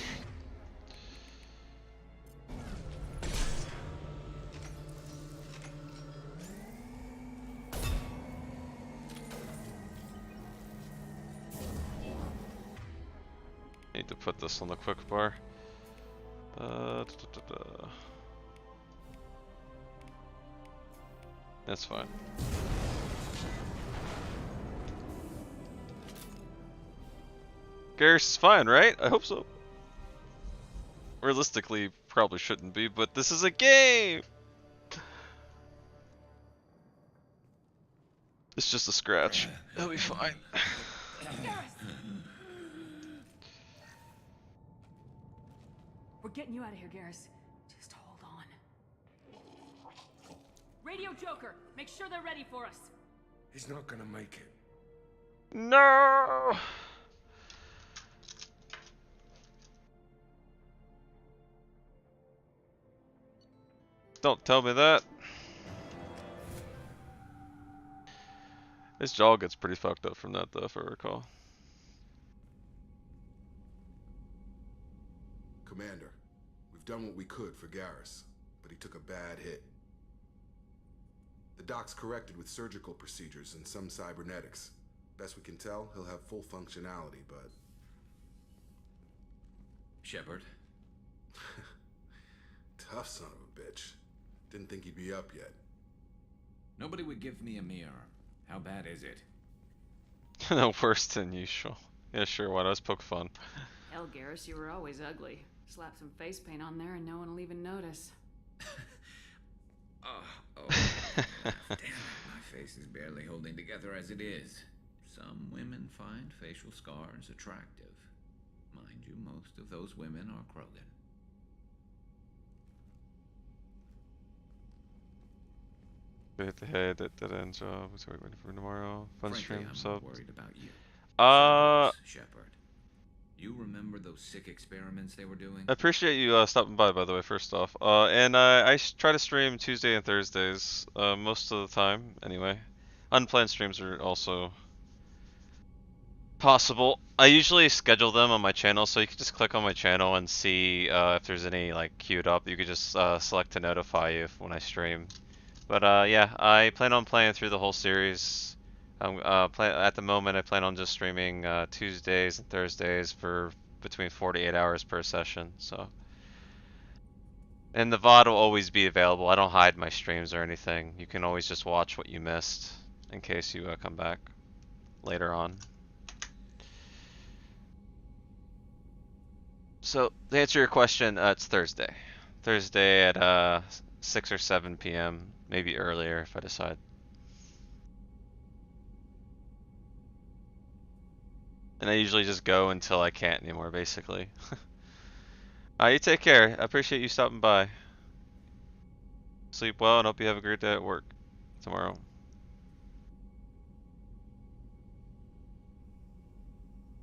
Need to put this on the quick bar. That's fine. Garrus is fine, right? I hope so. Realistically, probably shouldn't be, but this is a game! It's just a scratch. It'll be fine. We're getting you out of here, Garrus. Just hold on. Radio Joker, make sure they're ready for us. He's not gonna make it. No! Don't tell me that. His jaw gets pretty fucked up from that though, if I recall. Commander, we've done what we could for Garrus, but he took a bad hit. The doc's corrected with surgical procedures and some cybernetics. Best we can tell, he'll have full functionality, but... Shepard? Tough son of a bitch. Didn't think he'd be up yet. Nobody would give me a mirror. How bad is it? No worse than usual. Yeah, sure, why not? Let's poke fun. Hell, Garrus, you were always ugly. Slap some face paint on there and no one will even notice. Oh, damn it. My face is barely holding together as it is. Some women find facial scars attractive. Mind you, most of those women are Krogan. We hit the head, that end job. What's waiting for tomorrow? Fun Frankly, stream, I'm sub. worried about you. Uh, Shepard. You remember those sick experiments they were doing? I appreciate you stopping by the way, first off. And I try to stream Tuesday and Thursdays, most of the time, anyway. Unplanned streams are also possible. I usually schedule them on my channel, so you can just click on my channel and see if there's any like queued up. You could just select to notify you when I stream. But yeah, I plan on playing through the whole series. At the moment, I plan on just streaming Tuesdays and Thursdays for between 4 to 8 hours per session. So, and the VOD will always be available. I don't hide my streams or anything. You can always just watch what you missed in case you come back later on. So, to answer your question, it's Thursday. Thursday at 6 or 7 p.m. Maybe earlier if I decide. And I usually just go until I can't anymore, basically. You take care. I appreciate you stopping by. Sleep well and hope you have a great day at work tomorrow.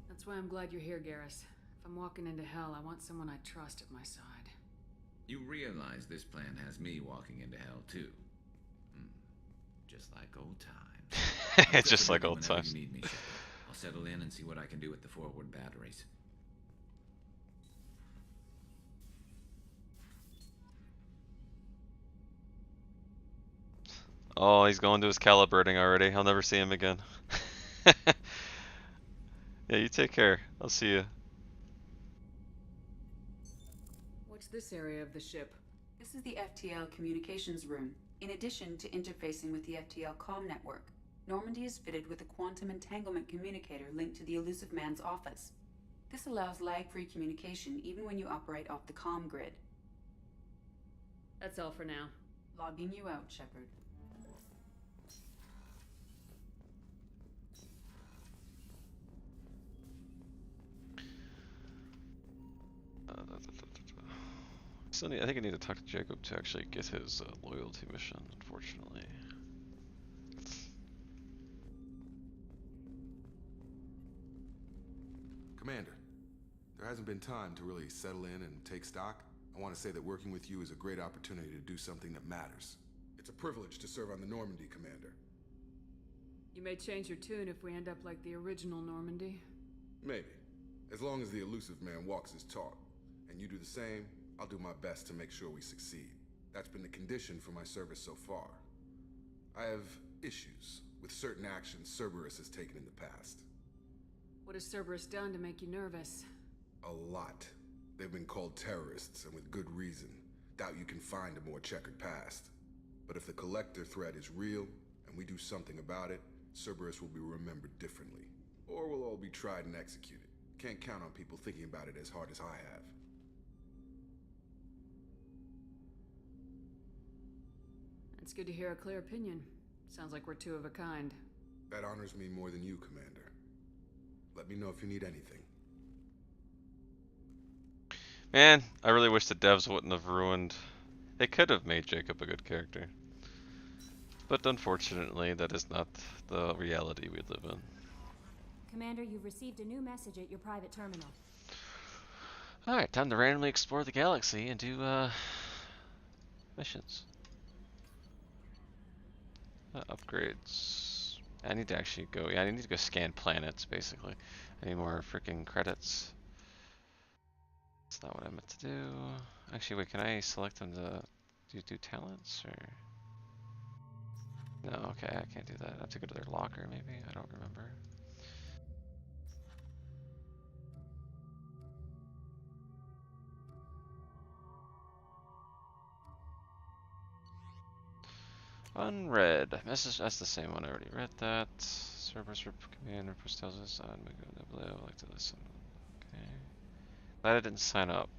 That's why I'm glad you're here, Garrus. If I'm walking into hell, I want someone I trust at my side. You realize this plan has me walking into hell too. Just like old times. It's just like old times. You need me, Shepard. I'll settle in and see what I can do with the forward batteries. Oh, he's going to his calibrating already. I'll never see him again. Yeah, you take care. I'll see you. What's this area of the ship? This is the FTL communications room. In addition to interfacing with the FTL comm network, Normandy is fitted with a quantum entanglement communicator linked to the Elusive Man's office. This allows lag-free communication even when you operate off the comm grid. That's all for now. Logging you out, Shepard. I think I need to talk to Jacob to actually get his loyalty mission, unfortunately. Commander, there hasn't been time to really settle in and take stock. I want to say that working with you is a great opportunity to do something that matters. It's a privilege to serve on the Normandy, Commander. You may change your tune if we end up like the original Normandy. Maybe. As long as the Elusive Man walks his talk, and you do the same, I'll do my best to make sure we succeed. That's been the condition for my service so far. I have issues with certain actions Cerberus has taken in the past. What has Cerberus done to make you nervous? A lot. They've been called terrorists, and with good reason. Doubt you can find a more checkered past. But if the Collector threat is real, and we do something about it, Cerberus will be remembered differently. Or we'll all be tried and executed. Can't count on people thinking about it as hard as I have. It's good to hear a clear opinion. Sounds like we're two of a kind. That honors me more than you, Commander. Let me know if you need anything. Man, I really wish the devs wouldn't have ruined... They could have made Jacob a good character. But unfortunately, that is not the reality we live in. Commander, you've received a new message at your private terminal. Alright, time to randomly explore the galaxy and do, missions. Upgrades. I need to actually go, yeah, I need to go scan planets, basically. I need more freaking credits. That's not what I meant to do. Actually, wait, can I select them to do talents, or? No, okay, I can't do that. I have to go to their locker, maybe? I don't remember. Unread. Message, that's the same one, I already read that. Cerberus command request tells us on I like to listen. Okay. Glad I didn't sign up.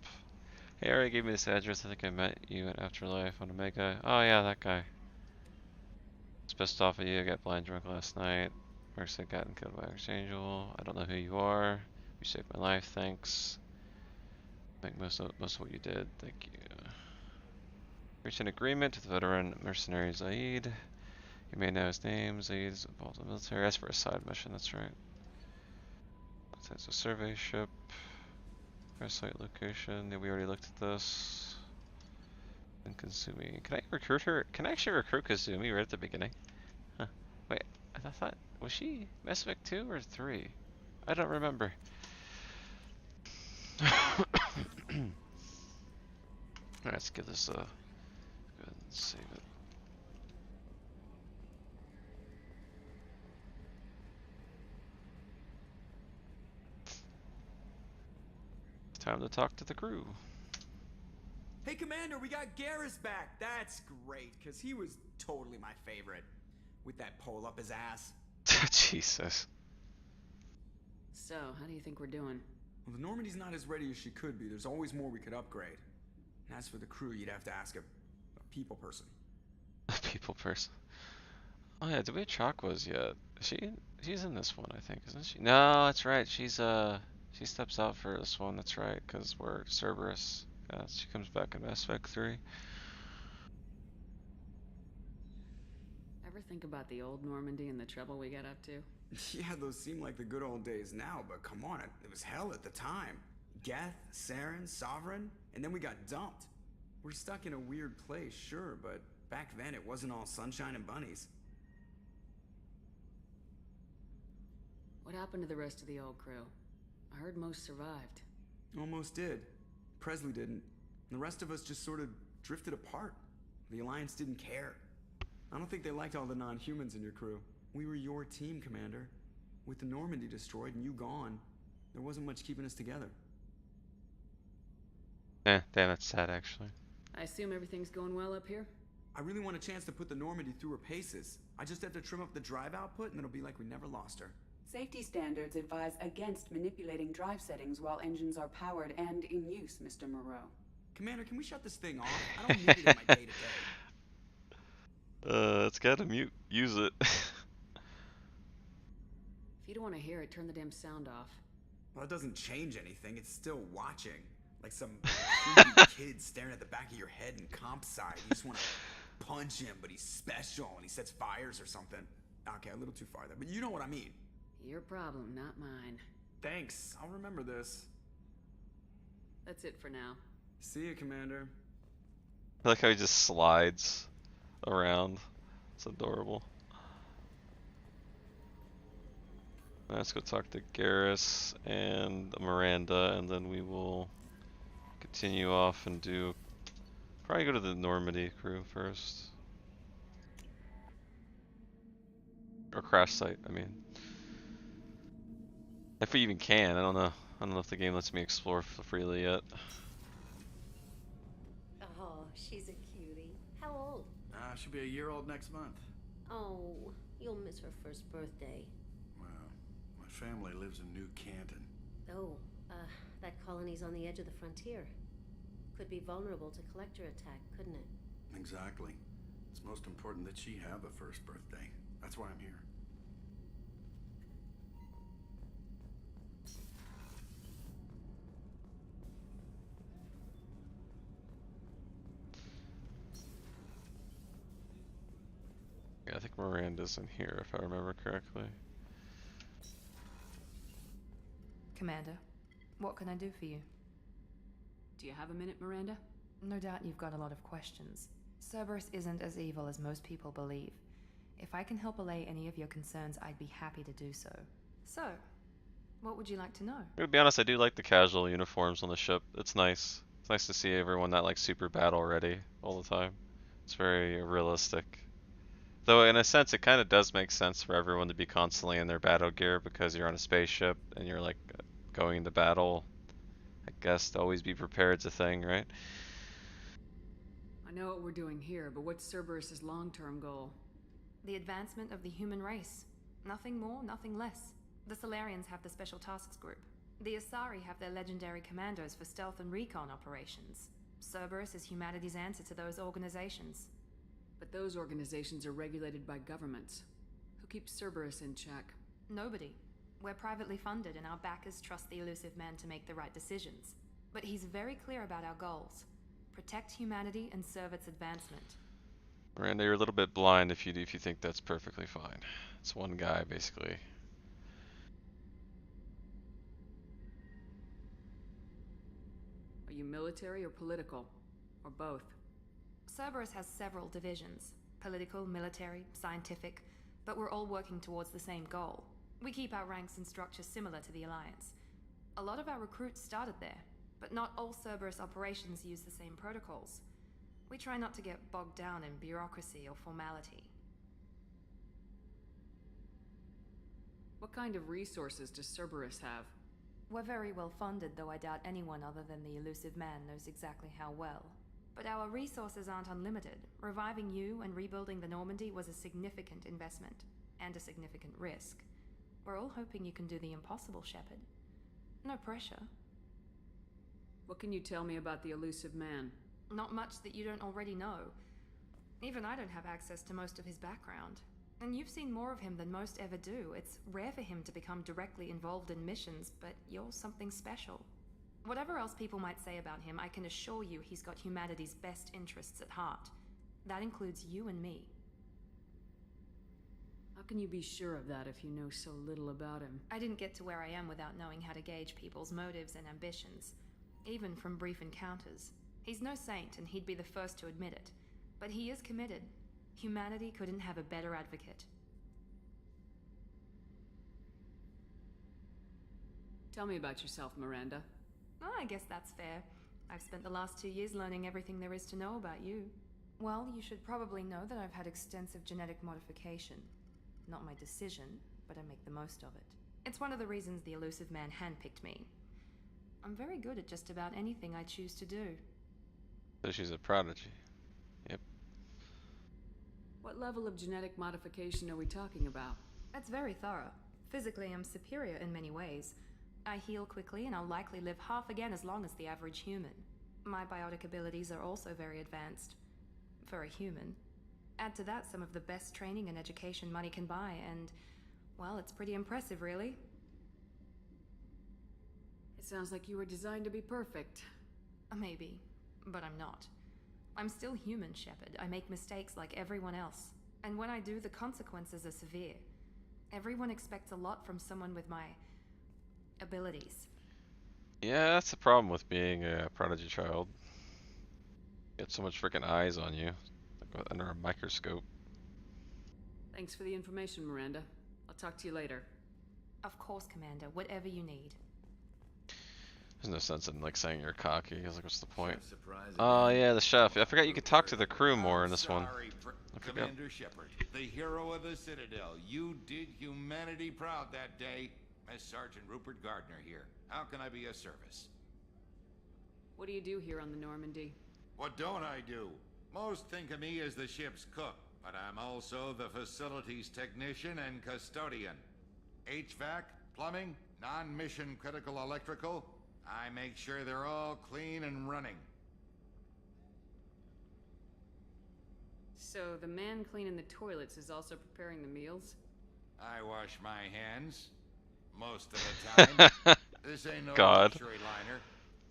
Hey, Ari gave me this address. I think I met you in Afterlife on Omega. Oh yeah, that guy. Was pissed off at you. I got blind drunk last night. Mercs had gotten killed by Archangel. I don't know who you are. You saved my life, thanks. Make most of what you did. Thank you. Reached an agreement with veteran mercenary Zaid. You may know his name. Zaid is involved in the military. Asked for a side mission, that's right. That's a survey ship. Our site location. Yeah, we already looked at this. And Kazumi. Can I recruit her? Can I actually recruit Kazumi right at the beginning? Huh. Wait, I thought, was she Mass Effect 2 or 3? I don't remember. Alright, let's give this a... Go ahead and save it. Time to talk to the crew. Hey, Commander, we got Garrus back. That's great, because he was totally my favorite. With that pole up his ass. Jesus. So, how do you think we're doing? Well, the Normandy's not as ready as she could be. There's always more we could upgrade. And as for the crew, you'd have to ask a people person. A people person. Oh yeah, did we have Chakwas yet? She's in this one, I think, isn't she? No, that's right. She steps out for this one. That's right, because we're Cerberus. Yeah, she comes back in Mass Effect 3. Ever think about the old Normandy and the trouble we got up to? Yeah, those seem like the good old days now, but come on, it was hell at the time. Geth, Saren, Sovereign, and then we got dumped. We're stuck in a weird place, sure, but back then it wasn't all sunshine and bunnies. What happened to the rest of the old crew? I heard most survived. Almost did. Presley didn't. The rest of us just sort of drifted apart. The Alliance didn't care. I don't think they liked all the non-humans in your crew. We were your team, Commander. With the Normandy destroyed and you gone, there wasn't much keeping us together. Damn, that's sad, actually. I assume everything's going well up here? I really want a chance to put the Normandy through her paces. I just have to trim up the drive output and it'll be like we never lost her. Safety standards advise against manipulating drive settings while engines are powered and in use, Mr. Moreau. Commander, can we shut this thing off? I don't need it in my day-to-day. It's gotta use it. If you don't want to hear it, turn the damn sound off. Well, it doesn't change anything. It's still watching. Like some creepy kid staring at the back of your head in comp side. You just want to punch him, but he's special and he sets fires or something. Okay, a little too far there, but you know what I mean. Your problem, not mine. Thanks. I'll remember this. That's it for now. See you, Commander. I like how he just slides around. It's adorable. Let's go talk to Garrus and Miranda, and then we will continue off and probably go to the Normandy crew first. Or crash site, I mean. If we even can, I don't know. I don't know if the game lets me explore freely yet. Oh, she's a cutie. How old? She'll be a year old next month. Oh, you'll miss her first birthday. Well, my family lives in New Canton. Oh, that colony's on the edge of the frontier. Could be vulnerable to collector attack, couldn't it? Exactly. It's most important that she have a first birthday. That's why I'm here. Yeah, I think Miranda's in here, if I remember correctly. Commander, what can I do for you? Do you have a minute, Miranda? No doubt you've got a lot of questions. Cerberus isn't as evil as most people believe. If I can help allay any of your concerns, I'd be happy to do so. So, what would you like to know? To be honest, I do like the casual uniforms on the ship. It's nice. It's nice to see everyone not like super battle ready all the time. It's very realistic. Though in a sense, it kind of does make sense for everyone to be constantly in their battle gear because you're on a spaceship and you're like going into battle. I guess to always be prepared's a thing, right? I know what we're doing here, but what's Cerberus's long-term goal? The advancement of the human race. Nothing more, nothing less. The Solarians have the Special Tasks Group. The Asari have their legendary commandos for stealth and recon operations. Cerberus is humanity's answer to those organizations. But those organizations are regulated by governments. Who keeps Cerberus in check? Nobody. We're privately funded and our backers trust the elusive man to make the right decisions. But he's very clear about our goals. Protect humanity and serve its advancement. Miranda, you're a little bit blind if you think that's perfectly fine. It's one guy, basically. Are you military or political? Or both? Cerberus has several divisions. Political, military, scientific. But we're all working towards the same goal. We keep our ranks and structure similar to the Alliance. A lot of our recruits started there, but not all Cerberus operations use the same protocols. We try not to get bogged down in bureaucracy or formality. What kind of resources does Cerberus have? We're very well funded, though I doubt anyone other than the elusive man knows exactly how well. But our resources aren't unlimited. Reviving you and rebuilding the Normandy was a significant investment, and a significant risk. We're all hoping you can do the impossible, Shepard. No pressure. What can you tell me about the elusive man? Not much that you don't already know. Even I don't have access to most of his background. And you've seen more of him than most ever do. It's rare for him to become directly involved in missions, but you're something special. Whatever else people might say about him, I can assure you he's got humanity's best interests at heart. That includes you and me. How can you be sure of that if you know so little about him? I didn't get to where I am without knowing how to gauge people's motives and ambitions, even from brief encounters. He's no saint, and he'd be the first to admit it. But he is committed. Humanity couldn't have a better advocate. Tell me about yourself, Miranda. Oh, I guess that's fair. I've spent the last 2 years learning everything there is to know about you. Well, you should probably know that I've had extensive genetic modification. Not my decision, but I make the most of it. It's one of the reasons the elusive man handpicked me. I'm very good at just about anything I choose to do. So she's a prodigy. Yep. What level of genetic modification are we talking about? That's very thorough. Physically, I'm superior in many ways. I heal quickly, and I'll likely live half again as long as the average human. My biotic abilities are also very advanced. For a human. Add to that some of the best training and education money can buy, and, well, it's pretty impressive, really. It sounds like you were designed to be perfect. Maybe, but I'm not. I'm still human, Shepard. I make mistakes like everyone else. And when I do, the consequences are severe. Everyone expects a lot from someone with my abilities. Yeah, that's the problem with being a prodigy child. You get so much freaking eyes on you, like under a microscope. Thanks for the information, Miranda. I'll talk to you later. Of course, Commander. Whatever you need. There's no sense in like saying you're cocky. I was like, what's the point? Oh yeah, the chef. I forgot you could talk to the crew more in this one. Commander Shepard, the hero of the Citadel. You did humanity proud that day. As Sergeant Rupert Gardner here. How can I be of service? What do you do here on the Normandy? What don't I do? Most think of me as the ship's cook, but I'm also the facilities technician and custodian. HVAC, plumbing, non-mission critical electrical. I make sure they're all clean and running. So the man cleaning the toilets is also preparing the meals? I wash my hands. Most of the time. This ain't no luxury liner.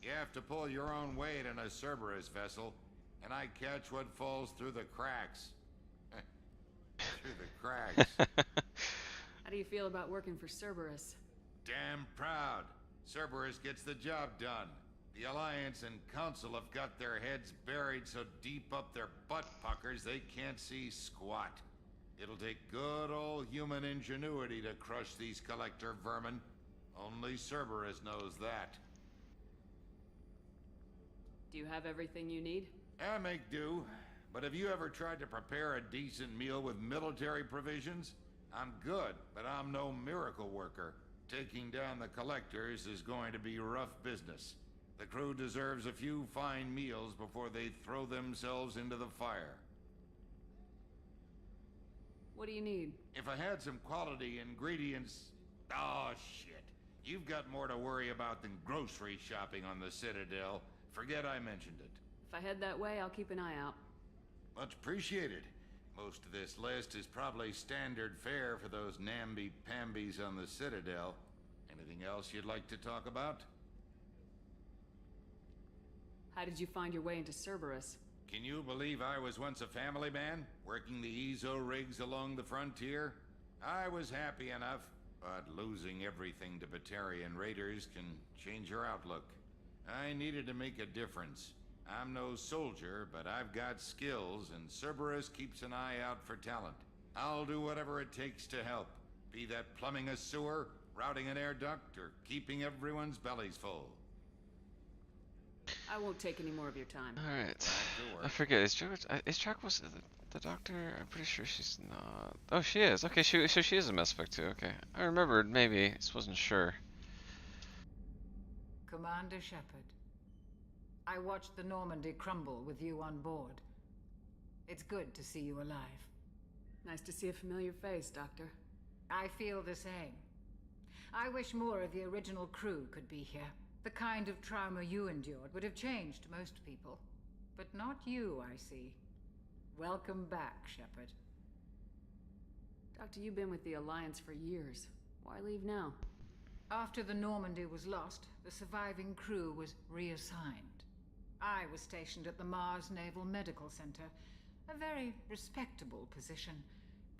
You have to pull your own weight in a Cerberus vessel, and I catch what falls through the cracks. Through the cracks. How do you feel about working for Cerberus? Damn proud. Cerberus gets the job done. The Alliance and Council have got their heads buried so deep up their butt puckers they can't see squat. It'll take good old human ingenuity to crush these collector vermin. Only Cerberus knows that. Do you have everything you need? I make do. But have you ever tried to prepare a decent meal with military provisions? I'm good, but I'm no miracle worker. Taking down the collectors is going to be rough business. The crew deserves a few fine meals before they throw themselves into the fire. What do you need? If I had some quality ingredients... Oh, shit. You've got more to worry about than grocery shopping on the Citadel. Forget I mentioned it. If I head that way, I'll keep an eye out. Much appreciated. Most of this list is probably standard fare for those namby-pambies on the Citadel. Anything else you'd like to talk about? How did you find your way into Cerberus? Can you believe I was once a family man, working the EZO rigs along the frontier? I was happy enough, but losing everything to Batarian raiders can change your outlook. I needed to make a difference. I'm no soldier, but I've got skills, and Cerberus keeps an eye out for talent. I'll do whatever it takes to help, be that plumbing a sewer, routing an air duct, or keeping everyone's bellies full. I won't take any more of your time. Alright. I forget, is Jack was the doctor? I'm pretty sure she's not. Oh, she is. Okay, so she is a mess spec too, okay. I remembered, maybe, just wasn't sure. Commander Shepard, I watched the Normandy crumble with you on board. It's good to see you alive. Nice to see a familiar face, Doctor. I feel the same. I wish more of the original crew could be here. The kind of trauma you endured would have changed most people. But not you, I see. Welcome back, Shepard. Doctor, you've been with the Alliance for years. Why leave now? After the Normandy was lost, the surviving crew was reassigned. I was stationed at the Mars Naval Medical Center, a very respectable position,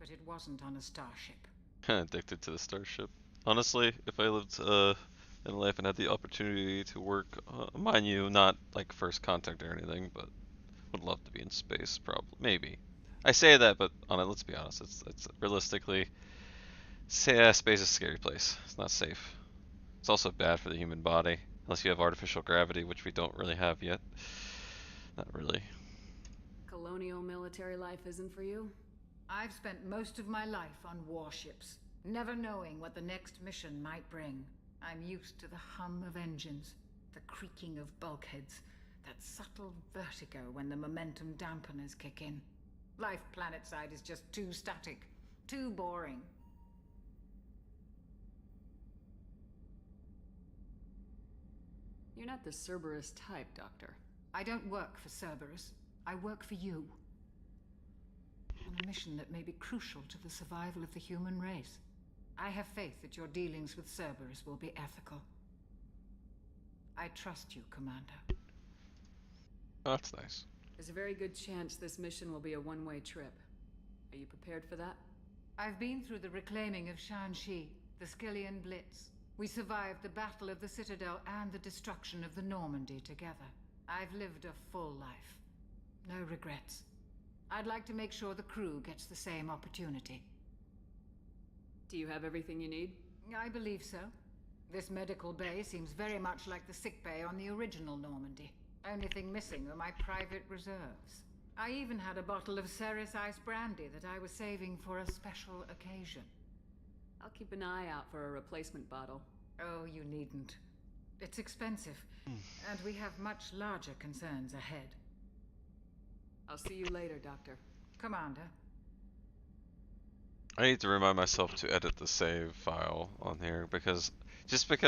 but it wasn't on a starship. Addicted to the starship. Honestly, if I lived in life and had the opportunity to work, mind you, not like first contact or anything, but would love to be in space. Probably, maybe. I say that, but let's be honest. It's realistically, space is a scary place. It's not safe. It's also bad for the human body, unless you have artificial gravity, which we don't really have yet. Not really. Colonial military life isn't for you? I've spent most of my life on warships, never knowing what the next mission might bring. I'm used to the hum of engines, the creaking of bulkheads, that subtle vertigo when the momentum dampeners kick in. Life planetside is just too static, too boring. You're not the Cerberus type, Doctor. I don't work for Cerberus. I work for you. On a mission that may be crucial to the survival of the human race. I have faith that your dealings with Cerberus will be ethical. I trust you, Commander. Oh, that's nice. There's a very good chance this mission will be a one-way trip. Are you prepared for that? I've been through the reclaiming of Shanxi, the Skillian Blitz. We survived the Battle of the Citadel and the destruction of the Normandy together. I've lived a full life. No regrets. I'd like to make sure the crew gets the same opportunity. Do you have everything you need? I believe so. This medical bay seems very much like the sick bay on the original Normandy. Only thing missing were my private reserves. I even had a bottle of Ceres Ice brandy that I was saving for a special occasion. I'll keep an eye out for a replacement bottle. Oh, you needn't. It's expensive, and we have much larger concerns ahead. I'll see you later, Doctor. Commander. I need to remind myself to edit the save file on here because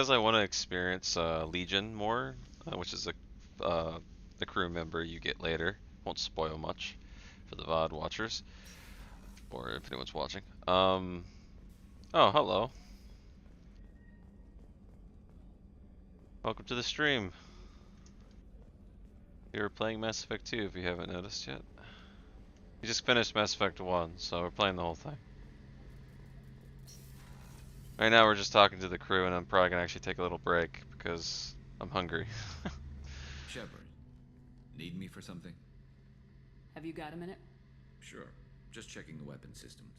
I want to experience Legion more, which is the crew member you get later. Won't spoil much for the VOD watchers, or if anyone's watching. Oh, hello. Welcome to the stream. You're playing Mass Effect 2 if you haven't noticed yet. We just finished Mass Effect 1, so we're playing the whole thing. Right now we're just talking to the crew, and I'm probably gonna actually take a little break because I'm hungry. Shepard, need me for something? Have you got a minute? Sure. Just checking the weapon systems.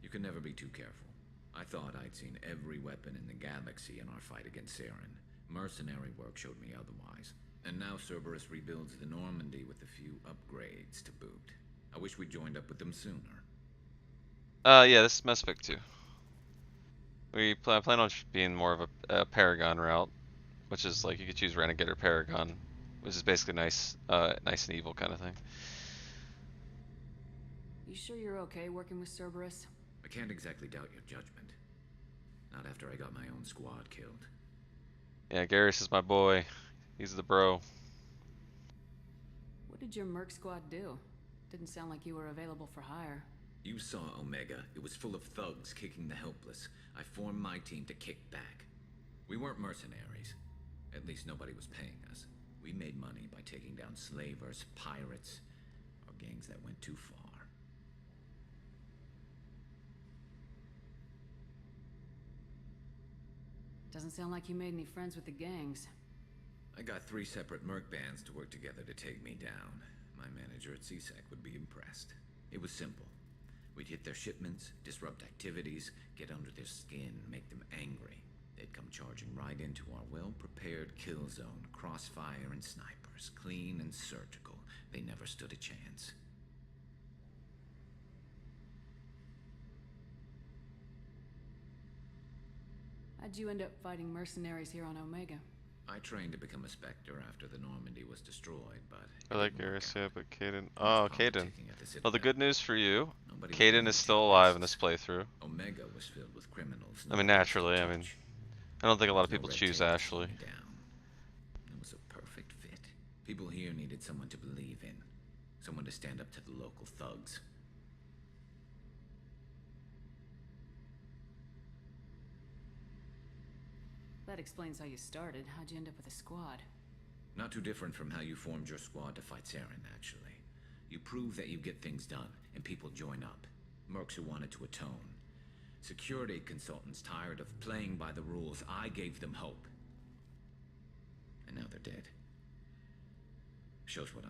You can never be too careful. I thought I'd seen every weapon in the galaxy in our fight against Saren. Mercenary work showed me otherwise. And now Cerberus rebuilds the Normandy with a few upgrades to boot. I wish we joined up with them sooner. Yeah, this is Mass Effect 2. We plan on being more of a paragon-route, which is like you could choose Renegade or Paragon, which is basically nice and evil kind of thing. You sure you're okay working with Cerberus? I can't exactly doubt your judgment. Not after I got my own squad killed. Yeah, Garrus is my boy. He's the bro. What did your merc squad do? Didn't sound like you were available for hire. You saw Omega. It was full of thugs kicking the helpless. I formed my team to kick back. We weren't mercenaries. At least nobody was paying us. We made money by taking down slavers, pirates, or gangs that went too far. Doesn't sound like you made any friends with the gangs. I got 3 separate merc bands to work together to take me down. My manager at CSEC would be impressed. It was simple. We'd hit their shipments, disrupt activities, get under their skin, make them angry. They'd come charging right into our well-prepared kill zone, crossfire and snipers, clean and surgical. They never stood a chance. How'd you end up fighting mercenaries here on Omega? I trained to become a Spectre after the Normandy was destroyed, but... I like Garrus, yeah, but Kaidan... Oh, Kaidan. Well, the good news for you, Nobody Kaidan is still alive in this playthrough. Omega was filled with criminals. I mean, naturally, I don't think a lot of people choose Ashley. It was a perfect fit. People here needed someone to believe in. Someone to stand up to the local thugs. That explains how you started. How'd you end up with a squad? Not too different from how you formed your squad to fight Saren, actually. You prove that you get things done, and people join up. Mercs who wanted to atone. Security consultants tired of playing by the rules. I gave them hope. And now they're dead. Shows what I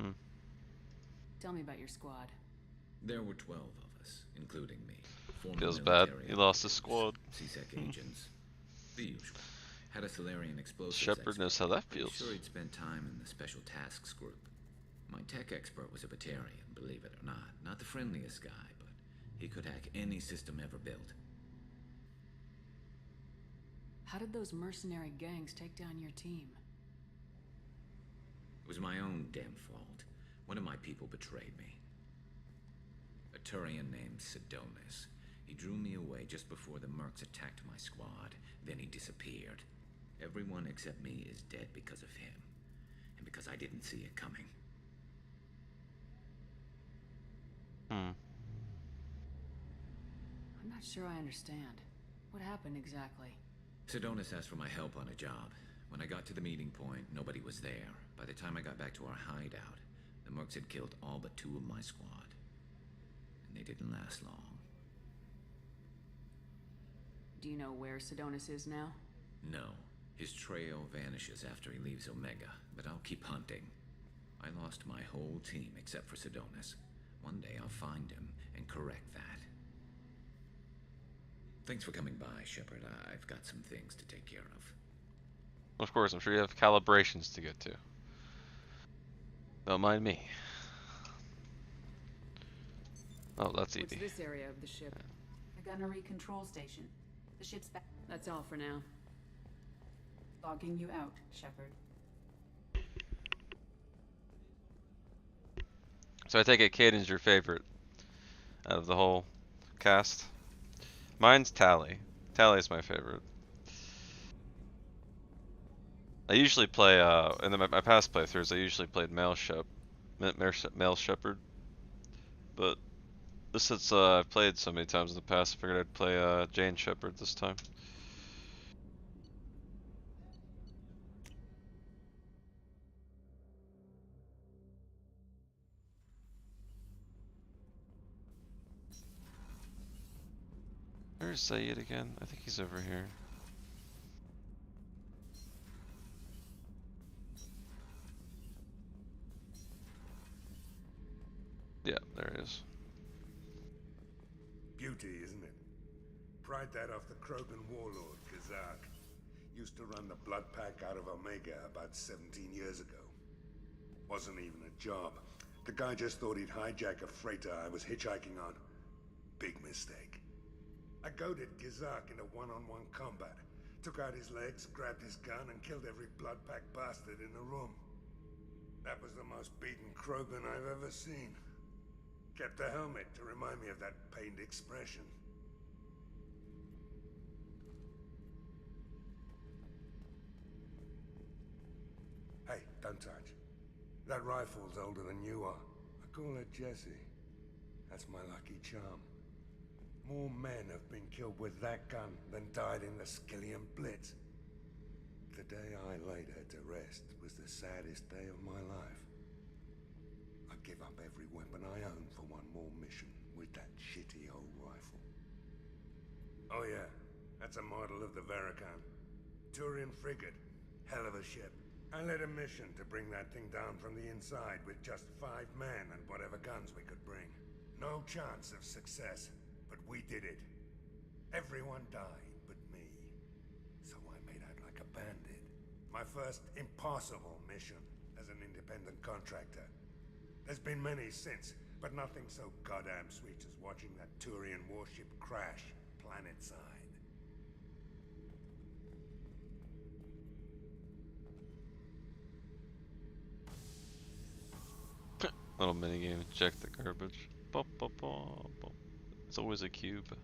know. Tell me about your squad. There were 12 of us, including me. Former Feels bad. military He lost his operatives, squad. CSEC agents. The usual. Had a Solarian explosives Shepard knows how that Pretty feels. sure he'd spent time in the Special Tasks Group. My tech expert was a Batarian, believe it or not. Not the friendliest guy, but he could hack any system ever built. How did those mercenary gangs take down your team? It was my own damn fault. One of my people betrayed me. A Turian named Sidonis. He drew me away just before the Mercs attacked my squad. Then he disappeared. Everyone except me is dead because of him. And because I didn't see it coming. I'm not sure I understand. What happened exactly? Sidonis asked for my help on a job. When I got to the meeting point, nobody was there. By the time I got back to our hideout, the Mercs had killed all but 2 of my squad. And they didn't last long. Do you know where Sidonis is now? No. His trail vanishes after he leaves Omega, but I'll keep hunting. I lost my whole team except for Sidonis. One day I'll find him and correct that. Thanks for coming by, Shepard. I've got some things to take care of. Of course, I'm sure you have calibrations to get to. Don't mind me. Oh, that's easy. What's this area of the ship? The gunnery control station. The ship's back. That's all for now. Logging you out, Shepard. So I take it Caden's your favorite out of the whole cast. Mine's Tally. Tally's my favorite. I usually play in my past playthroughs. I usually played male Shepard, but since I've played so many times in the past, I figured I'd play Jane Shepard this time. Where's Zaid again? I think he's over here. Yeah, there he is. Beauty, isn't it? Pried that off the Krogan warlord, Gazak. Used to run the Blood Pack out of Omega about 17 years ago. Wasn't even a job. The guy just thought he'd hijack a freighter I was hitchhiking on. Big mistake. I goaded Gazak into one-on-one combat. Took out his legs, grabbed his gun, and killed every Blood Pack bastard in the room. That was the most beaten Krogan I've ever seen. Kept a helmet to remind me of that pained expression. Hey, don't touch. That rifle's older than you are. I call her Jessie. That's my lucky charm. More men have been killed with that gun than died in the Skillian Blitz. The day I laid her to rest was the saddest day of my life. I give up every weapon I own for one more mission with that shitty old rifle. Oh yeah, that's a model of the Varakan. Turian frigate. Hell of a ship. I led a mission to bring that thing down from the inside with just 5 men and whatever guns we could bring. No chance of success, but we did it. Everyone died but me. So I made out like a bandit. My first impossible mission as an independent contractor. There's been many since, but nothing so goddamn sweet as watching that Turian warship crash planet-side. Little minigame, check the garbage. Bop, bop, bop, bop. It's always a cube.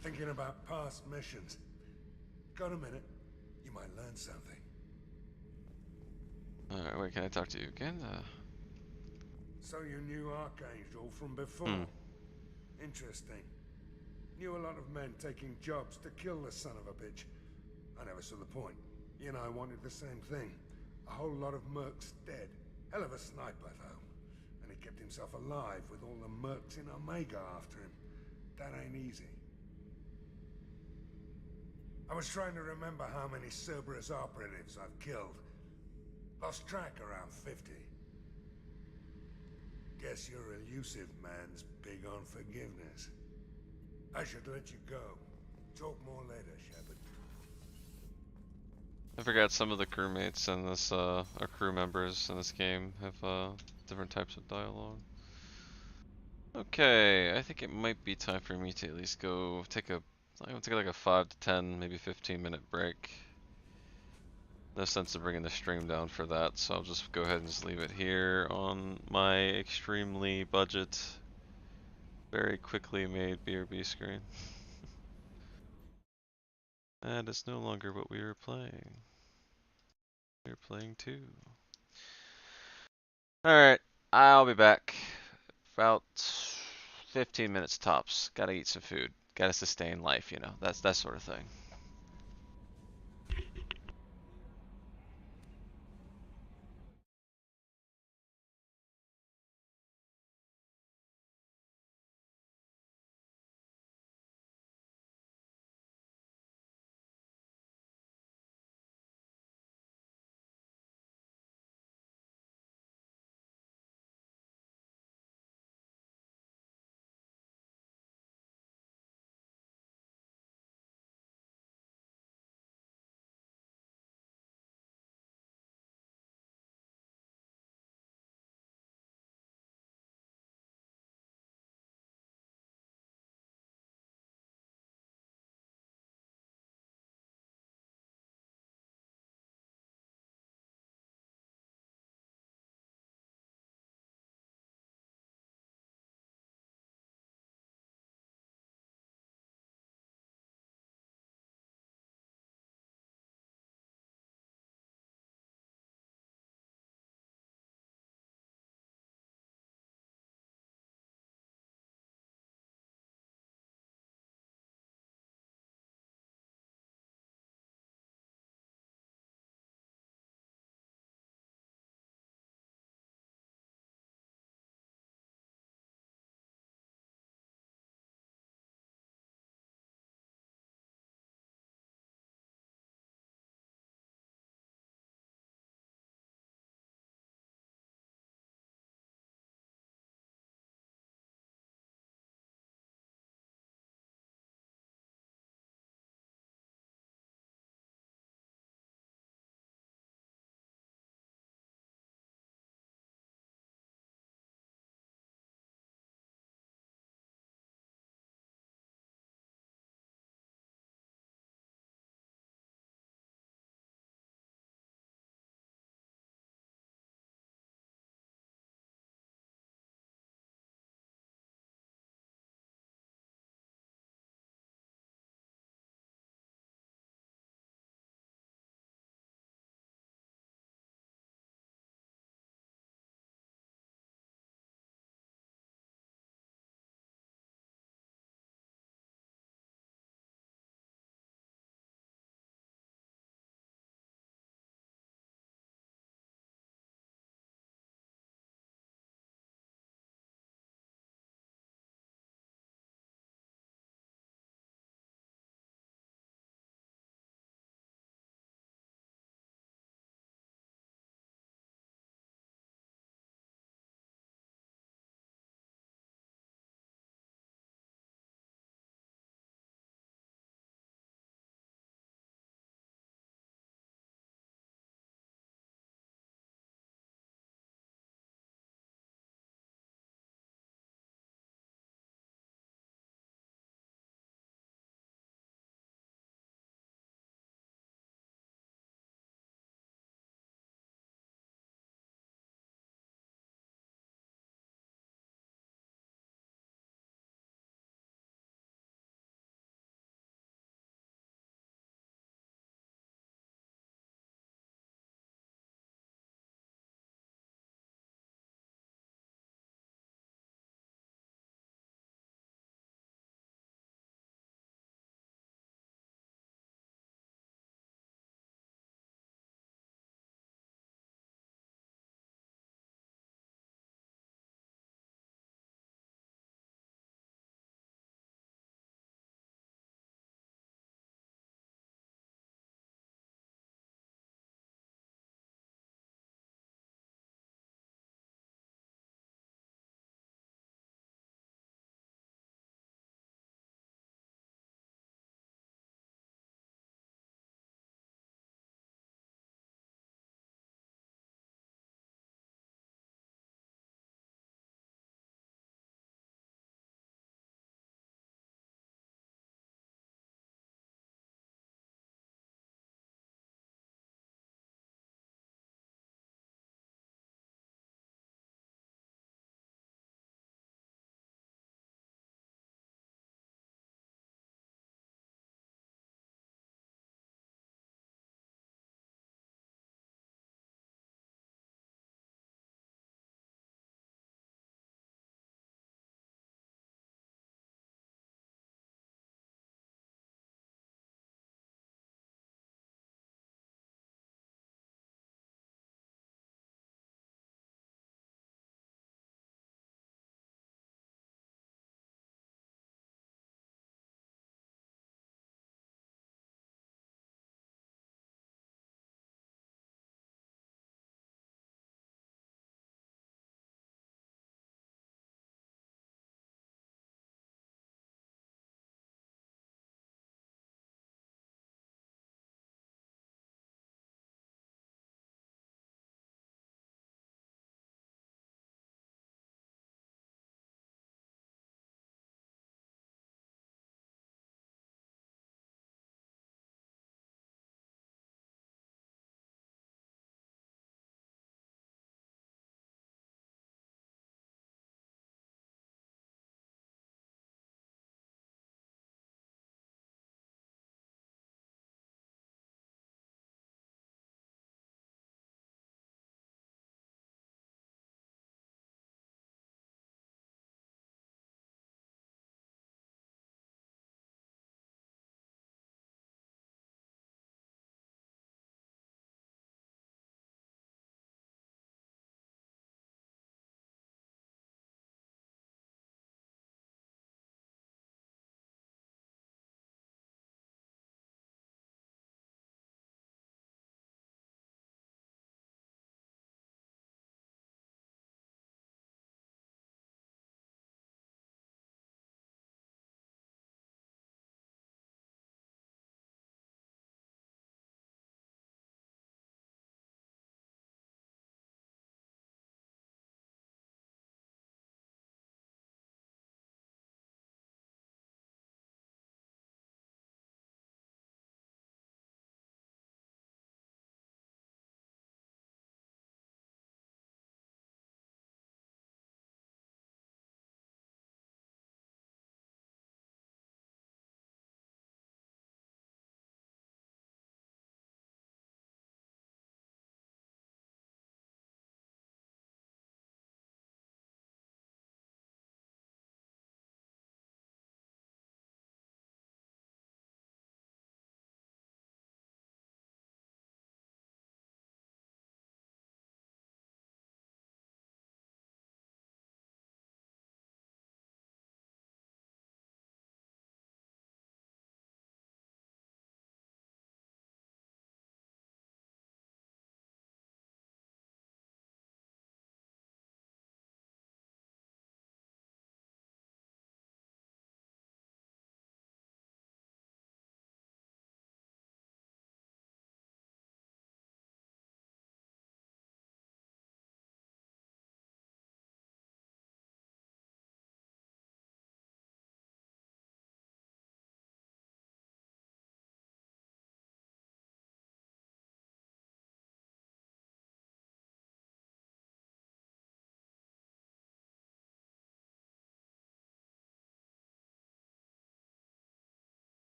Thinking about past missions. Got a minute? You might learn something. Alright, wait, can I talk to you again? So you knew Archangel from before? Hmm. Interesting. Knew a lot of men taking jobs to kill the son of a bitch. I never saw the point. You and I wanted the same thing. A whole lot of mercs dead. Hell of a sniper, though. And he kept himself alive with all the mercs in Omega after him. That ain't easy. I was trying to remember how many Cerberus operatives I've killed. Lost track around 50. Guess your elusive man's big on forgiveness. I should let you go. Talk more later, Shepard. I forgot some of the crewmates in this, or crew members in this game have different types of dialogue. Okay, I think it might be time for me to at least go take a, I'm gonna take like a 5 to 10, maybe 15-minute break. No sense of bringing the stream down for that, so I'll just go ahead and just leave it here on my extremely budget, very quickly made BRB screen. And it's no longer what we were playing. We were playing 2. Alright, I'll be back. About 15 minutes tops. Gotta eat some food. Gotta sustain life, you know. That's that sort of thing.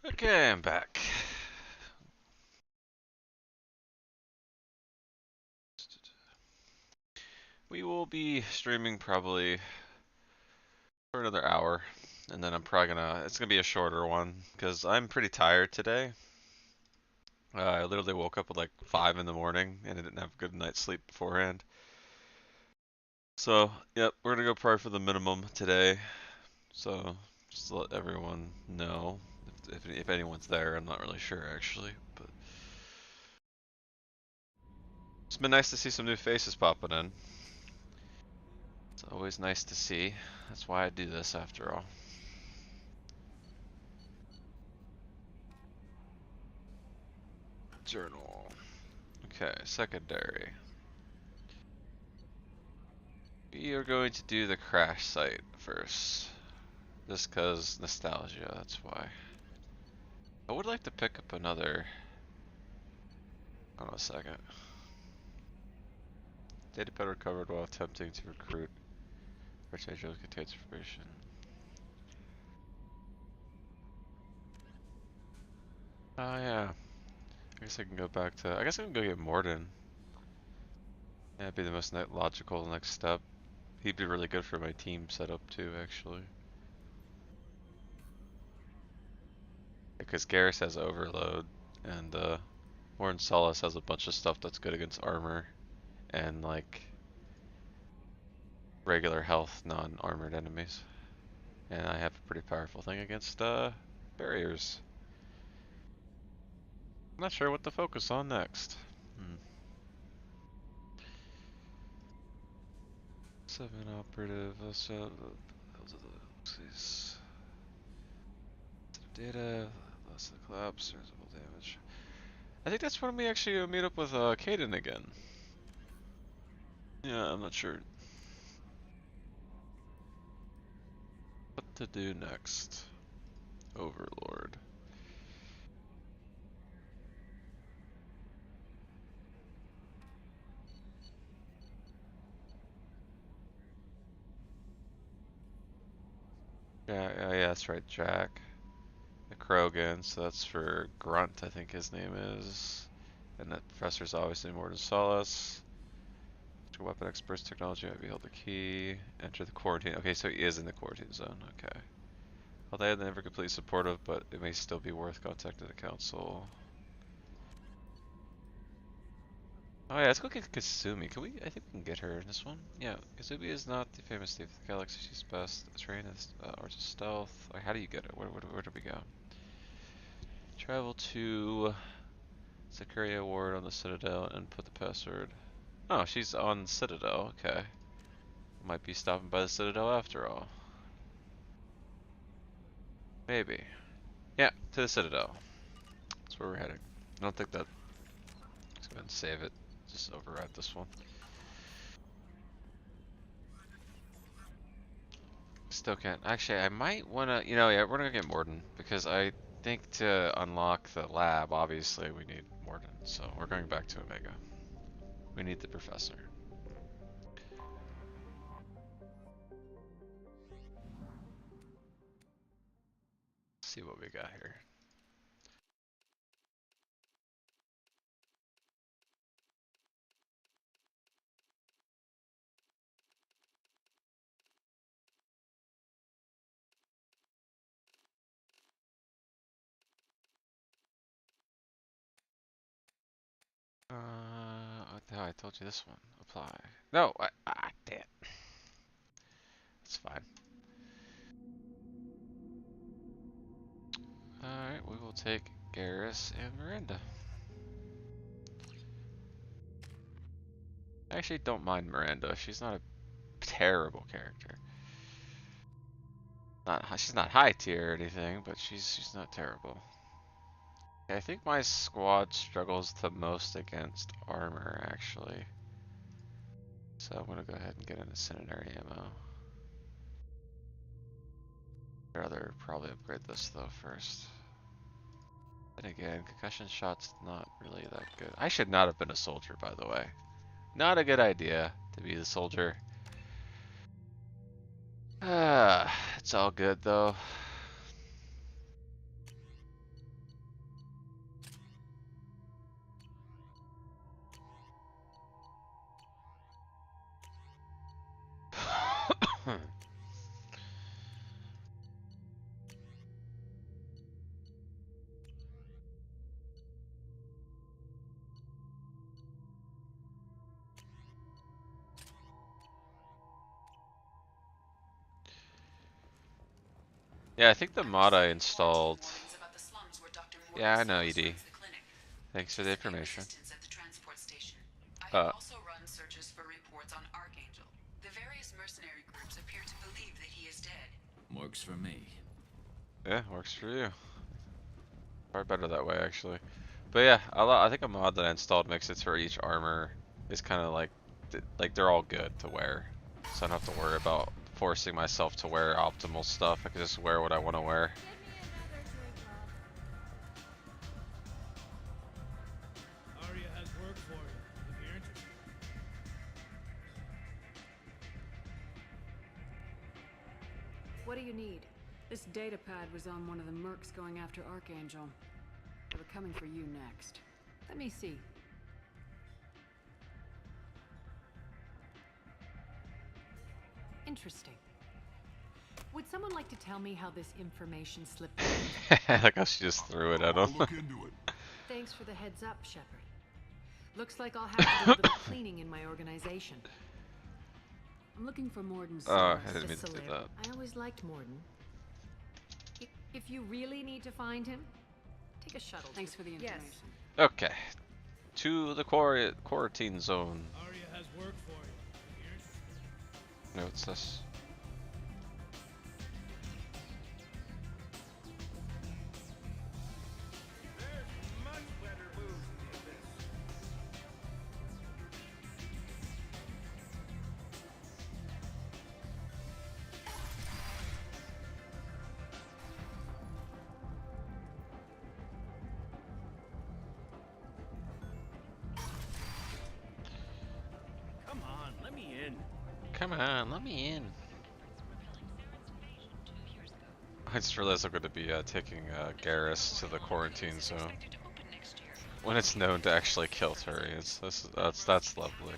Okay, I'm back. We will be streaming probably for another hour, and then I'm probably it's gonna be a shorter one, because I'm pretty tired today. I literally woke up at like 5 in the morning, and I didn't have a good night's sleep beforehand. So, yep, we're gonna go probably for the minimum today. So, just to let everyone know, if anyone's there, I'm not really sure actually, but it's been nice to see some new faces popping in. It's always nice to see. That's why I do this after all. Journal. Okay, secondary. We are going to do the crash site first. Just cause nostalgia, that's why. I would like to pick up another. Hold on a second. Data pad recovered while attempting to recruit. Particularly contains information. Oh yeah. I guess I can go back to. I guess I can go get Morden. Yeah, that'd be the most logical next step. He'd be really good for my team setup too, actually. Because Garrus has overload, and Warren Solace has a bunch of stuff that's good against armor, and like regular health, non-armored enemies. And I have a pretty powerful thing against barriers. I'm not sure what to focus on next. 7 operative, data, loss of the collapse, visible damage. I think that's when we actually meet up with Kaden again. Yeah, I'm not sure what to do next. Overlord. Yeah, that's right, Jack. The Krogan, so that's for Grunt, I think his name is. And that professor's obviously Morton Solace. Weapon experts, technology might be held the key. Enter the quarantine. Okay, so he is in the quarantine zone. Okay. Although they're never completely supportive, but it may still be worth contacting the council. Oh yeah, let's go get Kasumi. Can we? I think we can get her in this one. Yeah, Kasumi is not the famous thief of the galaxy. She's best trained in arts of stealth. Like, how do you get it? Where do we go? Travel to Zakaria Ward on the Citadel and put the password. Oh, she's on Citadel. Okay. Might be stopping by the Citadel after all. Maybe. Yeah, to the Citadel. That's where we're heading. I don't think that. Let's go ahead and save it. Just override this one. Still can't. Actually, I might wanna. Yeah, we're gonna get Morden because I think to unlock the lab, obviously we need Morden. So we're going back to Omega. We need the professor. Let's see what we got here. Oh, I told you this one. Apply. No, damn. It's fine. Alright, we will take Garrus and Miranda. I actually don't mind Miranda. She's not a terrible character. She's not high tier or anything, but she's not terrible. I think my squad struggles the most against armor, actually. So I'm gonna go ahead and get an incendiary ammo. I'd rather probably upgrade this though first. And again, concussion shot's not really that good. I should not have been a soldier, by the way. Not a good idea to be the soldier. It's all good though. Yeah, I think the mod I installed. Yeah, I know, ED. Thanks for the information. At the transport station. I Uh, have also run searches for reports on Archangel. The various mercenary groups appear to believe that he is dead. Works for me. yeah, works for you. Far better that way, actually. But yeah, I think a mod that I installed makes it so each armor is kind of like they're all good to wear, so I don't have to worry about forcing myself to wear optimal stuff. I can just wear what I want to wear. Arya has work for you, if you're interested. What do you need? This data pad was on one of the mercs going after Archangel. They were coming for you next. Let me see. Interesting. Would someone like to tell me how this information slipped in? Like how she just threw it at him. Look into it. Thanks for the heads up, Shepard. Looks like I'll have to do a little cleaning in my organization. I'm looking for Morden's Oh, I Solace. didn't mean to do that. I always liked Morden. If you really need to find him, take a shuttle. Thanks for the information. Okay, to the quarantine zone. Arya has work for you, if you're interested. No, what's this? There's much better moves than this. Come on, let me in. Come on, let me in. I just realized I'm going to be taking Garrus to the quarantine zone when it's known to actually kill Turians. That's lovely.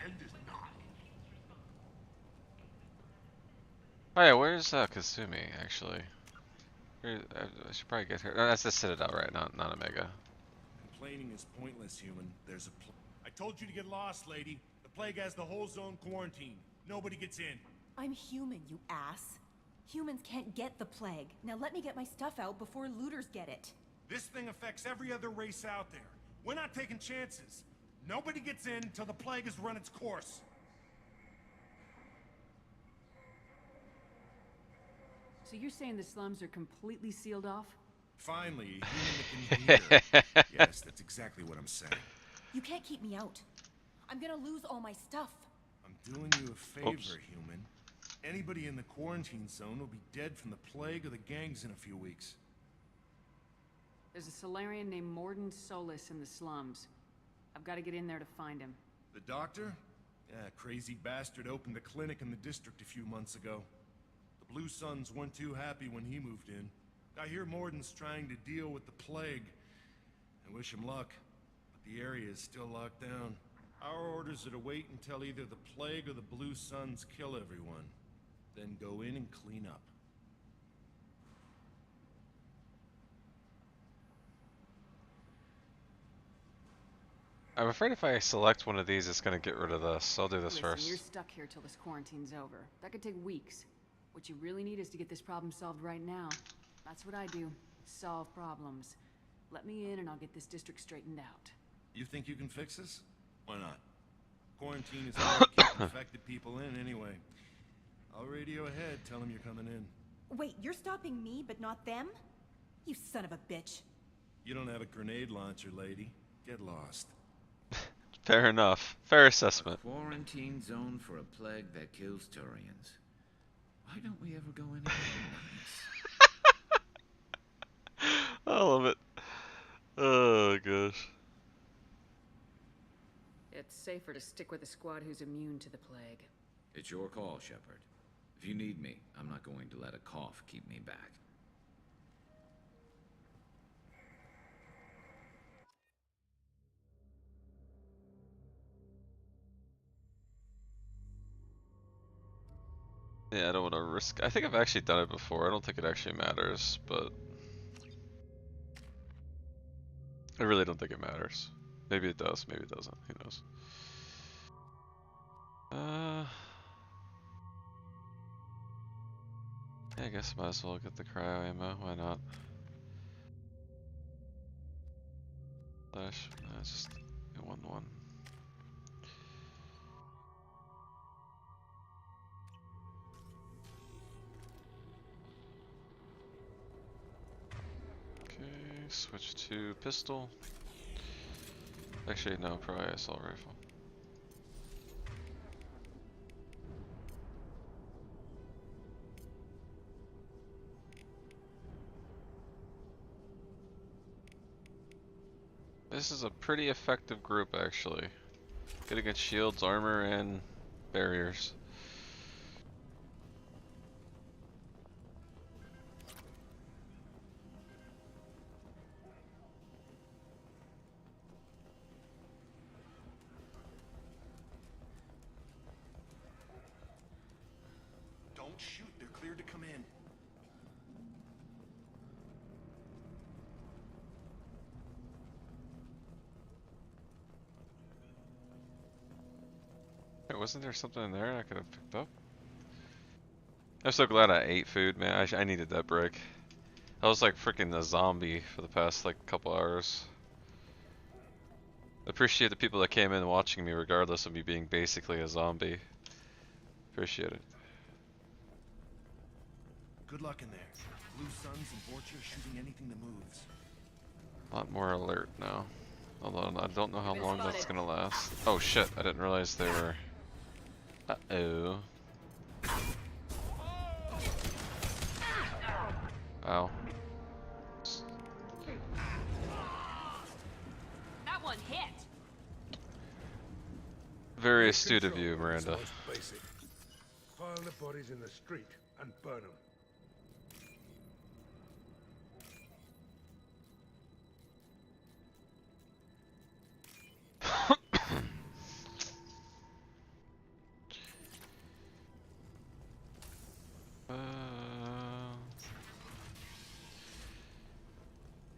End is not. Oh yeah, where's Kasumi actually? I should probably get her. No, that's the Citadel, right? Not Omega. Complaining is pointless, human. There's a I told you to get lost, lady. The plague has the whole zone quarantined. Nobody gets in. I'm human, you ass. Humans can't get the plague. Now let me get my stuff out before looters get it. This thing affects every other race out there. We're not taking chances. Nobody gets in until the plague has run its course. So you're saying the slums are completely sealed off? Finally, a human that can hear. Yes, that's exactly what I'm saying. You can't keep me out. I'm gonna lose all my stuff. I'm doing you a favor, human. Anybody in the quarantine zone will be dead from the plague or the gangs in a few weeks. There's a Solarian named Morden Solis in the slums. I've got to get in there to find him. The doctor? Yeah, crazy bastard opened a clinic in the district a few months ago. The Blue Suns weren't too happy when he moved in. I hear Morden's trying to deal with the plague. I wish him luck, but the area is still locked down. Our orders are to wait until either the plague or the Blue Suns kill everyone. Then go in and clean up. I'm afraid if I select one of these, it's gonna get rid of this. I'll do this Listen, first. you're stuck here till this quarantine's over. That could take weeks. What you really need is to get this problem solved right now. That's what I do. Solve problems. Let me in and I'll get this district straightened out. You think you can fix this? Why not? Quarantine is hard to keep infected people in anyway. I'll radio ahead, tell them you're coming in. Wait, you're stopping me, but not them? You son of a bitch. You don't have a grenade launcher, lady. Get lost. Fair enough. Fair assessment. A quarantine zone for a plague that kills Turians. Why don't we ever go anywhere nice? I love it. Oh gosh. It's safer to stick with a squad who's immune to the plague. It's your call, Shepard. If you need me, I'm not going to let a cough keep me back. Yeah, I don't want to risk. I think I've actually done it before. I don't think it actually matters, but I really don't think it matters. Maybe it does. Maybe it doesn't. Who knows? Yeah, I guess might as well get the cryo ammo. Why not? Slash. Just get one. Okay, switch to pistol. Actually, no, probably assault rifle. This is a pretty effective group, actually. Good against shields, armor, and barriers. Don't shoot, they're cleared to come in. Wait, wasn't there something in there I could have picked up? I'm so glad I ate food, man. I needed that break. I was like freaking a zombie for the past like couple hours. Appreciate the people that came in watching me regardless of me being basically a zombie. Appreciate it. Good luck in there. Blue Suns and Vorcha are shooting anything that moves. A lot more alert now. Although I don't know how long that's gonna last. Oh shit, I didn't realize they were... Uh-oh. Ow. That one hit. Very astute of you, Miranda. Basic. Pile the bodies in the street and burn them.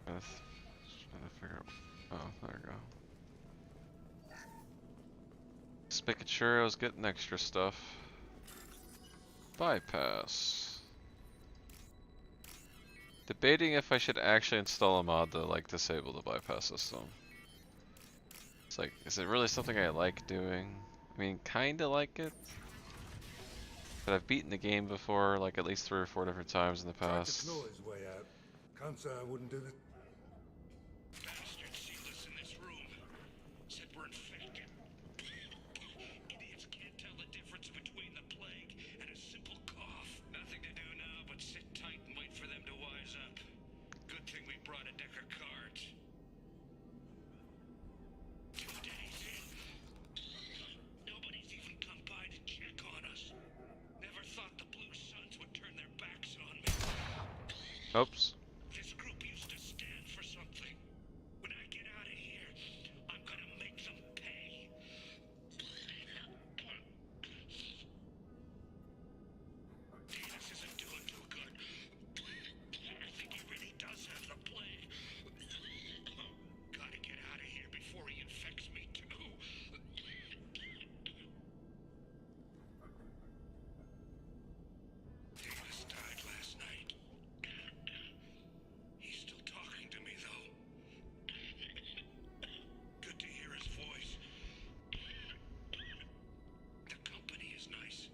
Trying to figure out. Oh, there we go. Just making sure I was getting extra stuff. Bypass. Debating if I should actually install a mod to like disable the bypass system. It's like, is it really something I like doing? I mean, kinda like it. But I've beaten the game before, like at least 3 or 4 different times in the past. Tried to claw his way out. Can't say I wouldn't do that. Bastards see us in this room. Said we're infected. Idiots can't tell the difference between the plague and a simple cough. Nothing to do now but sit tight and wait for them to wise up. Good thing we brought a deck of cards. 2 days in. Nobody's even come by to check on us. Never thought the Blue Suns would turn their backs on me. Oops. This group used to stand for something. When I get out of here, I'm gonna make them pay. Davis isn't doing too good. I think he really does have the plague. Gotta get out of here before he infects me too. Davis died last night. He's still talking to me, though. Good to hear his voice. The company is nice.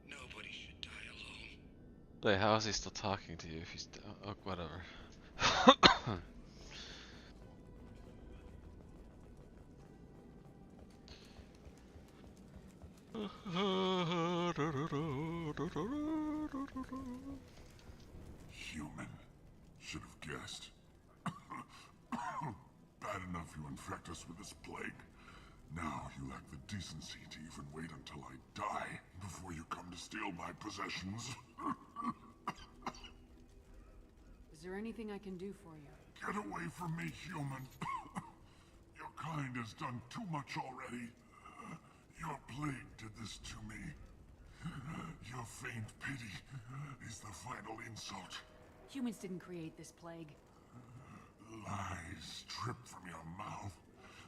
Nobody should die alone. Wait, how is he still talking to you if he's... Oh, whatever. Human. Should have guessed. Bad enough you infect us with this plague. Now you lack the decency to even wait until I die before you come to steal my possessions. Is there anything I can do for you? Get away from me, human. Your kind has done too much already. Your plague did this to me. Your feigned pity is the final insult. Humans didn't create this plague. Lies drip from your mouth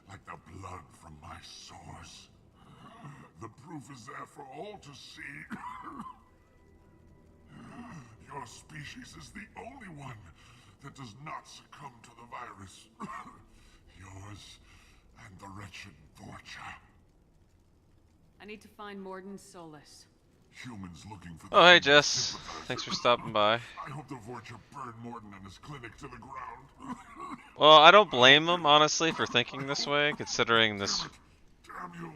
like the blood from my sores. The proof is there for all to see. Your species is the only one that does not succumb to the virus. Yours and the wretched Vorcha. I need to find Morden Solus. Humans looking for the Oh, hey, human Jess. sympathizer. Thanks for stopping by. I hope the Vorcha burn Morden and his clinic to the ground. Well, I don't blame them, honestly, for thinking this way, considering this... Damn you.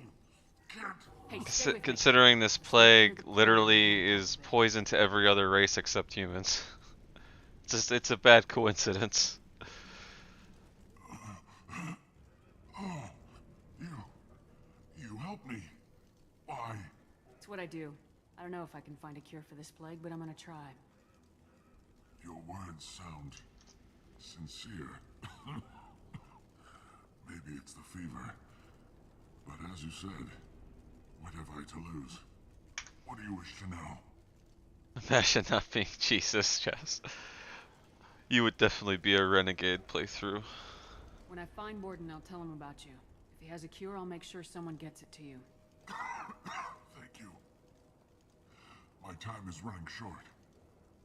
Considering this plague literally is poison to every other race except humans. It's a bad coincidence. Oh, you helped me. Why? It's what I do. I don't know if I can find a cure for this plague, but I'm gonna try. Your words sound sincere. Maybe it's the fever. But as you said, what have I to lose? What do you wish to know? Imagine not being Jesus, Jess. You would definitely be a renegade playthrough. When I find Morden, I'll tell him about you. If he has a cure, I'll make sure someone gets it to you. Thank you. My time is running short,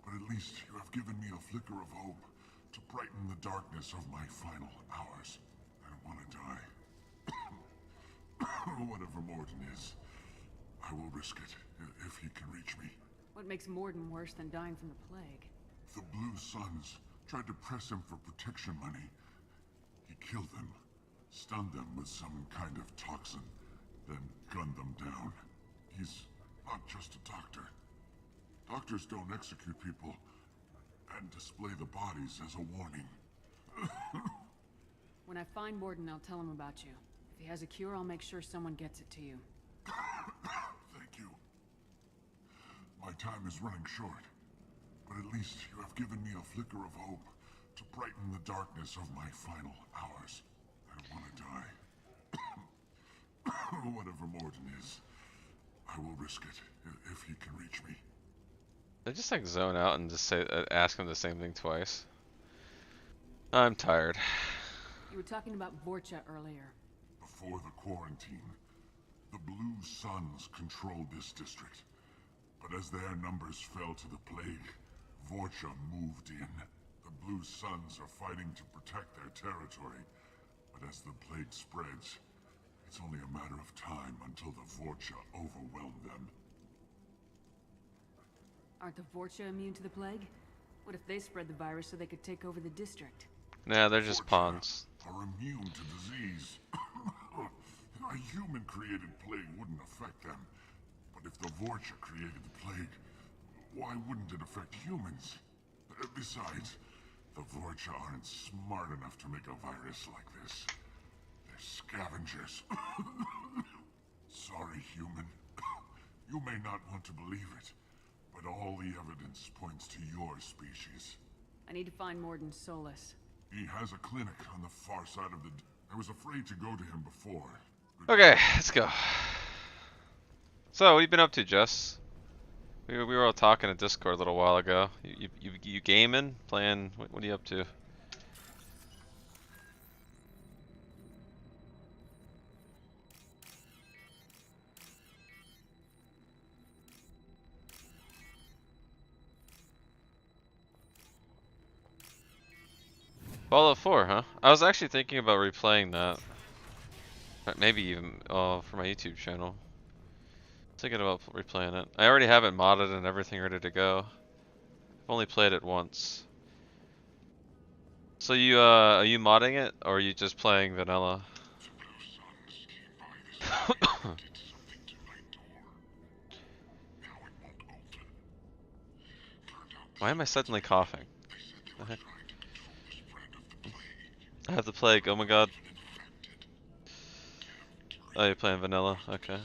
but at least you have given me a flicker of hope to brighten the darkness of my final hours. I don't want to die. Whatever Morden is, I will risk it if he can reach me. What makes Morden worse than dying from the plague? The Blue Suns tried to press him for protection money. He killed them, stunned them with some kind of toxin, then gunned them down. He's not just a doctor. Doctors don't execute people and display the bodies as a warning. When I find Morden, I'll tell him about you. If he has a cure, I'll make sure someone gets it to you. Thank you. My time is running short, but at least you have given me a flicker of hope to brighten the darkness of my final hours. I don't want to die. Whatever Morden is, I will risk it if he can reach me. They just like zone out and just say, ask him the same thing twice. I'm tired. You were talking about Vorcha earlier. Before the quarantine, the Blue Suns controlled this district. But as their numbers fell to the plague, Vorcha moved in. The Blue Suns are fighting to protect their territory. But as the plague spreads, it's only a matter of time until the Vorcha overwhelm them. Aren't the Vorcha immune to the plague? What if they spread the virus so they could take over the district? Nah, they're just pawns. Are immune to disease. A human-created plague wouldn't affect them. But if the Vorcha created the plague, why wouldn't it affect humans? Besides, the Vorcha aren't smart enough to make a virus like this. They're scavengers. Sorry, human. You may not want to believe it, but all the evidence points to your species. I need to find Morden Solus. He has a clinic on the far side of the... I was afraid to go to him before. Okay, let's go. So, what have you been up to, Jess? We were all talking in Discord a little while ago. You gaming? Playing? What are you up to? Fallout 4, huh? I was actually thinking about replaying that. Maybe even for my YouTube channel. Thinking about replaying it. I already have it modded and everything ready to go. I've only played it once. So you are you modding it or are you just playing vanilla? Why am I suddenly coughing? The heck? I have the plague, oh my god. Oh, you're playing vanilla, okay.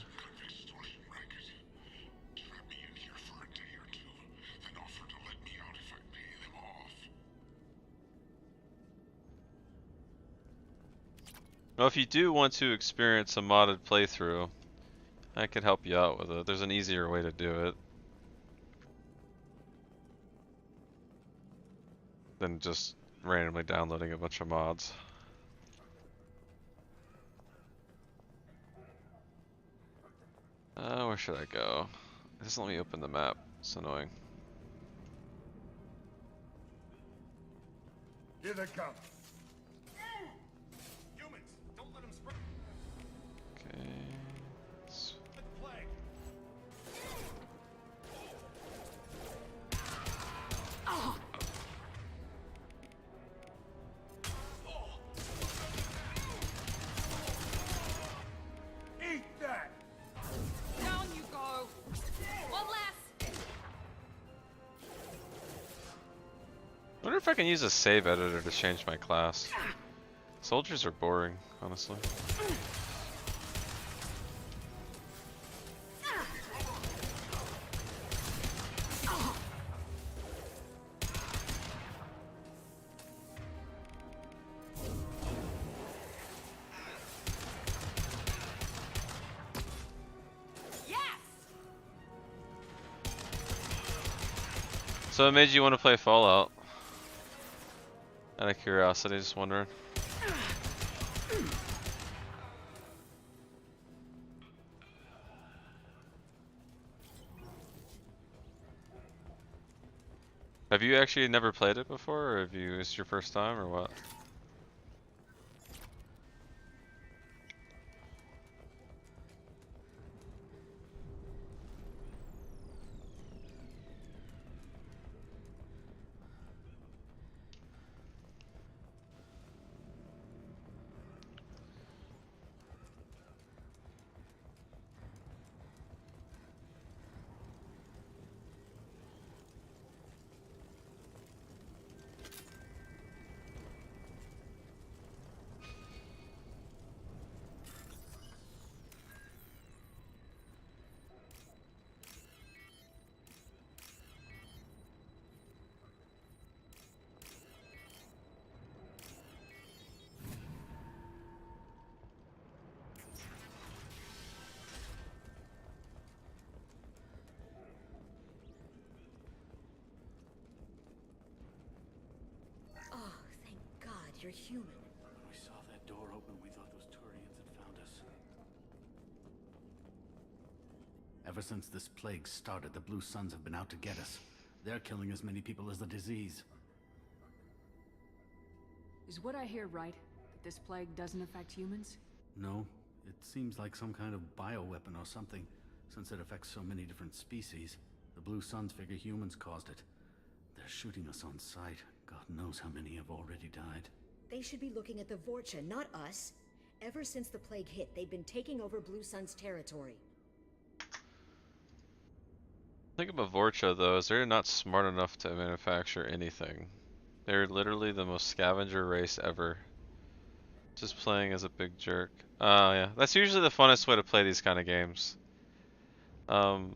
Well, if you do want to experience a modded playthrough, I could help you out with it. There's an easier way to do it than just randomly downloading a bunch of mods. Where should I go? It doesn't let me open the map. It's annoying. Here they come. Humans, don't let them spread Okay. the plague. Eat that! Down you go. One less. I wonder if I can use a save editor to change my class. Soldiers are boring, honestly. So it made you want to play Fallout? Out of curiosity, just wondering. Have you actually never played it before, or have you? Is your first time, or what? Oh, thank God you're human. When we saw that door open, we thought those Turians had found us. Ever since this plague started, the Blue Suns have been out to get us. They're killing as many people as the disease. Is what I hear right? That this plague doesn't affect humans? No, it seems like some kind of bioweapon or something, since it affects so many different species. The Blue Suns figure humans caused it. They're shooting us on sight. God knows how many have already died. They should be looking at the Vorcha, not us. Ever since the plague hit, they've been taking over Blue Sun's territory. The thing about Vorcha, though, is they're not smart enough to manufacture anything. They're literally the most scavenger race ever. Just playing as a big jerk. Yeah, that's usually the funnest way to play these kind of games. I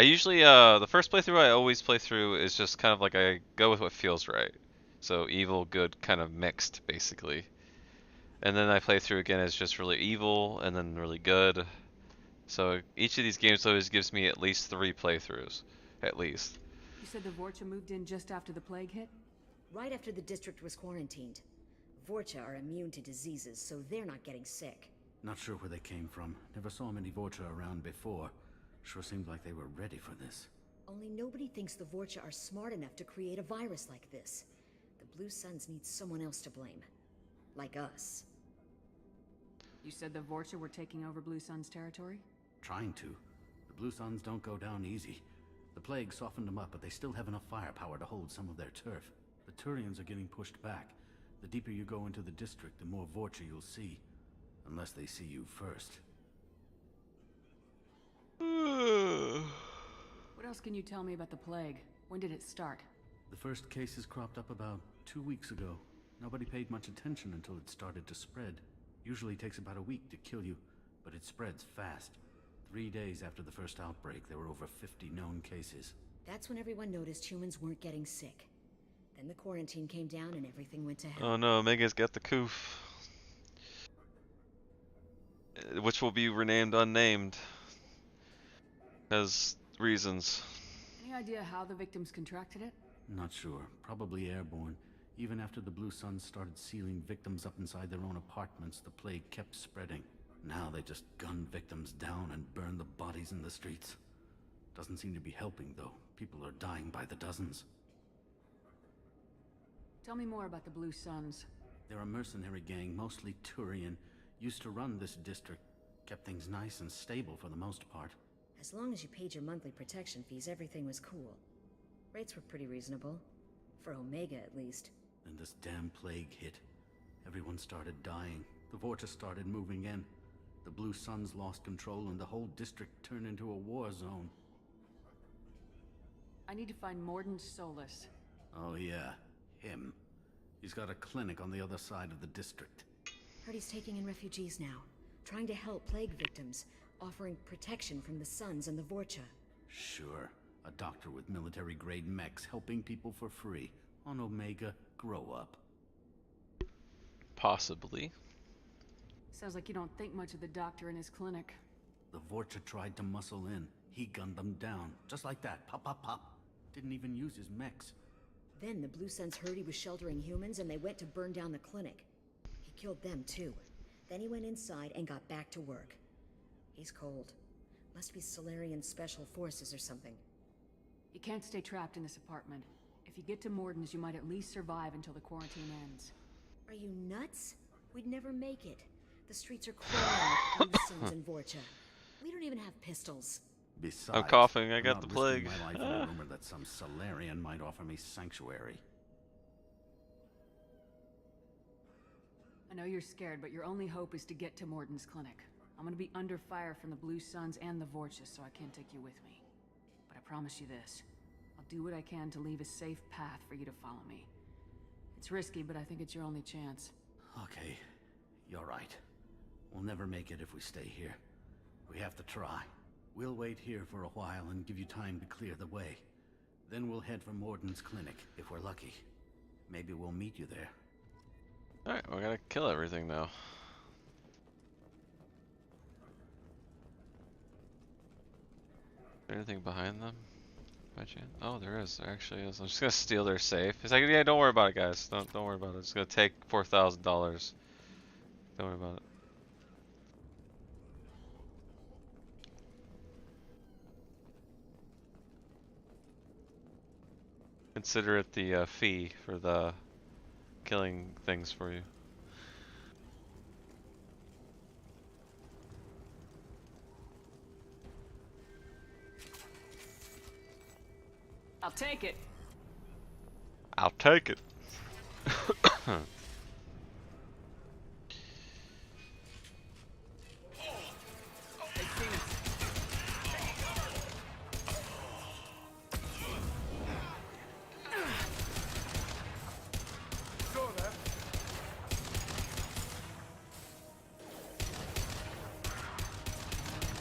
usually, the first playthrough I always play through is just kind of like I go with what feels right. So evil, good, kind of mixed, basically. And then I play through again as just really evil, and then really good. So each of these games always gives me at least 3 playthroughs. At least. You said the Vorcha moved in just after the plague hit? Right after the district was quarantined. Vorcha are immune to diseases, so they're not getting sick. Not sure where they came from. Never saw many Vorcha around before. Sure seemed like they were ready for this. Only nobody thinks the Vorcha are smart enough to create a virus like this. The Blue Suns need someone else to blame. Like us. You said the Vorcha were taking over Blue Sun's territory? Trying to. The Blue Suns don't go down easy. The plague softened them up, but they still have enough firepower to hold some of their turf. The Turians are getting pushed back. The deeper you go into the district, the more Vorcha you'll see. Unless they see you first. What else can you tell me about the plague? When did it start? The first cases cropped up about 2 weeks ago. Nobody paid much attention until it started to spread. Usually takes about a week to kill you, but it spreads fast. 3 days after the first outbreak, there were over 50 known cases. That's when everyone noticed humans weren't getting sick. Then the quarantine came down and everything went to hell. Oh no, Mega's got the coof. Which will be renamed unnamed. As reasons. Any idea how the victims contracted it? Not sure. Probably airborne. Even after the Blue Suns started sealing victims up inside their own apartments, the plague kept spreading. Now they just gun victims down and burn the bodies in the streets. Doesn't seem to be helping, though. People are dying by the dozens. Tell me more about the Blue Suns. They're a mercenary gang, mostly Turian. Used to run this district. Kept things nice and stable for the most part. As long as you paid your monthly protection fees, everything was cool. Rates were pretty reasonable. For Omega, at least. Then this damn plague hit. Everyone started dying. The Vorta started moving in. The Blue Suns lost control and the whole district turned into a war zone. I need to find Morden Solus. Oh yeah, him. He's got a clinic on the other side of the district. Heard he's taking in refugees now. Trying to help plague victims. Offering protection from the Suns and the Vorcha. Sure. A doctor with military-grade mechs helping people for free. On Omega, grow up. Possibly. Sounds like you don't think much of the doctor in his clinic. The Vorcha tried to muscle in. He gunned them down. Just like that. Pop, pop, pop. Didn't even use his mechs. Then the Blue Suns heard he was sheltering humans and they went to burn down the clinic. He killed them too. Then he went inside and got back to work. He's cold. Must be Solarian Special Forces or something. You can't stay trapped in this apartment. If you get to Morden's, you might at least survive until the quarantine ends. Are you nuts? We'd never make it. The streets are crawling with Blue Suns and Vorcha. We don't even have pistols. Besides, I'm coughing, I I'm got not the plague. risking my life in a rumor that some Solarian might offer me sanctuary. I know you're scared, but your only hope is to get to Morden's clinic. I'm gonna be under fire from the Blue Suns and the Vorcha, so I can't take you with me. But I promise you this. I'll do what I can to leave a safe path for you to follow me. It's risky, but I think it's your only chance. Okay, you're right. We'll never make it if we stay here. We have to try. We'll wait here for a while and give you time to clear the way. Then we'll head for Morden's clinic, if we're lucky. Maybe we'll meet you there. Alright, we're gonna kill everything now. Is there anything behind them? By chance? Oh, there is. There actually is. I'm just gonna steal their safe. He's like, yeah, don't worry about it, guys. Don't worry about it. I'm just gonna take $4,000. Don't worry about it. Consider it the fee for the killing things for you. I'll take it. I'll take it.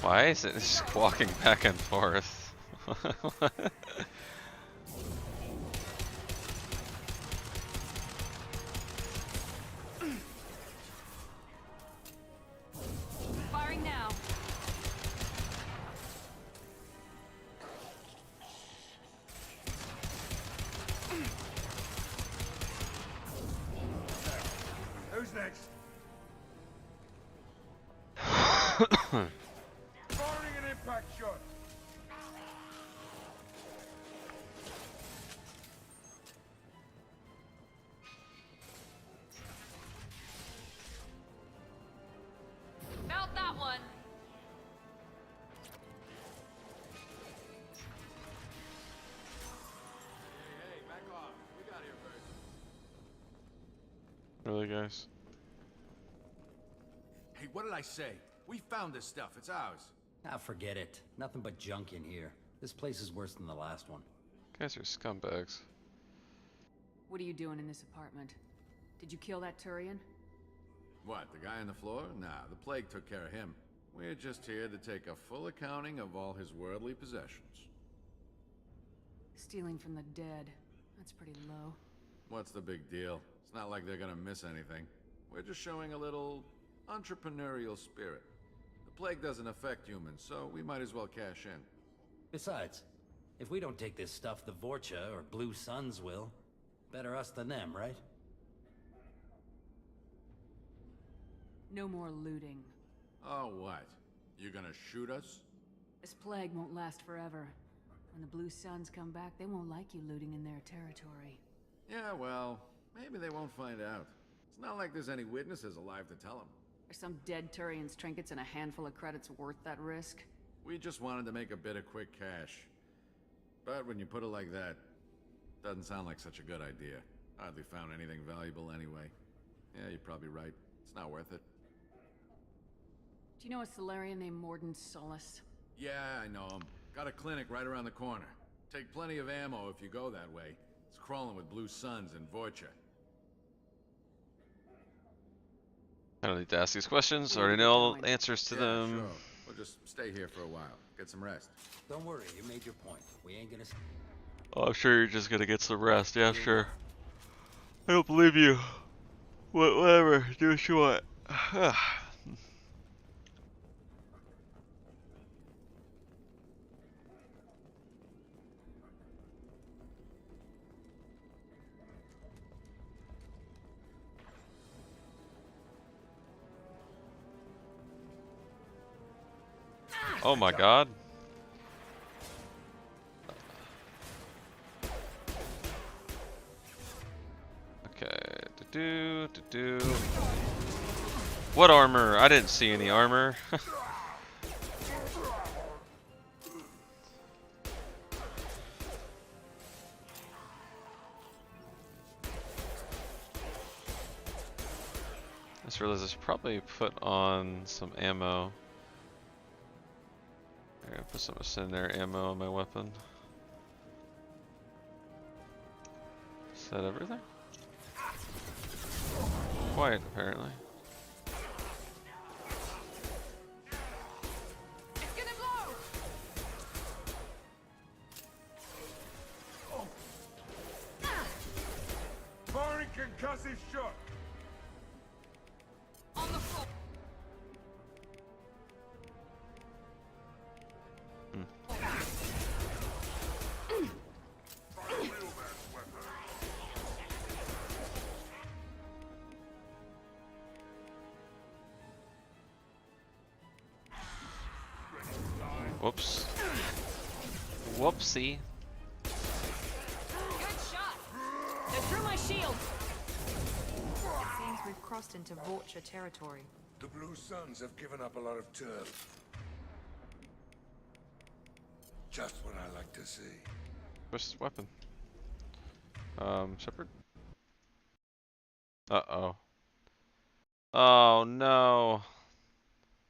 Why is it just walking back and forth? Firing now. Who's next? Firing an impact shot. Felt that one. Hey, back off. We got here first. Really, guys? Hey, what did I say? We found this stuff. It's ours. Ah, forget it. Nothing but junk in here. This place is worse than the last one. Guys are scumbags. What are you doing in this apartment? Did you kill that Turian? What, the guy on the floor? Nah, the plague took care of him. We're just here to take a full accounting of all his worldly possessions. Stealing from the dead. That's pretty low. What's the big deal? It's not like they're gonna miss anything. We're just showing a little entrepreneurial spirit. The plague doesn't affect humans, so we might as well cash in. Besides, if we don't take this stuff, the Vorcha or Blue Suns will. Better us than them, right? No more looting. Oh, what? You gonna shoot us? This plague won't last forever. When the Blue Suns come back, they won't like you looting in their territory. Yeah, well, Maybe they won't find out. It's not like there's any witnesses alive to tell them. Are some dead Turian's trinkets and a handful of credits worth that risk? We just wanted to make a bit of quick cash. But when you put it like that, doesn't sound like such a good idea. Hardly found anything valuable anyway. Yeah, you're probably right. It's not worth it. Do you know a Solarian named Morden Solace? Yeah, I know him. Got a clinic right around the corner. Take plenty of ammo if you go that way. It's crawling with Blue Suns and Vorcha. I don't need to ask these questions. I already know all the answers to them. Sure. We'll just stay here for a while. Get some rest. Don't worry, you made your point. We ain't gonna... Oh, I'm sure you're just gonna get some rest. Yeah, sure. I don't believe you. Whatever. Do what you want. Oh my god. Okay. What armor? I didn't see any armor. I just realized I should probably put on some ammo. I'm gonna put some incendiary ammo on my weapon. Is that everything? Quiet, apparently. It's gonna blow! Firing concussive shot! On the floor! Whoops. Whoopsie. Good shot! They're through my shield! It seems we've crossed into Vorcha territory. The Blue Suns have given up a lot of turf. Just what I like to see. Where's his weapon? Shepard? Uh-oh. Oh no.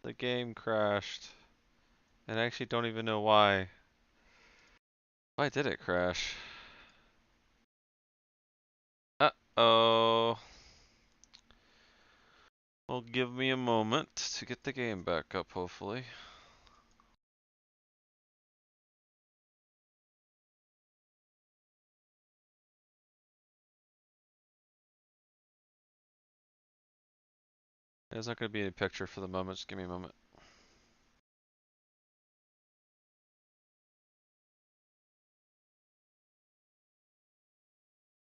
The game crashed. And I actually don't even know why. Why did it crash? Uh-oh. Well, give me a moment to get the game back up, hopefully. There's not going to be any picture for the moment, just give me a moment.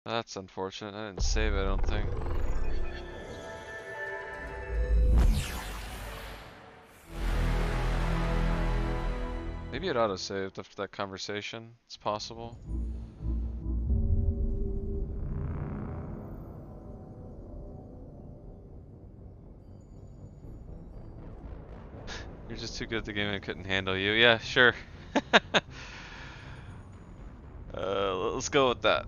That's unfortunate, I didn't save it, I don't think. Maybe it auto-saved after that conversation, it's possible. You're just too good at the game, I couldn't handle you. Yeah, sure. Let's go with that.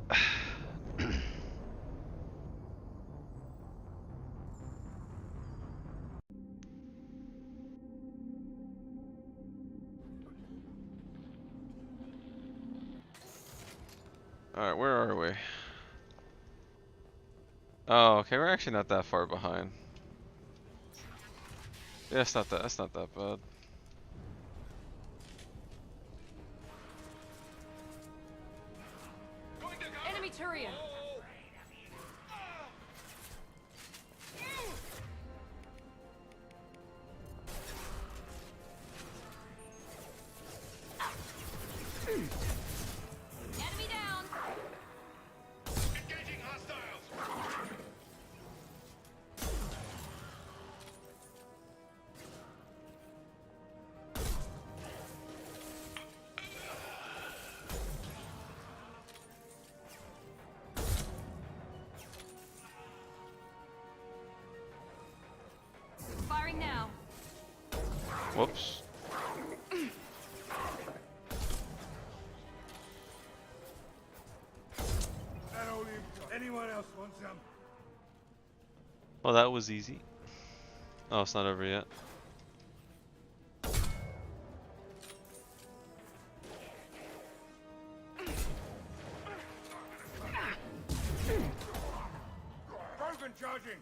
Alright, where are we? Oh, okay, we're actually not that far behind. Yeah, that's not that bad. Enemy Turian! Enemy down! Engaging hostiles! Whoops. Anyone else want some? Well, that was easy. Oh, it's not over yet. Broken charging.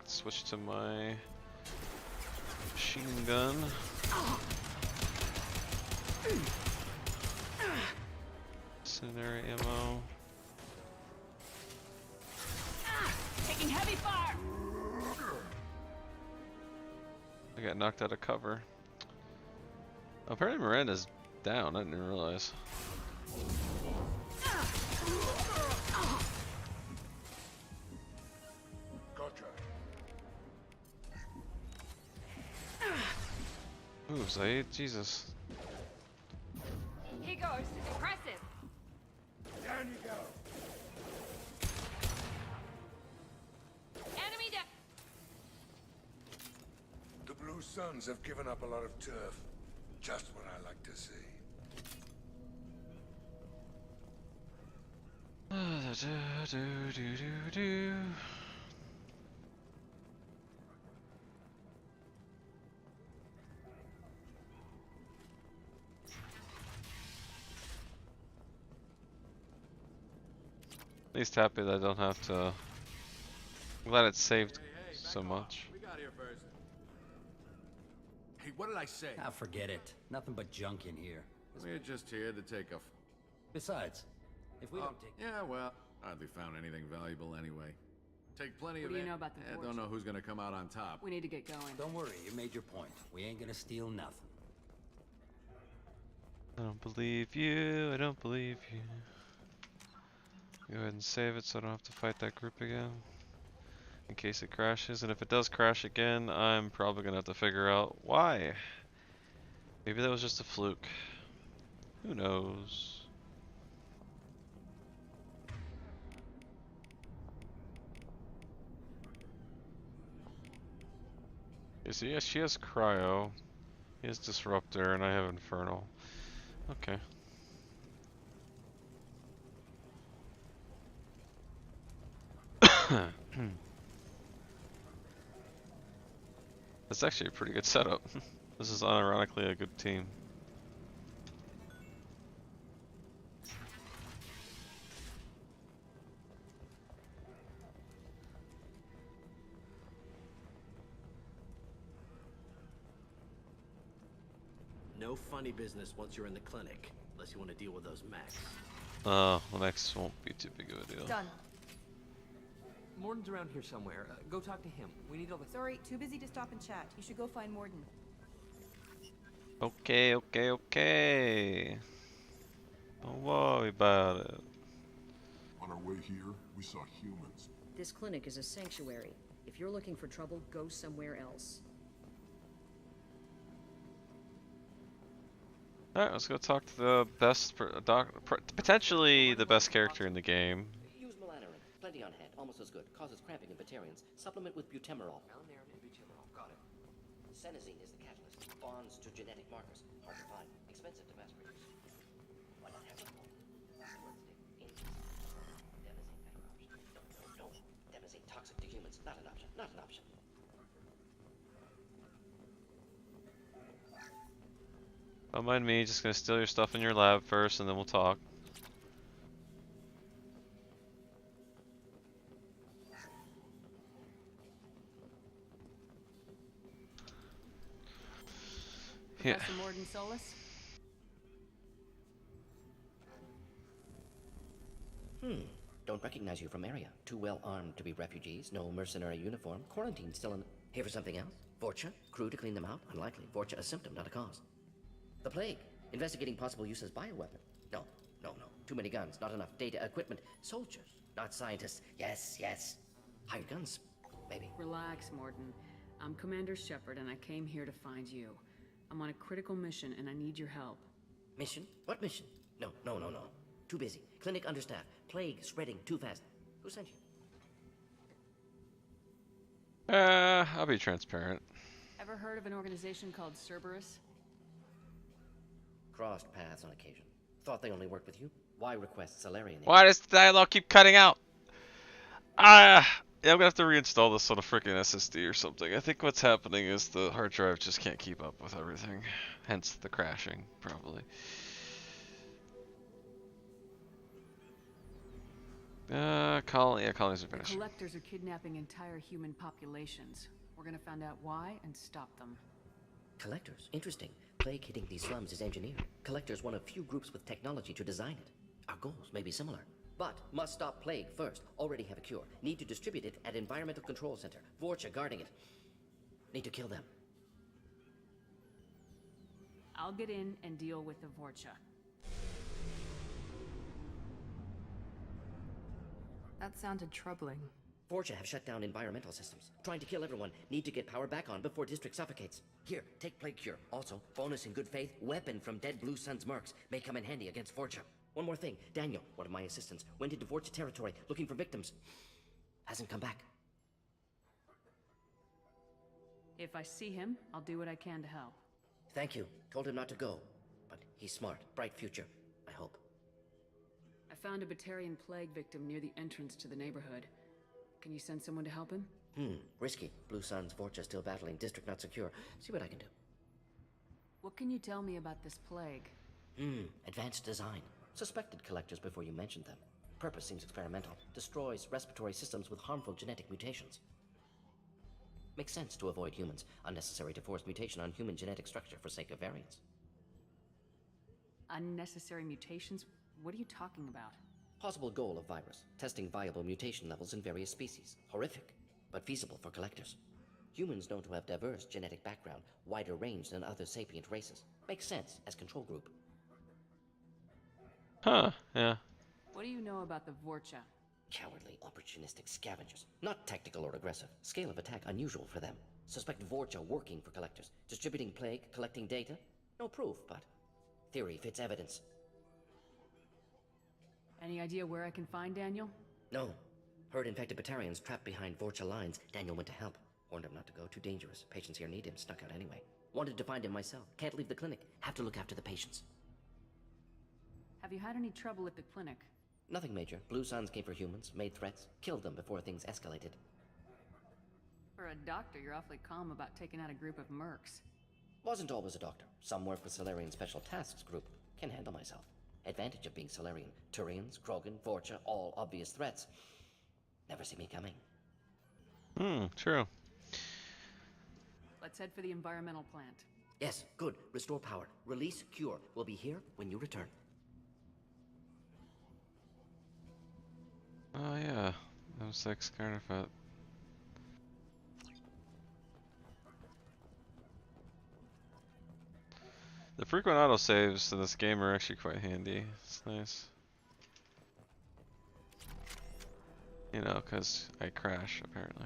Switch to my machine gun. Incendiary ammo. Taking heavy fire. I got knocked out of cover. Apparently Miranda's down, I didn't realize. Gotcha. Ooh, Zaid, Jesus. He goes. Impressive. Down you go. Enemy down. The Blue Suns have given up a lot of turf. Just what I like to see. At least happy that I don't have to. I'm glad it saved so much. We got here first. Hey, what did I say? Ah, forget it. Nothing but junk in here. We're just here to take a... Besides, if we don't take... Yeah, well, hardly found anything valuable anyway. Take plenty of What do it. you know about the I forge? don't know who's gonna come out on top. We need to get going. Don't worry, you made your point. We ain't gonna steal nothing. I don't believe you. I don't believe you. Go ahead and save it so I don't have to fight that group again. In case it crashes. And if it does crash again, I'm probably going to have to figure out why. Maybe that was just a fluke. Who knows? Okay, so yeah, she has cryo. He has disruptor, and I have infernal. Okay. That's actually a pretty good setup. This is unironically a good team. No funny business once you're in the clinic, unless you want to deal with those mechs. The next won't be too big of a deal. Done. Morden's around here somewhere. Go talk to him. We need all the... Sorry, too busy to stop and chat. You should go find Morden. Okay. Don't worry about it. On our way here, we saw humans. This clinic is a sanctuary. If you're looking for trouble, go somewhere else. Alright, let's go talk to the best, potentially the best character in the game. Use melanorin. Plenty on hand. Almost as good. Causes cramping in Batarians. Supplement with butemerol. Malnarin and butemerol. Got it. Senesine is the catalyst. Bonds to genetic markers. Hard to find. Expensive to mass produce. What is happening? Demazine better option. No. Demazine toxic to humans. Not an option. Not an option. Don't mind me, just gonna steal your stuff in your lab first and then we'll talk. Yeah. Professor Morden Solus? Don't recognize you from area. Too well armed to be refugees. No mercenary uniform. Quarantine still in... Here for something else? Vorcha? Crew to clean them out? Unlikely. Vorcha a symptom, not a cause. The plague. Investigating possible use as bioweapon. No. Too many guns, not enough data, equipment. Soldiers, not scientists. Yes. Hired guns, maybe. Relax, Morden. I'm Commander Shepard, and I came here to find you. I'm on a critical mission, and I need your help. Mission? What mission? No. Too busy. Clinic understaffed. Plague spreading too fast. Who sent you? I'll be transparent. Ever heard of an organization called Cerberus? Crossed paths on occasion. Thought they only worked with you? Why request Salarian aid? Why does the dialogue keep cutting out? Yeah, I'm gonna have to reinstall this on a freaking SSD or something. I think what's happening is the hard drive just can't keep up with everything. Hence the crashing, probably. Colonies are The finishing. collectors are kidnapping entire human populations. We're gonna find out why and stop them. Collectors? Interesting. Plague hitting these slums is engineered. Collectors one of few groups with technology to design it. Our goals may be similar. But must stop plague first. Already have a cure. Need to distribute it at Environmental Control Center. Vorcha guarding it. Need to kill them. I'll get in and deal with the Vorcha. That sounded troubling. Vorcha have shut down environmental systems. Trying to kill everyone. Need to get power back on before district suffocates. Here, take plague cure. Also, bonus in good faith, weapon from dead Blue Sun's mercs. May come in handy against Vorcha. One more thing. Daniel, one of my assistants, went into Vorcha territory looking for victims. Hasn't come back. If I see him, I'll do what I can to help. Thank you. Told him not to go. But he's smart. Bright future. I hope. I found a Batarian plague victim near the entrance to the neighborhood. Can you send someone to help him? Risky. Blue Sun's Vorcha still battling. District not secure. See what I can do. What can you tell me about this plague? Advanced design. Suspected collectors before you mentioned them. Purpose seems experimental. Destroys respiratory systems with harmful genetic mutations. Makes sense to avoid humans. Unnecessary to force mutation on human genetic structure for sake of variance. Unnecessary mutations? What are you talking about? Possible goal of virus. Testing viable mutation levels in various species. Horrific, but feasible for collectors. Humans known to have diverse genetic background, wider range than other sapient races. Makes sense as control group. Huh, yeah. What do you know about the Vorcha? Cowardly, opportunistic scavengers. Not tactical or aggressive. Scale of attack unusual for them. Suspect Vorcha working for collectors. Distributing plague, collecting data? No proof, but theory fits evidence. Any idea where I can find Daniel? No. Heard infected Batarians trapped behind Vorcha lines. Daniel went to help. Warned him not to go. Too dangerous. Patients here need him. Snuck out anyway. Wanted to find him myself. Can't leave the clinic. Have to look after the patients. Have you had any trouble at the clinic? Nothing major. Blue Suns came for humans, made threats, killed them before things escalated. For a doctor, you're awfully calm about taking out a group of mercs. Wasn't always a doctor. Some work with Salarian Special Tasks Group. Can handle myself. Advantage of being Salarian. Turians, Krogan, Vorcha, all obvious threats. Never see me coming. True. Let's head for the environmental plant. Yes, good. Restore power. Release cure. We'll be here when you return. Oh yeah, M6 counterfeit. The frequent autosaves in this game are actually quite handy. It's nice. You know, because I crash, apparently.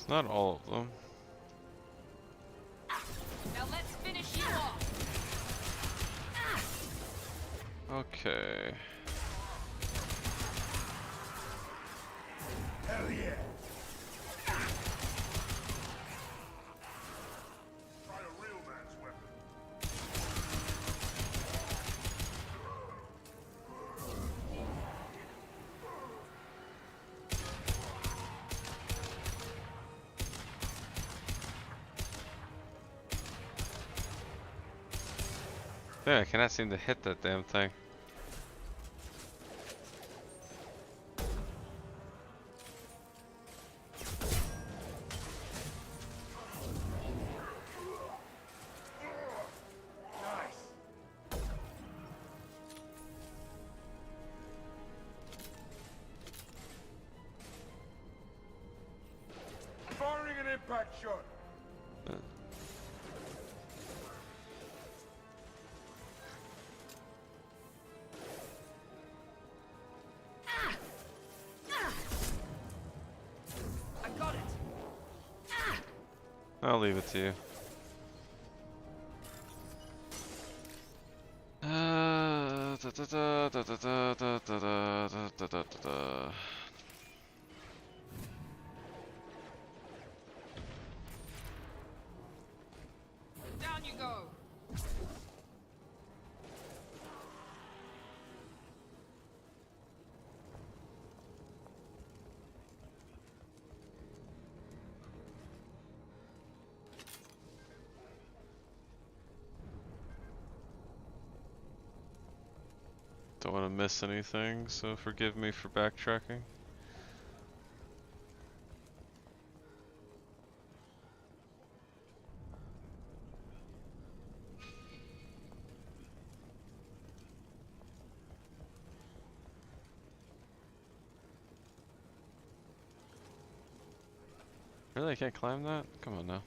Not all of them. Now let's finish you off. Okay. Hell yeah! Try a real man's weapon. Yeah, I cannot seem to hit that damn thing. I'll leave it to you. Da, da, da, da, da, da, da, da, da, da, da. Down you go! Don't want to miss anything, so forgive me for backtracking. Really, I can't climb that? Come on now.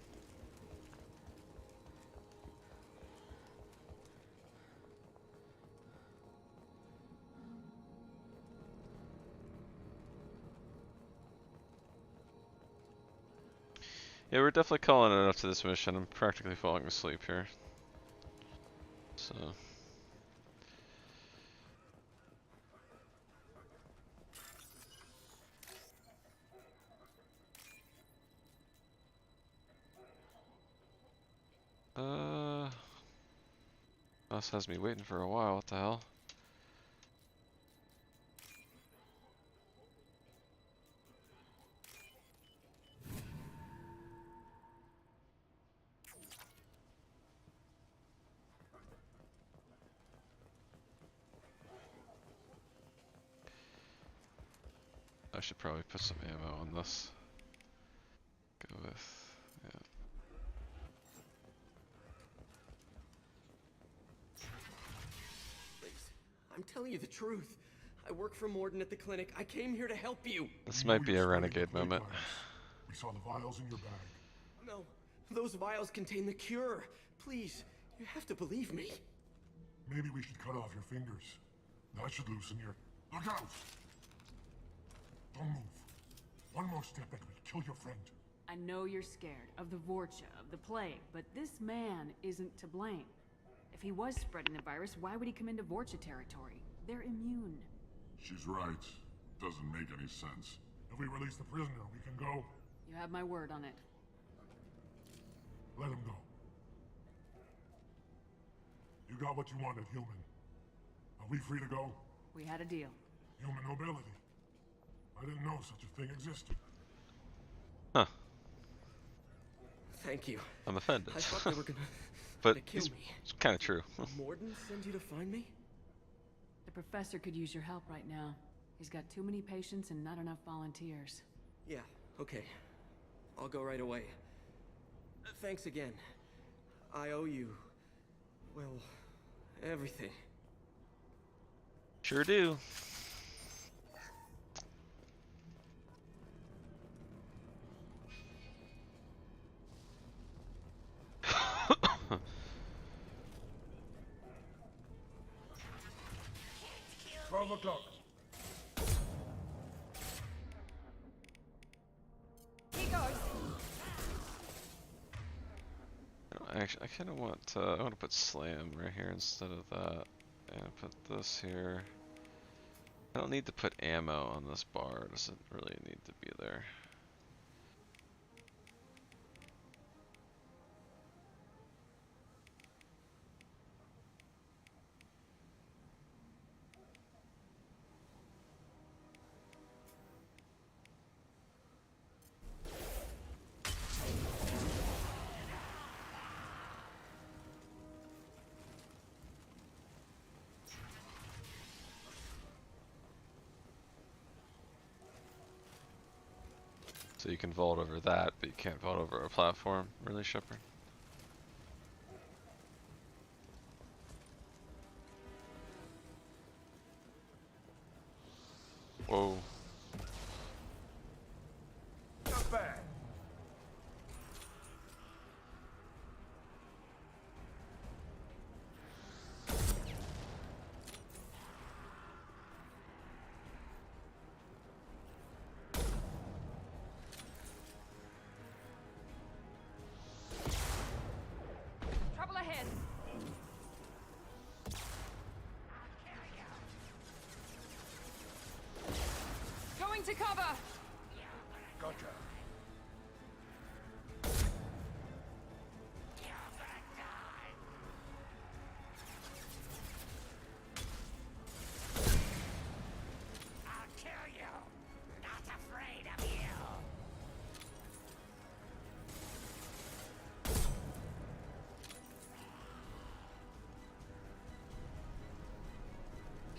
Yeah, we're definitely calling it after this mission. I'm practically falling asleep here. So. This has me waiting for a while, what the hell? I should probably put some ammo on this. Go with, yeah. I'm telling you the truth. I work for Morden at the clinic. I came here to help you. This might be a renegade moment. We saw the vials in your bag. No, those vials contain the cure. Please, you have to believe me. Maybe we should cut off your fingers. That should loosen your... Look out! Don't move. One more step and we'll kill your friend. I know you're scared of the Vorcha, of the plague, but this man isn't to blame. If he was spreading the virus, why would he come into Vorcha territory? They're immune. She's right. Doesn't make any sense. If we release the prisoner, we can go. You have my word on it. Let him go. You got what you wanted, human. Are we free to go? We had a deal. Human nobility. I didn't know such a thing existed. Huh. Thank you. I'm offended. I thought they were gonna, but kill me. It's kind of true. Morden send you to find me? The professor could use your help right now. He's got too many patients and not enough volunteers. Yeah, okay. I'll go right away. Thanks again. I owe you... well, everything. Sure do. O'clock. He goes. Actually, I kind of want I want to put slam right here instead of that, and put this here. I don't need to put ammo on this bar. It doesn't really need to be there. So you can vault over that, but you can't vault over a platform, really, Shepard? Whoa. Not bad. to cover! Gotcha. I'll kill you. Not afraid of you.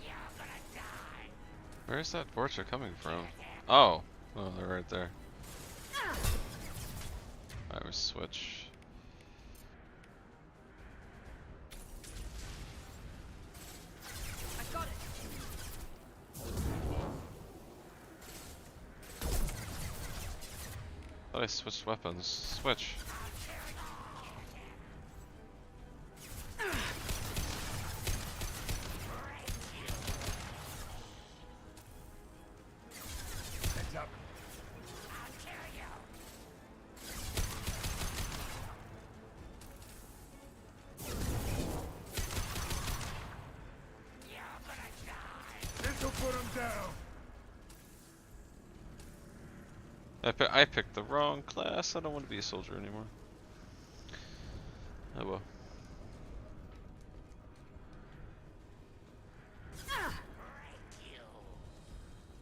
You're gonna die. Where's that Vorcha coming from? Oh, oh, they're right there. Alright, we switch. I got it. Thought I switched weapons. Switch. Heads up. I'll kill you. You're gonna die. This'll put him down. I picked the wrong class. I don't want to be a soldier anymore. Oh well.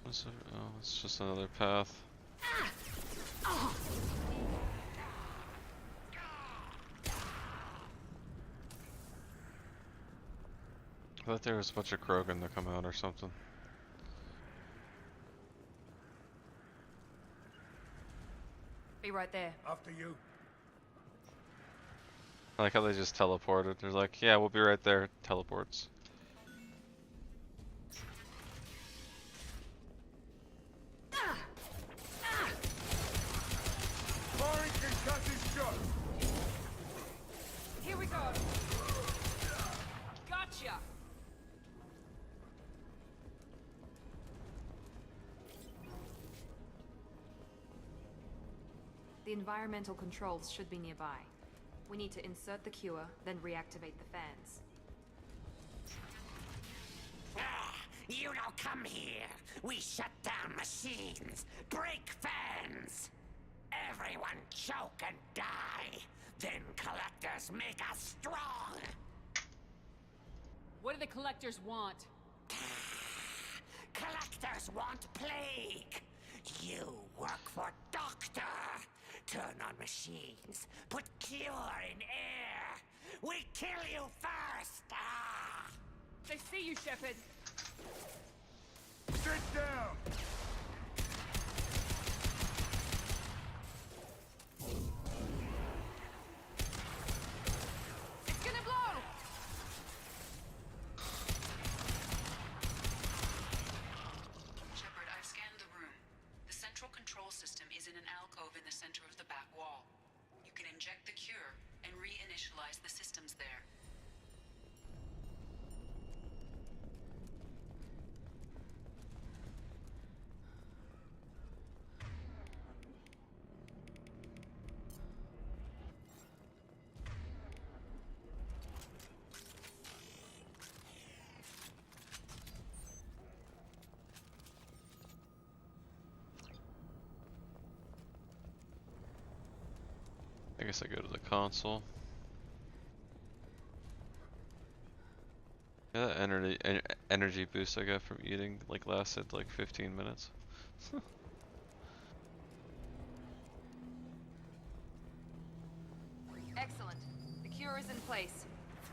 What's it? Oh, it's just another path. I thought there was a bunch of Krogan that come out or something. Be right there. After you. I like how they just teleported. They're like, yeah, we'll be right there. Teleports. Firing concussive shot. Here we go. Gotcha. The environmental controls should be nearby. We need to insert the cure, then reactivate the fans. You don't come here. We shut down machines, break fans. Everyone choke and die. Then collectors make us strong. What do the collectors want? Collectors want plague. You work for Doctor. Turn on machines. Put cure in air. We kill you first. Ah. They see you, Shepard. Sit down. It's gonna blow! Shepard, I've scanned the room. The central control system is in an alcove in the center of the back wall. You can inject the cure and reinitialize the systems there. I guess I go to the console. Yeah, that energy boost I got from eating like lasted like 15 minutes. Excellent. The cure is in place.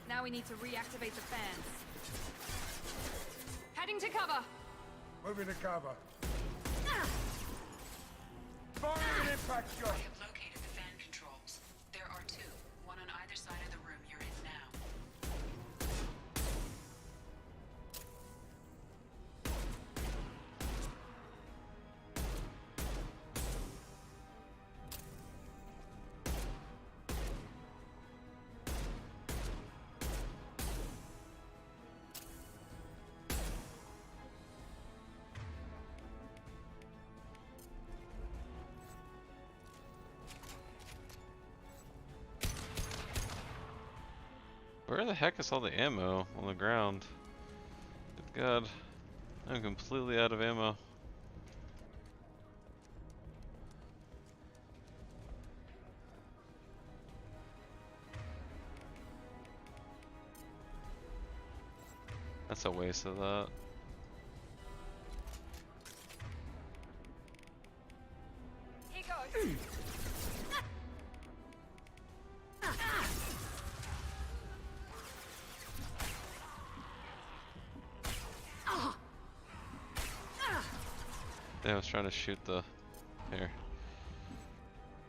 Now we need to reactivate the fans. Heading to cover! Moving to cover. Firing an impact shot. I have located the fan controls. There are two, one on either side of the room you're in now. Where the heck is all the ammo on the ground? Good God, I'm completely out of ammo. That's a waste of that. Here goes. Yeah, I was trying to shoot the... Here.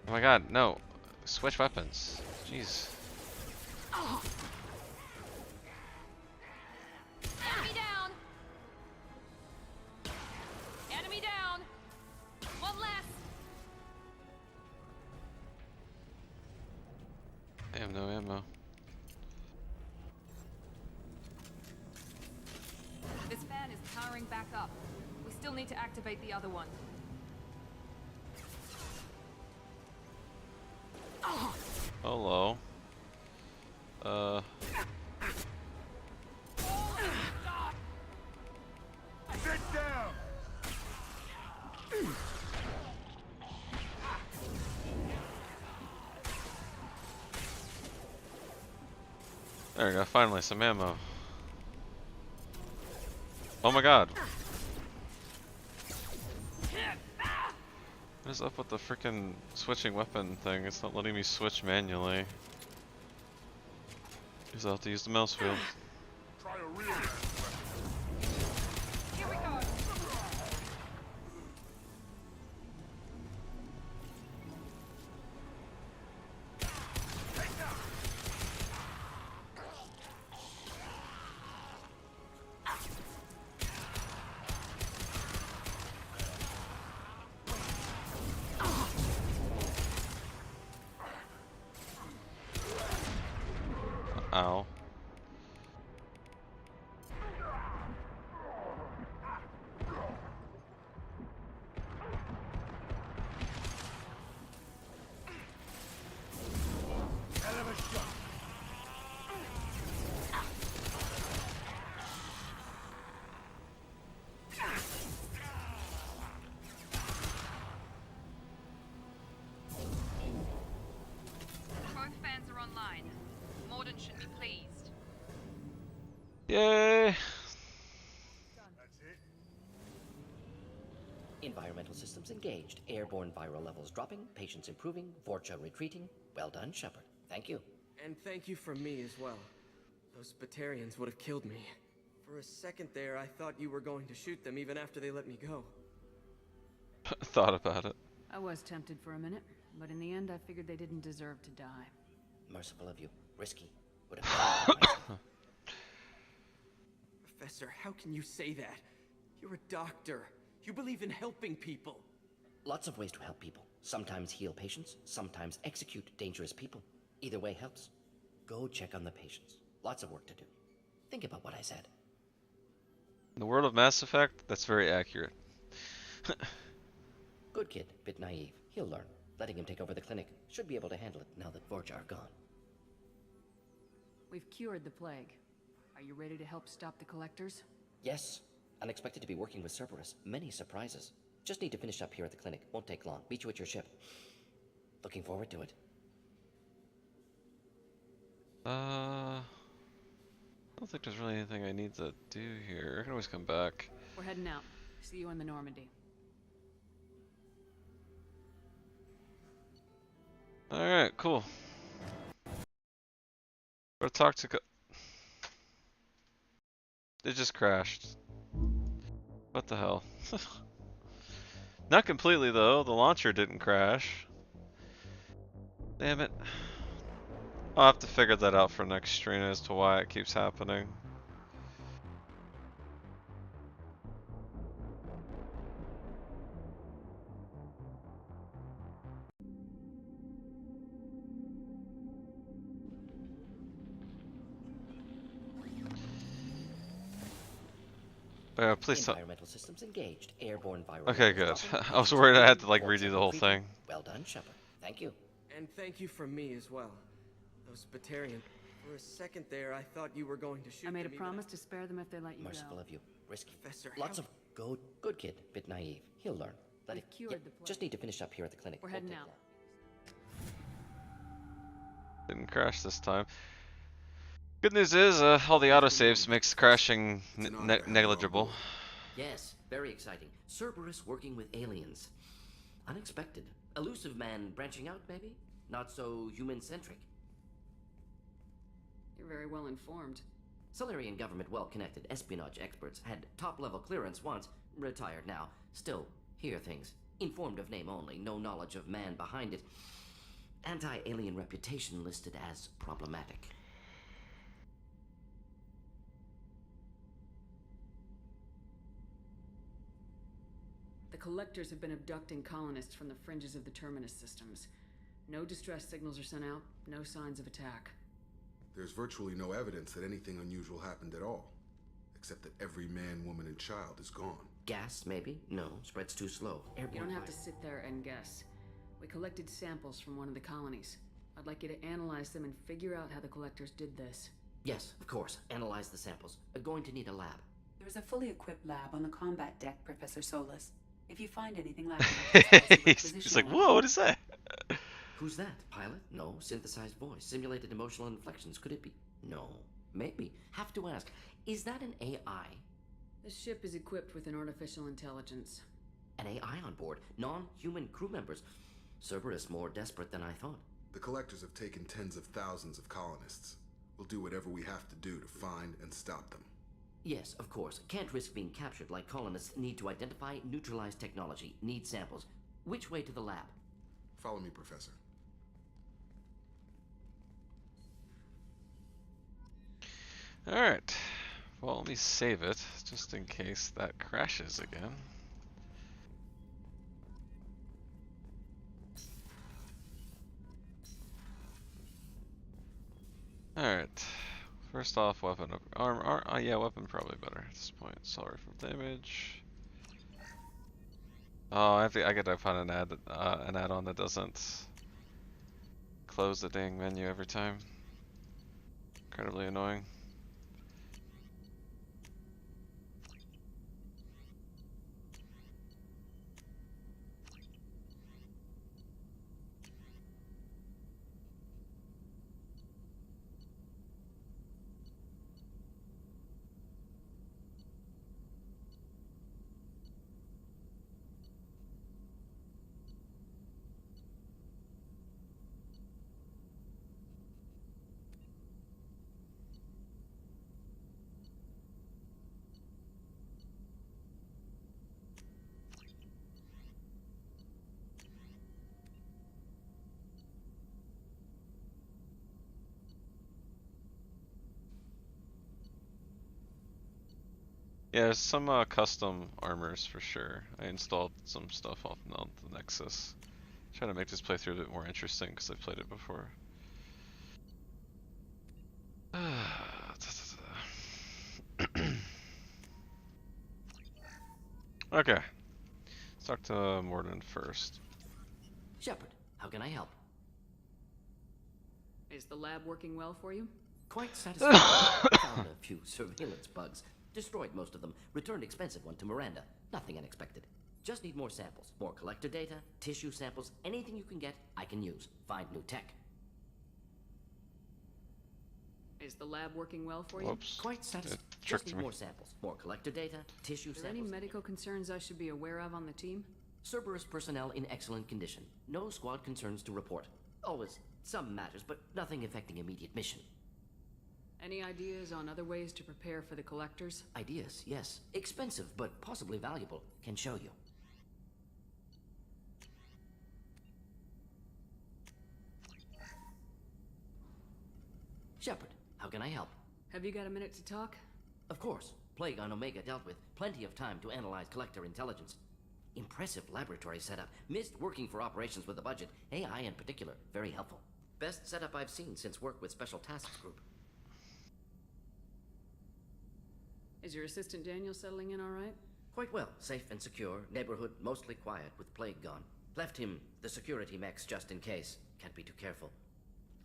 Oh my god, no. Switch weapons. Jeez. Enemy down! Enemy down! One less! Damn, no ammo. This fan is powering back up. We still need to activate the other one. Hello. Sit down! There we go, finally some ammo. Oh my god. What is up with the freaking switching weapon thing? It's not letting me switch manually. Because I'll have to use the mouse wheel. Try a real Here we go. Ow. hell of a shot. Both fans are online. Morden should be pleased. Yay! That's it. Environmental systems engaged. Airborne viral levels dropping. Patients improving. Vorcha retreating. Well done, Shepard. Thank you. And thank you from me as well. Those Batarians would have killed me. For a second there, I thought you were going to shoot them even after they let me go. Thought about it. I was tempted for a minute, but in the end I figured they didn't deserve to die. Merciful of you. Risky. Would have Professor, how can you say that? You're a doctor. You believe in helping people. Lots of ways to help people. Sometimes heal patients, sometimes execute dangerous people. Either way helps. Go check on the patients. Lots of work to do. Think about what I said. In the world of Mass Effect, that's very accurate. Good kid, bit naive. He'll learn. Letting him take over the clinic. Should be able to handle it now that Vorcha are gone. We've cured the plague. Are you ready to help stop the collectors? Yes. Unexpected to be working with Cerberus. Many surprises. Just need to finish up here at the clinic. Won't take long. Meet you at your ship. Looking forward to it. I don't think there's really anything I need to do here. I can always come back. We're heading out. See you in the Normandy. Alright, cool. Gotta talk to It just crashed. What the hell? Not completely though, the launcher didn't crash. Damn it. I'll have to figure that out for next stream as to why it keeps happening. Please tell. Environmental systems engaged. Airborne viral. Okay, good. levels dropping. I was worried I had to like Vorcha redo the whole retreating. thing. Well done, Shepard. Thank you. And thank you from me as well. Those Batarians. For a second there, I thought you were going to shoot I made a them even promise to spare them if they let you Merciful go. of you. Risky. Professor, Lots how- of good kid, bit naive. He'll learn. Let We've it. cured the plague. Just need to finish up here at the clinic. We're Won't heading take out. long. Didn't crash this time. Good news is, all the autosaves makes crashing negligible. Yes, very exciting. Cerberus working with aliens. Unexpected. Elusive man branching out, maybe? Not so human-centric. You're very well informed. Solarian government well-connected espionage experts had top-level clearance once, retired now. Still, hear things. Informed of name only, no knowledge of man behind it. Anti-alien reputation listed as problematic. The Collectors have been abducting colonists from the fringes of the Terminus systems. No distress signals are sent out, no signs of attack. There's virtually no evidence that anything unusual happened at all. Except that every man, woman, and child is gone. Gas, maybe? No, spreads too slow. You don't have to sit there and guess. We collected samples from one of the colonies. I'd like you to analyze them and figure out how the Collectors did this. Yes, of course. Analyze the samples. Going to need a lab. There's a fully equipped lab on the combat deck, Professor Solus. If you find anything lacking, he's like, whoa, what is that? Who's that? Pilot? No. Synthesized voice. Simulated emotional inflections. Could it be? No. Maybe. Have to ask. Is that an AI? This ship is equipped with an artificial intelligence. An AI on board? Non-human crew members? Cerberus more desperate than I thought. The Collectors have taken tens of thousands of colonists. We'll do whatever we have to do to find and stop them. Yes, of course. Can't risk being captured like colonists need to identify, neutralize technology, need samples. Which way to the lab? Follow me, Professor. Alright. Well, let me save it, just in case that crashes again. Alright. First off, weapon yeah, weapon probably better at this point. Sorry for damage. Oh, I gotta find an add-on that doesn't close the dang menu every time. Incredibly annoying. Yeah, there's some custom armors for sure. I installed some stuff off on the Nexus. Trying to make this playthrough a bit more interesting because I've played it before. Okay. Let's talk to Morden first. Shepard, how can I help? Is the lab working well for you? Quite satisfactory. Found a few surveillance bugs. Destroyed most of them. Returned expensive one to Miranda. Nothing unexpected. Just need more samples. More collector data, tissue samples, anything you can get, I can use. Find new tech. Is the lab working well for you? Whoops. Quite satisfied. Just need more samples. More collector data, tissue Are there samples. any medical concerns I should be aware of on the team? Cerberus personnel in excellent condition. No squad concerns to report. Always some matters, but nothing affecting immediate mission. Any ideas on other ways to prepare for the Collectors? Ideas, yes. Expensive, but possibly valuable. Can show you. Shepard, how can I help? Have you got a minute to talk? Of course. Plague on Omega dealt with. Plenty of time to analyze collector intelligence. Impressive laboratory setup. Missed working for operations with a budget. AI in particular. Very helpful. Best setup I've seen since work with Special Tasks Group. Is your assistant Daniel settling in all right? Quite well. Safe and secure. Neighborhood mostly quiet with Plague gone. Left him the security mechs just in case. Can't be too careful.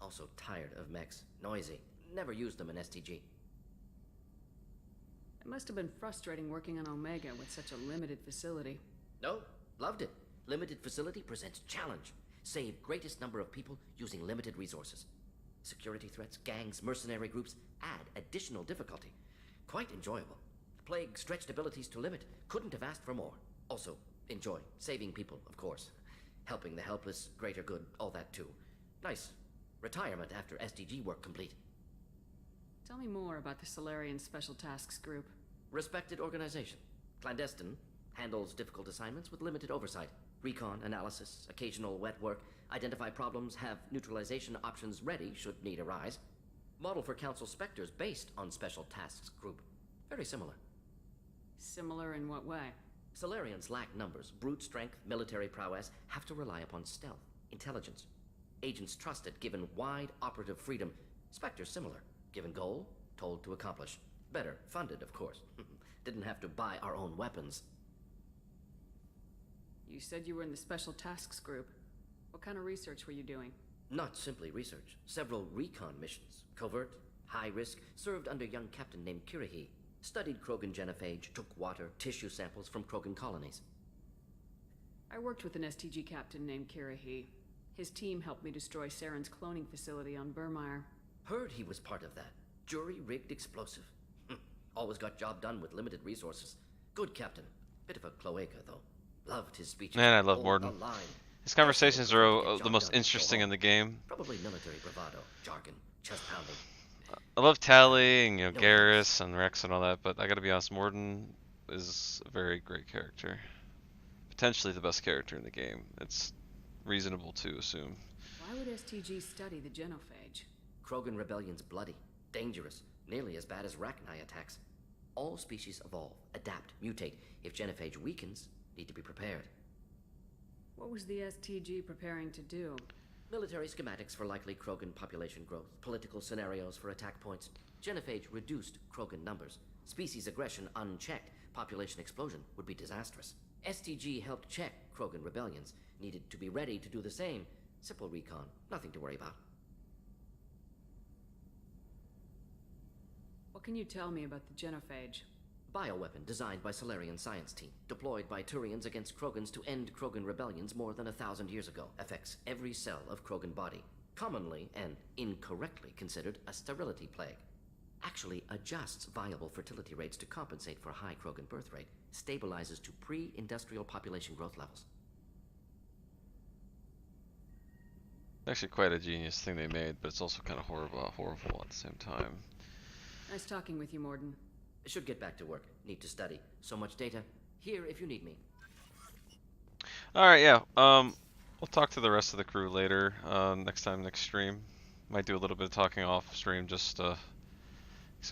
Also tired of mechs. Noisy. Never used them in STG. It must have been frustrating working on Omega with such a limited facility. No, loved it. Limited facility presents challenge. Save greatest number of people using limited resources. Security threats, gangs, mercenary groups. add additional difficulty. Quite enjoyable. Plague stretched abilities to limit. Couldn't have asked for more. Also, enjoy. Saving people, of course. Helping the helpless, greater good, all that too. Nice. Retirement after SDG work complete. Tell me more about the Solarian Special Tasks Group. Respected organization. Clandestine. Handles difficult assignments with limited oversight. Recon, analysis, occasional wet work. Identify problems, have neutralization options ready should need arise. Model for Council Spectres based on Special Tasks Group. Very similar. Similar in what way? Solarians lack numbers, brute strength, military prowess, have to rely upon stealth, intelligence. Agents trusted, given wide operative freedom. Spectres similar, given goal, told to accomplish. Better funded, of course. Didn't have to buy our own weapons. You said you were in the Special Tasks Group. What kind of research were you doing? Not simply research. Several recon missions. Covert, high risk, served under a young captain named Kirrahe. Studied Krogan genophage, took water, tissue samples from Krogan colonies. I worked with an STG captain named Kirrahe. His team helped me destroy Saren's cloning facility on Burmire. Heard he was part of that. Jury-rigged explosive. Always got job done with limited resources. Good captain. Bit of a cloaca, though. Loved his speeches. Man, I love Morden. His conversations are the most interesting in the game. Probably military bravado, jargon, chest pounding. I love Tally and Garrus and Rex and all that, but I gotta be honest, Morden is a very great character. Potentially the best character in the game. It's reasonable to assume. Why would STG study the genophage? Krogan rebellion's bloody, dangerous, nearly as bad as Rachni attacks. All species evolve, adapt, mutate. If genophage weakens, need to be prepared. What was the STG preparing to do? Military schematics for likely Krogan population growth, political scenarios for attack points. Genophage reduced Krogan numbers. Species aggression unchecked, population explosion would be disastrous. STG helped check Krogan rebellions, needed to be ready to do the same. Simple recon, nothing to worry about. What can you tell me about the genophage? Bioweapon designed by Solarian science team, deployed by Turians against Krogans to end Krogan rebellions more than 1,000 years ago. Affects every cell of Krogan body. Commonly and incorrectly considered a sterility plague. Actually adjusts viable fertility rates to compensate for high Krogan birth rate. Stabilizes to pre-industrial population growth levels. Actually quite a genius thing they made, but it's also kind of horrible at the same time. Nice talking with you, Morden. Should get back to work. Need to study. So much data. Here if you need me. Alright, yeah. We'll talk to the rest of the crew later. Next stream. Might do a little bit of talking off stream just to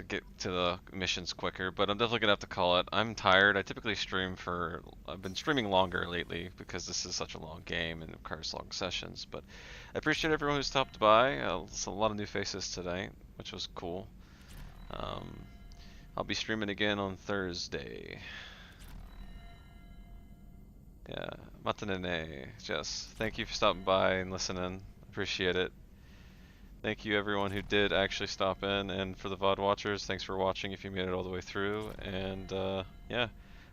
get to the missions quicker, but I'm definitely gonna have to call it. I'm tired. I typically I've been streaming longer lately because this is such a long game and it requires long sessions, but I appreciate everyone who stopped by. It's a lot of new faces today, which was cool. I'll be streaming again on Thursday. Yeah, matanene. Jess, thank you for stopping by and listening. Appreciate it. Thank you everyone who did actually stop in, and for the VOD watchers, thanks for watching if you made it all the way through. And yeah, I'll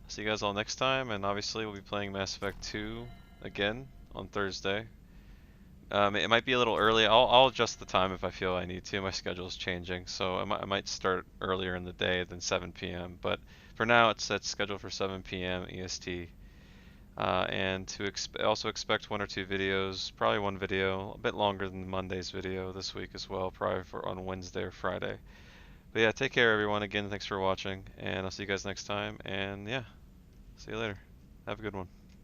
see you guys all next time. And obviously we'll be playing Mass Effect 2 again on Thursday. It might be a little early. I'll adjust the time if I feel I need to. My schedule is changing, so I might start earlier in the day than 7 p.m. But for now, it's scheduled for 7 p.m. EST. And to also expect 1 or 2 videos, probably 1 video, a bit longer than Monday's video this week as well, probably on Wednesday or Friday. But yeah, take care everyone. Again, thanks for watching, and I'll see you guys next time. And yeah, see you later. Have a good one.